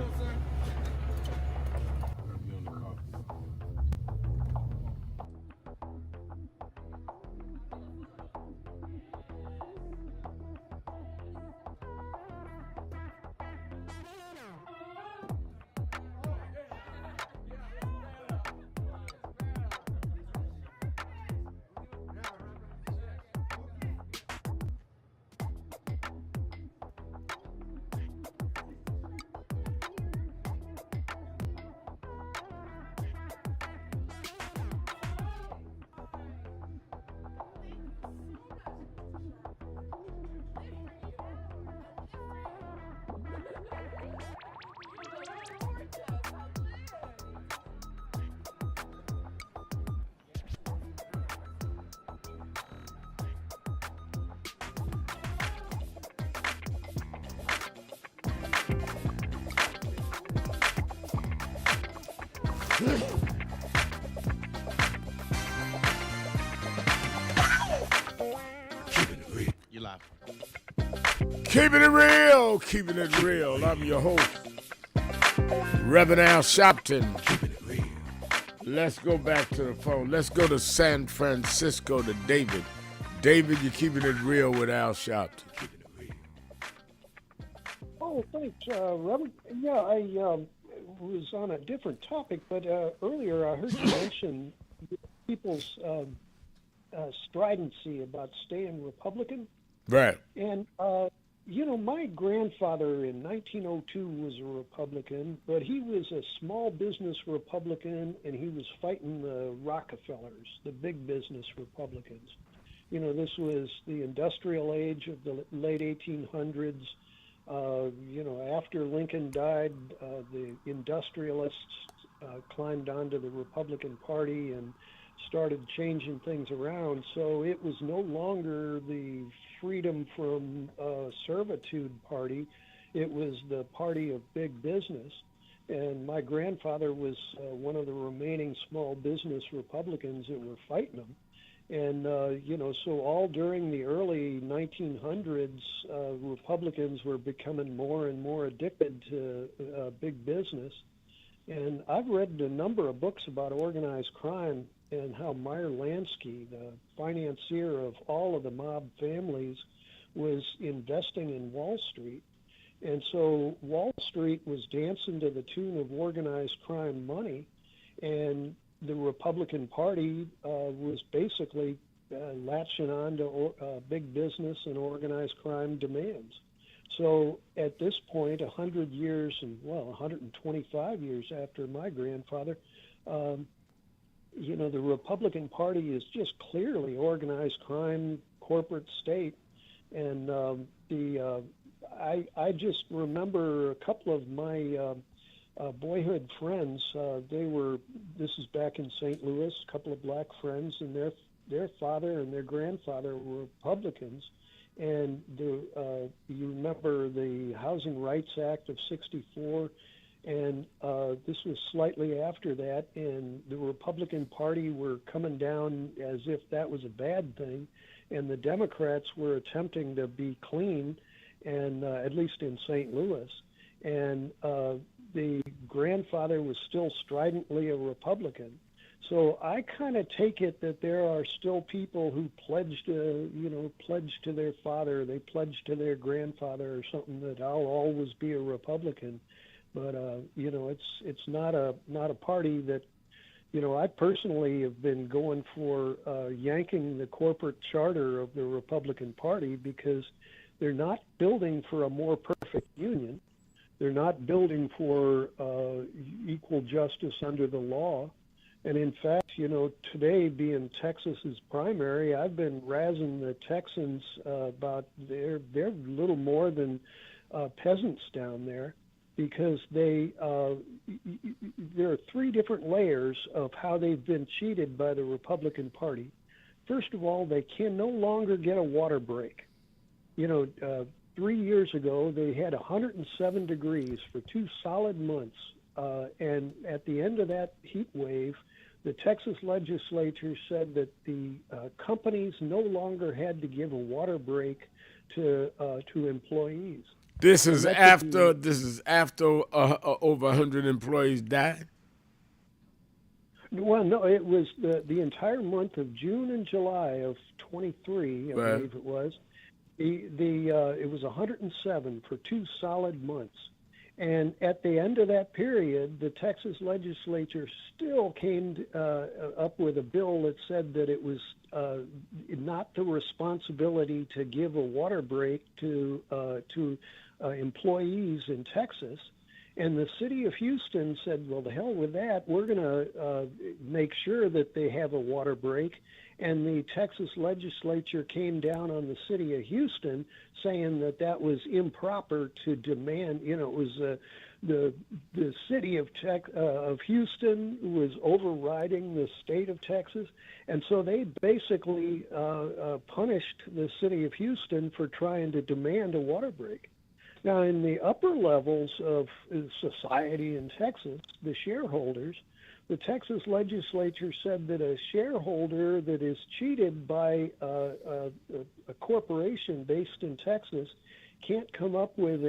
Speaker 2: You live.
Speaker 7: Keeping it real, keeping it real. I'm your host, Reverend Al Sharpton. Let's go back to the phone. Let's go to San Francisco to David. David, you're keeping it real with Al Sharpton.
Speaker 16: Oh, thanks, Reverend. Yeah, I was on a different topic, but earlier I heard you mention people's stridency about staying Republican.
Speaker 7: Right.
Speaker 16: And, my grandfather in 1902 was a Republican, but he was a small business Republican, and he was fighting the Rockefellers, the big business Republicans. This was the industrial age of the late 1800s. After Lincoln died, the industrialists climbed onto the Republican Party and started changing things around. So it was no longer the freedom from servitude party. It was the party of big business. And my grandfather was one of the remaining small business Republicans that were fighting them. And, so all during the early 1900s, Republicans were becoming more and more addicted to big business. And I've read a number of books about organized crime and how Meyer Lansky, the financier of all of the mob families, was investing in Wall Street. And so Wall Street was dancing to the tune of organized crime money, and the Republican Party was basically latching on to big business and organized crime demands. So at this point, 100 years and, 125 years after my grandfather, the Republican Party is just clearly organized crime, corporate state. And I just remember a couple of my boyhood friends. This is back in St. Louis, a couple of black friends, and their father and their grandfather were Republicans. And you remember the Housing Rights Act of '64, and this was slightly after that, and the Republican Party were coming down as if that was a bad thing, and the Democrats were attempting to be clean, and at least in St. Louis. And the grandfather was still stridently a Republican. So I kind of take it that there are still people who pledged to their father, they pledged to their grandfather or something, that I'll always be a Republican. But it's not a party that, I personally have been going for yanking the corporate charter of the Republican Party, because they're not building for a more perfect union. They're not building for equal justice under the law. And in fact, today being Texas's primary, I've been razzing the Texans about they're little more than peasants down there, because there are three different layers of how they've been cheated by the Republican Party. First of all, they can no longer get a water break. 3 years ago, they had 107 degrees for 2 solid months. And at the end of that heat wave, the Texas legislature said that the companies no longer had to give a water break to employees.
Speaker 2: This is after over 100 employees died?
Speaker 16: Well, no, it was the entire month of June and July of 23, I believe it was. It was 107 for 2 solid months. And at the end of that period, the Texas legislature still came up with a bill that said that it was not the responsibility to give a water break to employees in Texas. And the city of Houston said, well, the hell with that. We're going to make sure that they have a water break. And the Texas legislature came down on the city of Houston saying that that was improper to demand. It was the city of Houston was overriding the state of Texas. And so they basically punished the city of Houston for trying to demand a water break. Now, in the upper levels of society in Texas, the shareholders, the Texas legislature said that a shareholder that is cheated by a corporation based in Texas can't come up with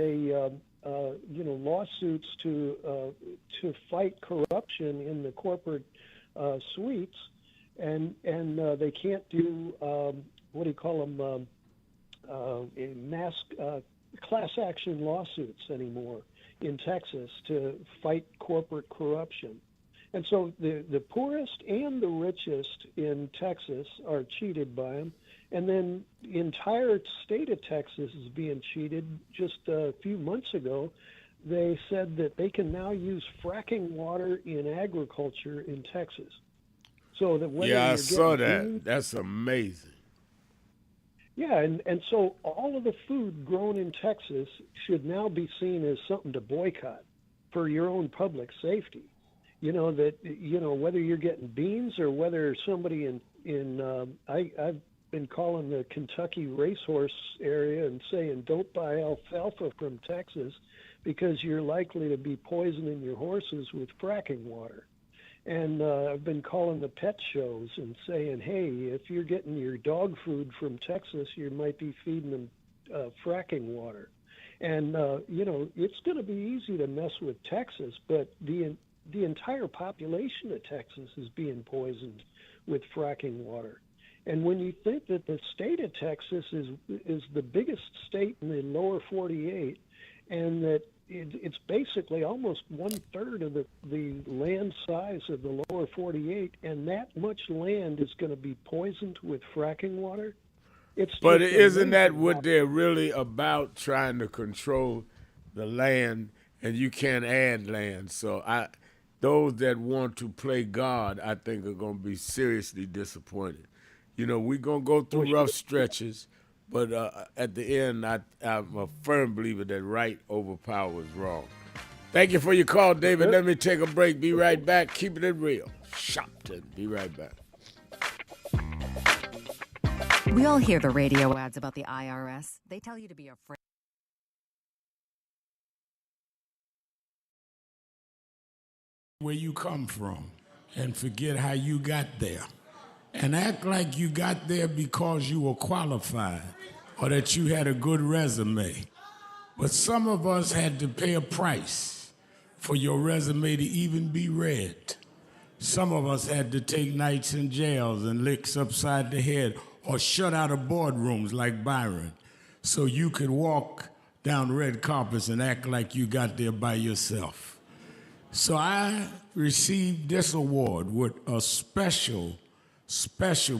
Speaker 16: lawsuits to fight corruption in the corporate suites, and they can't do mass class action lawsuits anymore in Texas to fight corporate corruption. And so the poorest and the richest in Texas are cheated by them. And then the entire state of Texas is being cheated. Just a few months ago, they said that they can now use fracking water in agriculture in Texas. So that whether
Speaker 2: I saw that.
Speaker 16: Food,
Speaker 2: that's amazing.
Speaker 16: Yeah, and so all of the food grown in Texas should now be seen as something to boycott for your own public safety. Whether you're getting beans or whether somebody I've been calling the Kentucky racehorse area and saying don't buy alfalfa from Texas because you're likely to be poisoning your horses with fracking water. And I've been calling the pet shows and saying, hey, if you're getting your dog food from Texas, you might be feeding them fracking water. And, it's going to be easy to mess with Texas, but the entire population of Texas is being poisoned with fracking water. And when you think that the state of Texas is the biggest state in the lower 48, and that it's basically almost 1/3 of the land size of the lower 48, and that much land is going to be poisoned with fracking water.
Speaker 2: But isn't that what they're really about, trying to control the land, and you can't add land? So those that want to play God, I think, are going to be seriously disappointed. We're going to go through rough stretches,
Speaker 7: But at the end, I'm a firm believer that right overpowers wrong. Thank you for your call, David. Let me take a break. Be right back. Keeping it real. Shopton. Be right back.
Speaker 17: We all hear the radio ads about the IRS. They tell you to be afraid.
Speaker 7: Where you come from and forget how you got there. And act like you got there because you were qualified or that you had a good resume. But some of us had to pay a price for your resume to even be read. Some of us had to take nights in jails and licks upside the head or shut out of boardrooms like Byron so you could walk down red carpets and act like you got there by yourself. So I received this award with a special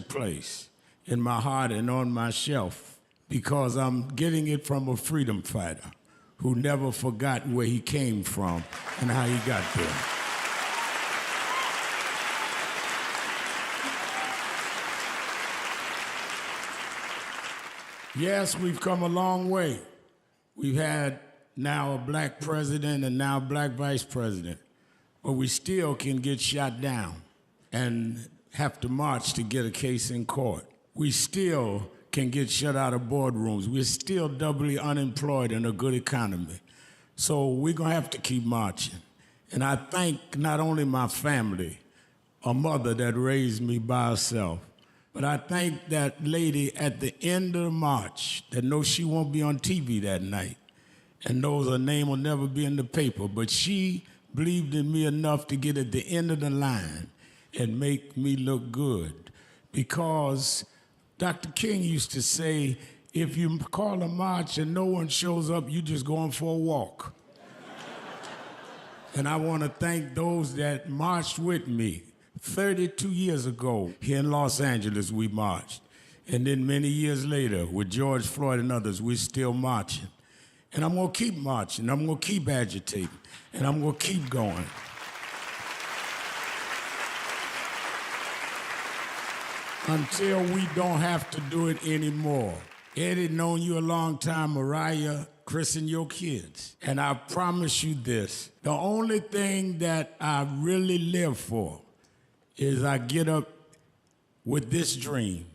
Speaker 7: place in my heart and on my shelf because I'm getting it from a freedom fighter who never forgot where he came from and how he got there. Yes, we've come a long way. We've had now a black president and now a black vice president, but we still can get shot down and have to march to get a case in court. We still can get shut out of boardrooms. We're still doubly unemployed in a good economy. So we're going to have to keep marching. And I thank not only my family, a mother that raised me by herself, but I thank that lady at the end of the march that knows she won't be on TV that night and knows her name will never be in the paper, but she believed in me enough to get at the end of the line and make me look good. Because Dr. King used to say, if you call a march and no one shows up, you just going for a walk. And I want to thank those that marched with me. 32 years ago, here in Los Angeles, we marched. And then many years later, with George Floyd and others, we're still marching. And I'm going to keep marching. I'm going to keep agitating. And I'm going to keep going. Until we don't have to do it anymore. Eddie, known you a long time. Mariah, Chris, and your kids. And I promise you this. The only thing that I really live for is I get up with this dream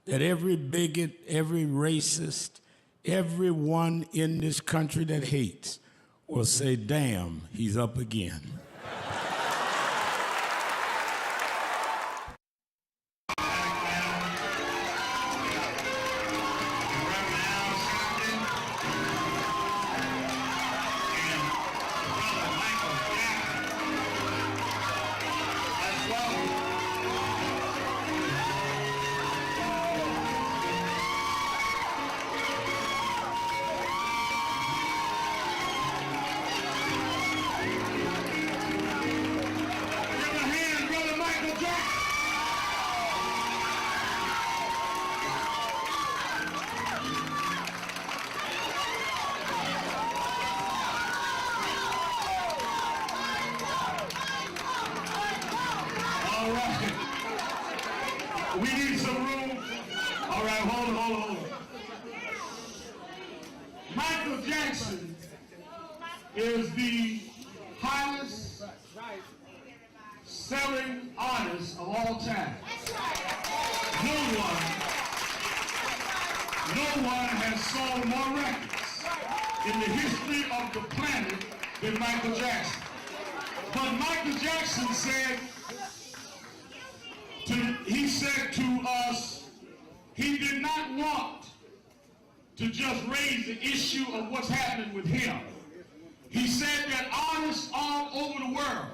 Speaker 7: that every bigot, every racist, everyone in this country that hates will say, damn, he's up again.
Speaker 11: We need some room. All right, hold on. Michael Jackson is the highest selling artist of all time. No one has sold more records in the history of the planet than Michael Jackson. But Michael Jackson said to us, he did not want to just raise the issue of what's happening with him. He said that artists all over the world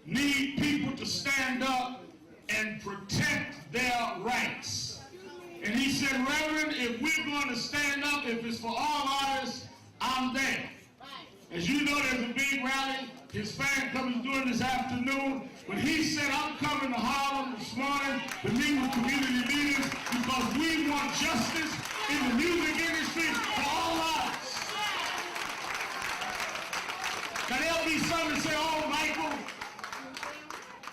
Speaker 11: need people to stand up and protect their rights. And he said, Reverend, if we're going to stand up, if it's for all artists, I'm there. As you know, there's a big rally. His fan club is doing this afternoon. But he said, I'm coming to Harlem this morning to meet with community leaders because we want justice in the music industry for all artists. Now there'll be some that say, oh, Michael,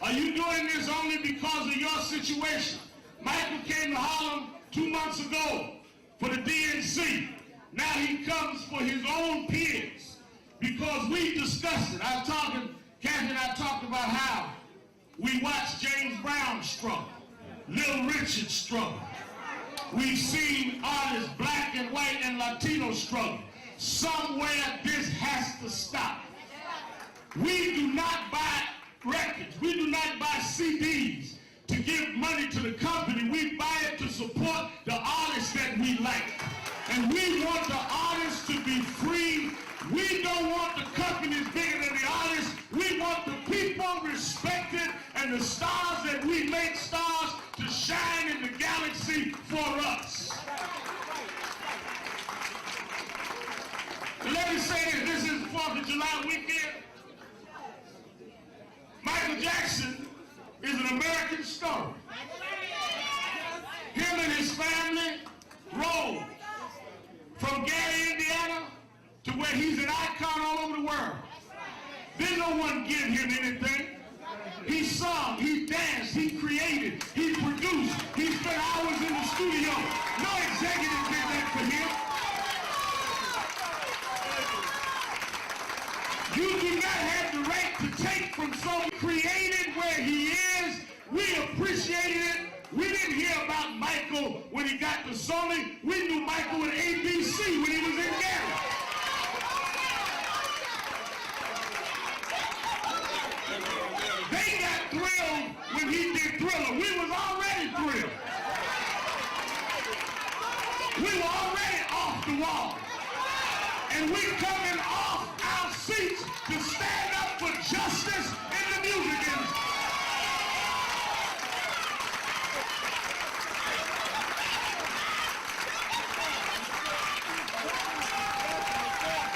Speaker 11: are you doing this only because of your situation? Michael came to Harlem 2 months ago. for the DNC. Now he comes for his own peers because we discussed it. Kathy and I talked about how we watched James Brown struggle, Little Richard struggle. We've seen artists, black and white and Latino struggle. Somewhere this has to stop. We do not buy records. We do not buy CDs to give money to the company. We buy it to support the artists that we like. And we want the artists to be free. We don't want the companies bigger than the artists. We want the people respected and the stars that we make stars to shine in the galaxy for us. And let me say this is the 4th of July weekend. Michael Jackson is an American story. Him and his family rode from Gary, Indiana, to where he's an icon all over the world. Didn't no one give him anything. He sung, he danced, he created, he produced, he spent hours in the studio. No executive did that for him. You do not have the right to take from someone created where he is. We appreciated it. We didn't hear about Michael when he got to Sony. We knew Michael at ABC when he was in Gary. They got thrilled when he did Thriller. We was already thrilled. We were already off the wall. And we coming off our seats to stand up for justice in the music industry.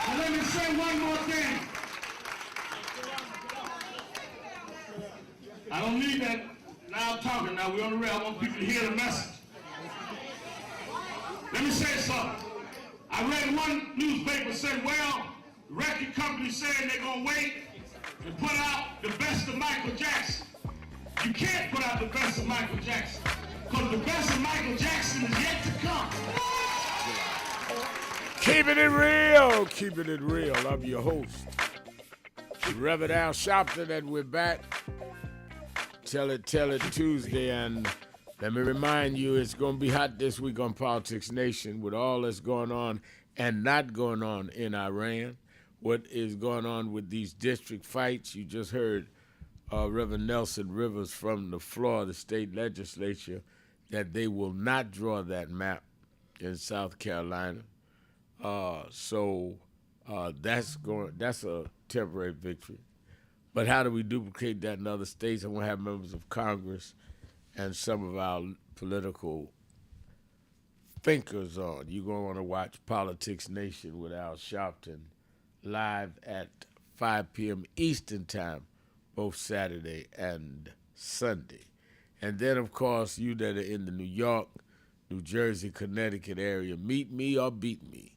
Speaker 11: And let me say one more thing. I don't need that now I'm talking. Now we're on the rail. I want people to hear the message. Let me say something. I read one newspaper said, well, the record company said they're going to wait and put out the best of Michael Jackson. You can't put out the best of Michael Jackson because the best of Michael Jackson is yet to come.
Speaker 7: Keeping it real, keeping it real. I'm your host, Reverend Al Sharpton, and we're back. Tell it Tuesday, and let me remind you, it's going to be hot this week on Politics Nation with all that's going on and not going on in Iran. What is going on with these district fights? You just heard Reverend Nelson Rivers from the floor of the state legislature that they will not draw that map in South Carolina. So that's a temporary victory. But how do we duplicate that in other states? I want to have members of Congress and some of our political thinkers on. You're going to want to watch Politics Nation with Al Sharpton live at 5 p.m. Eastern Time, both Saturday and Sunday. And then, of course, you that are in the New York, New Jersey, Connecticut area, meet me or beat me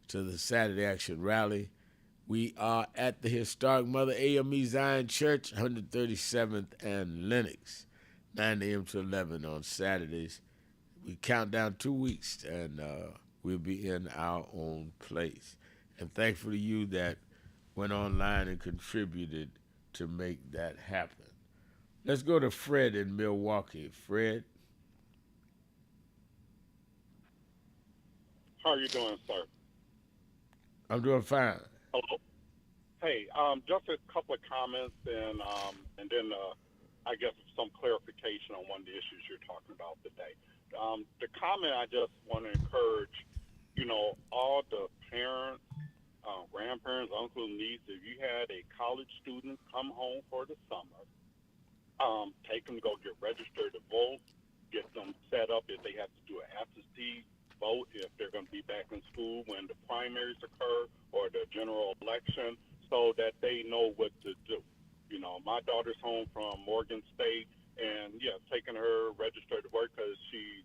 Speaker 7: to the Saturday Action Rally. We are at the historic Mother AME Zion Church, 137th and Lenox, 9 a.m. to 11 on Saturdays. We count down 2 weeks, and we'll be in our own place. And thankful to you that went online and contributed to make that happen. Let's go to Fred in Milwaukee. Fred?
Speaker 19: How are you doing, sir?
Speaker 7: I'm doing fine.
Speaker 19: Hello. Hey, just a couple of comments and then I guess some clarification on one of the issues you're talking about today. The comment I just want to encourage, all the parents, grandparents, uncles, nieces, if you had a college student come home for the summer, take them to go get registered to vote, get them set up if they have to do an absentee vote if they're going to be back in school when the primaries occur or the general election, so that they know what to do. My daughter's home from Morgan State, and taking her registered to work because she's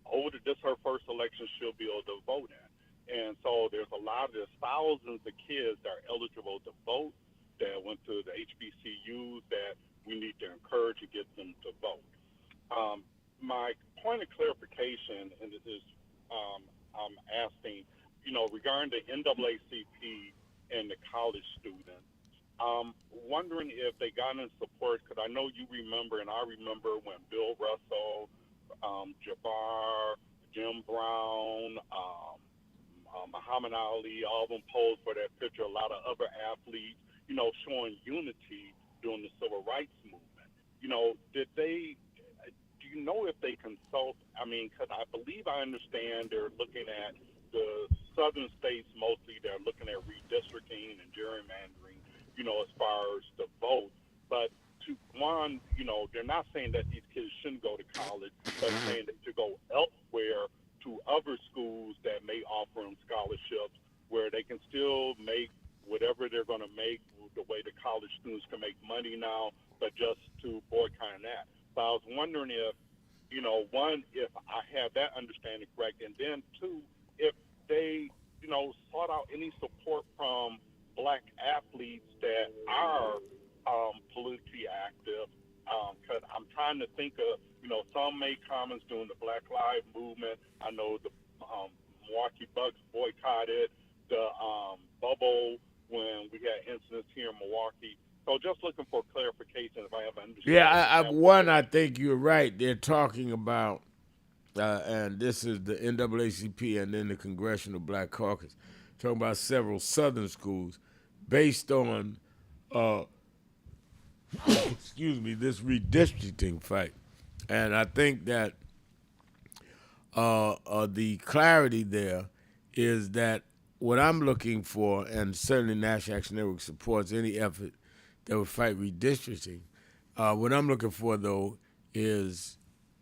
Speaker 19: older. This is her first election she'll be able to vote in. And so there's thousands of kids that are eligible to vote that went to the HBCUs that we need to encourage and get them to vote. My point of clarification, and this is, asking, regarding the NAACP and the college students, wondering if they got in support, because I know you remember, and I remember when Bill Russell, Jabbar, Jim Brown, Muhammad Ali, all of them posed for that picture. A lot of other athletes, showing unity during the civil rights movement. Did they? Do you know if they consult? I mean, because I believe I understand they're looking at the southern states mostly. They're looking at redistricting and gerrymandering, as far as the vote. But they're not saying that these kids shouldn't go to college, but saying they should go elsewhere to other schools that may offer them scholarships where they can still make whatever they're going to make the way the college students can make money now, but just to boycott that. So I was wondering if, one, if I have that understanding correct, and then two, if they, sought out any support from black athletes that are politically active, because I'm trying to think of, some made comments during the Black Lives Movement. I know the Milwaukee Bucks boycotted the bubble when we had incidents here in Milwaukee. So just looking for clarification if I have understood.
Speaker 2: Yeah, I think you're right. They're talking about, and this is the NAACP and then the Congressional Black Caucus, talking about several southern schools based on, this redistricting fight. And I think that the clarity there is that what I'm looking for, and certainly National Action Network supports any effort that would fight redistricting. What I'm looking for, though, is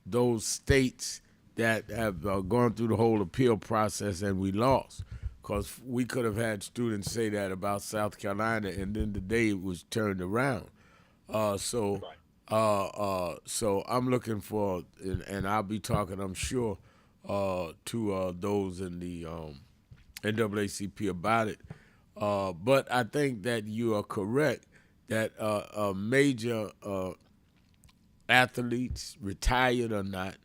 Speaker 2: those states that have gone through the whole appeal process and we lost. Because we could have had students say that about South Carolina, and then the day it was turned around. So I'm looking for, and I'll be talking, I'm sure, to those in the NAACP about it. But I think that you are correct that major athletes, retired or not,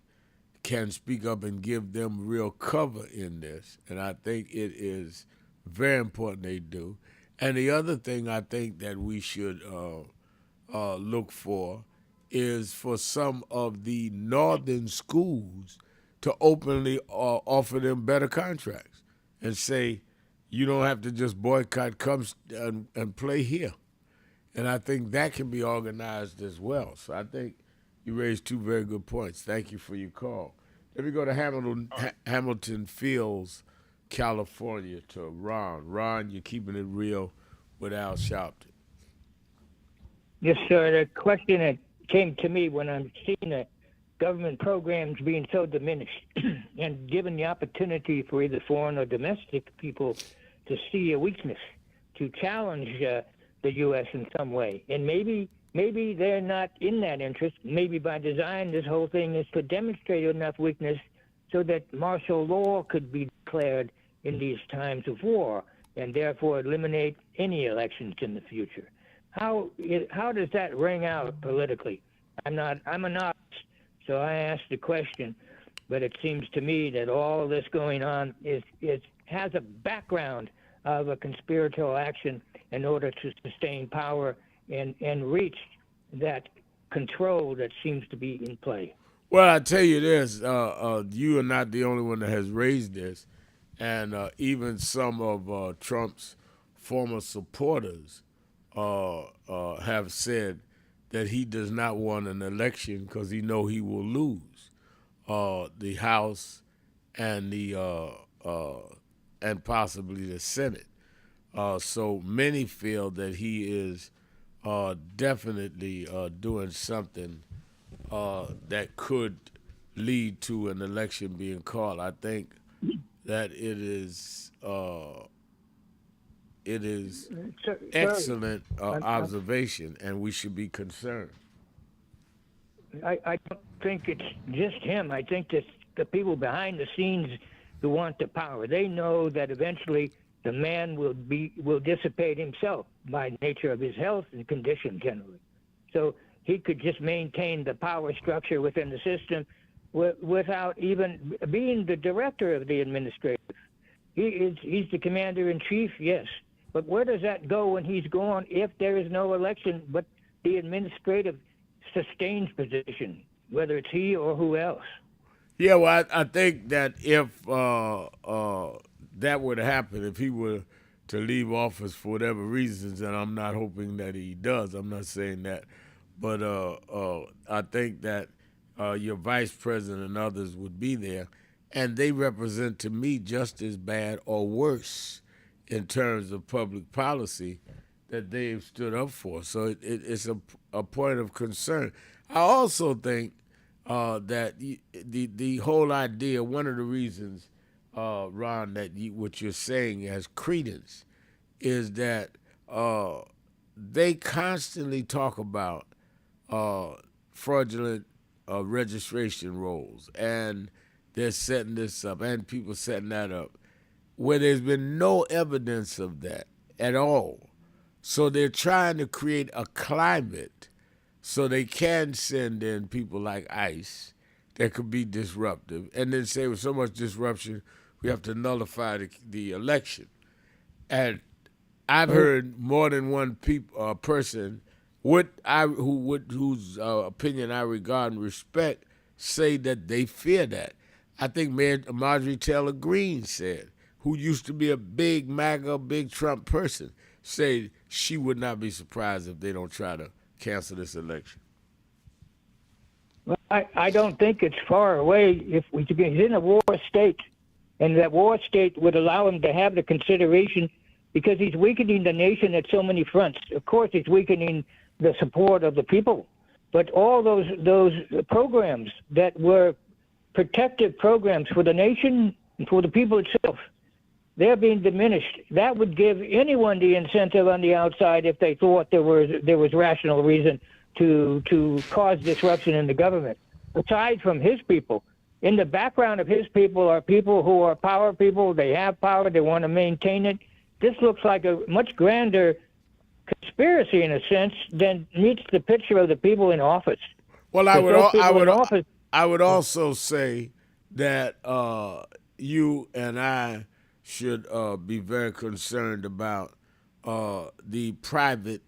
Speaker 2: can speak up and give them real cover in this. And I think it is very important they do. And the other thing I think that we should look for is for some of the northern schools to openly offer them better contracts and say, you don't have to just boycott, come and play here. And I think that can be organized as well. So I think you raised two very good points. Thank you for your call. Let me go to Hamilton Fields, California, to Ron. Ron, you're keeping it real with Al Sharpton.
Speaker 20: Yes, sir. The question that came to me when I'm seeing the government programs being so diminished and given the opportunity for either foreign or domestic people to see a weakness, to challenge the U.S. in some way. And maybe they're not in that interest. Maybe by design, this whole thing is to demonstrate enough weakness so that martial law could be declared in these times of war and therefore eliminate any elections in the future. How does that ring out politically? I'm a novice, so I asked the question, but it seems to me that all of this going on has a background of a conspiratorial action in order to sustain power and reach that control that seems to be in play.
Speaker 2: Well, I tell you this, you are not the only one that has raised this, and even some of Trump's former supporters have said that he does not want an election because he know he will lose the House and and possibly the Senate. So many feel that he is definitely doing something that could lead to an election being called. I think that it is excellent observation, and we should be concerned.
Speaker 20: I don't think it's just him. I think that the people behind the scenes who want the power, they know that eventually the man will dissipate himself by nature of his health and condition generally. So he could just maintain the power structure within the system without even being the director of the administration. he's the commander in chief, yes. But where does that go when he's gone if there is no election but the administrative sustains position, whether it's he or who else?
Speaker 2: Yeah, well, I think that if that were to happen, if he were to leave office for whatever reasons, and I'm not hoping that he does, I'm not saying that, but I think that your vice president and others would be there, and they represent to me just as bad or worse in terms of public policy that they've stood up for. So it's a point of concern. I also think that the whole idea, one of the reasons, Ron, that what you're saying has credence is that they constantly talk about fraudulent registration rolls, and they're setting this up, and people setting that up, where there's been no evidence of that at all. So they're trying to create a climate so they can send in people like ICE that could be disruptive, and then say with so much disruption, we have to nullify the election. And I've heard more than one person whose opinion I regard and respect say that they fear that. I think Mayor Marjorie Taylor Greene said, who used to be a big MAGA, big Trump person, say she would not be surprised if they don't try to cancel this election.
Speaker 20: Well, I don't think it's far away. If he's in a war state, and that war state would allow him to have the consideration, because he's weakening the nation at so many fronts. Of course, he's weakening the support of the people, but all those programs that were protective programs for the nation and for the people itself, they're being diminished. That would give anyone the incentive on the outside, if they thought there was rational reason to cause disruption in the government. Aside from his people, in the background of his people are people who are power people. They have power. They want to maintain it. This looks like a much grander conspiracy, in a sense, than meets the picture of the people in office.
Speaker 2: Well, I would also say that you and I should be very concerned about the private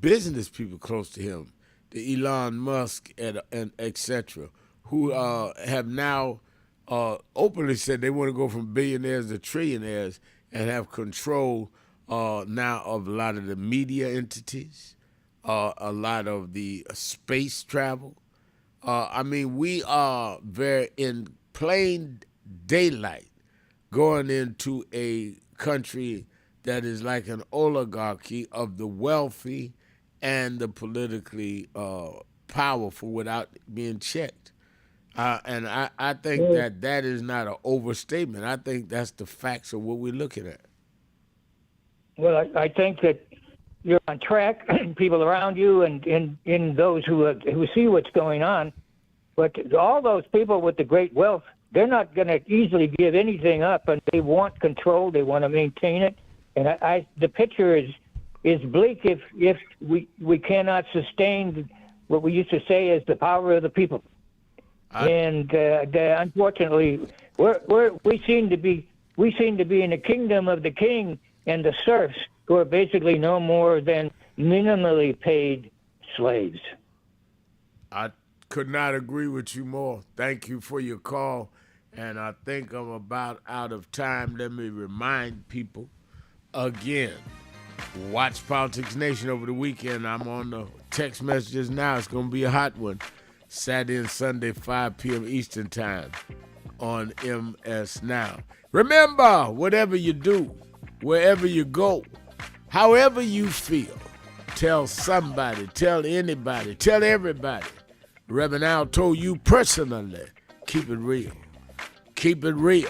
Speaker 2: business people close to him, the Elon Musk and et cetera, who have now openly said they want to go from billionaires to trillionaires and have control now of a lot of the media entities, a lot of the space travel. I mean, we are very in plain daylight going into a country that is like an oligarchy of the wealthy and the politically powerful without being checked. And I think that is not an overstatement. I think that's the facts of what we're looking at.
Speaker 20: Well, I think that you're on track, people around you and in those who see what's going on. But all those people with the great wealth, they're not going to easily give anything up, and they want control. They want to maintain it. And the picture is bleak if we cannot sustain what we used to say as the power of the people. Unfortunately, we seem to be in the kingdom of the king and the serfs, who are basically no more than minimally paid slaves.
Speaker 2: I could not agree with you more. Thank you for your call. And I think I'm about out of time. Let me remind people again, watch Politics Nation over the weekend. I'm on the text messages now. It's going to be a hot one. Saturday and Sunday, 5 p.m. Eastern Time on MS Now. Remember, whatever you do, wherever you go, however you feel, tell somebody, tell anybody, tell everybody. Reverend Al told you personally, keep it real. Keep it real.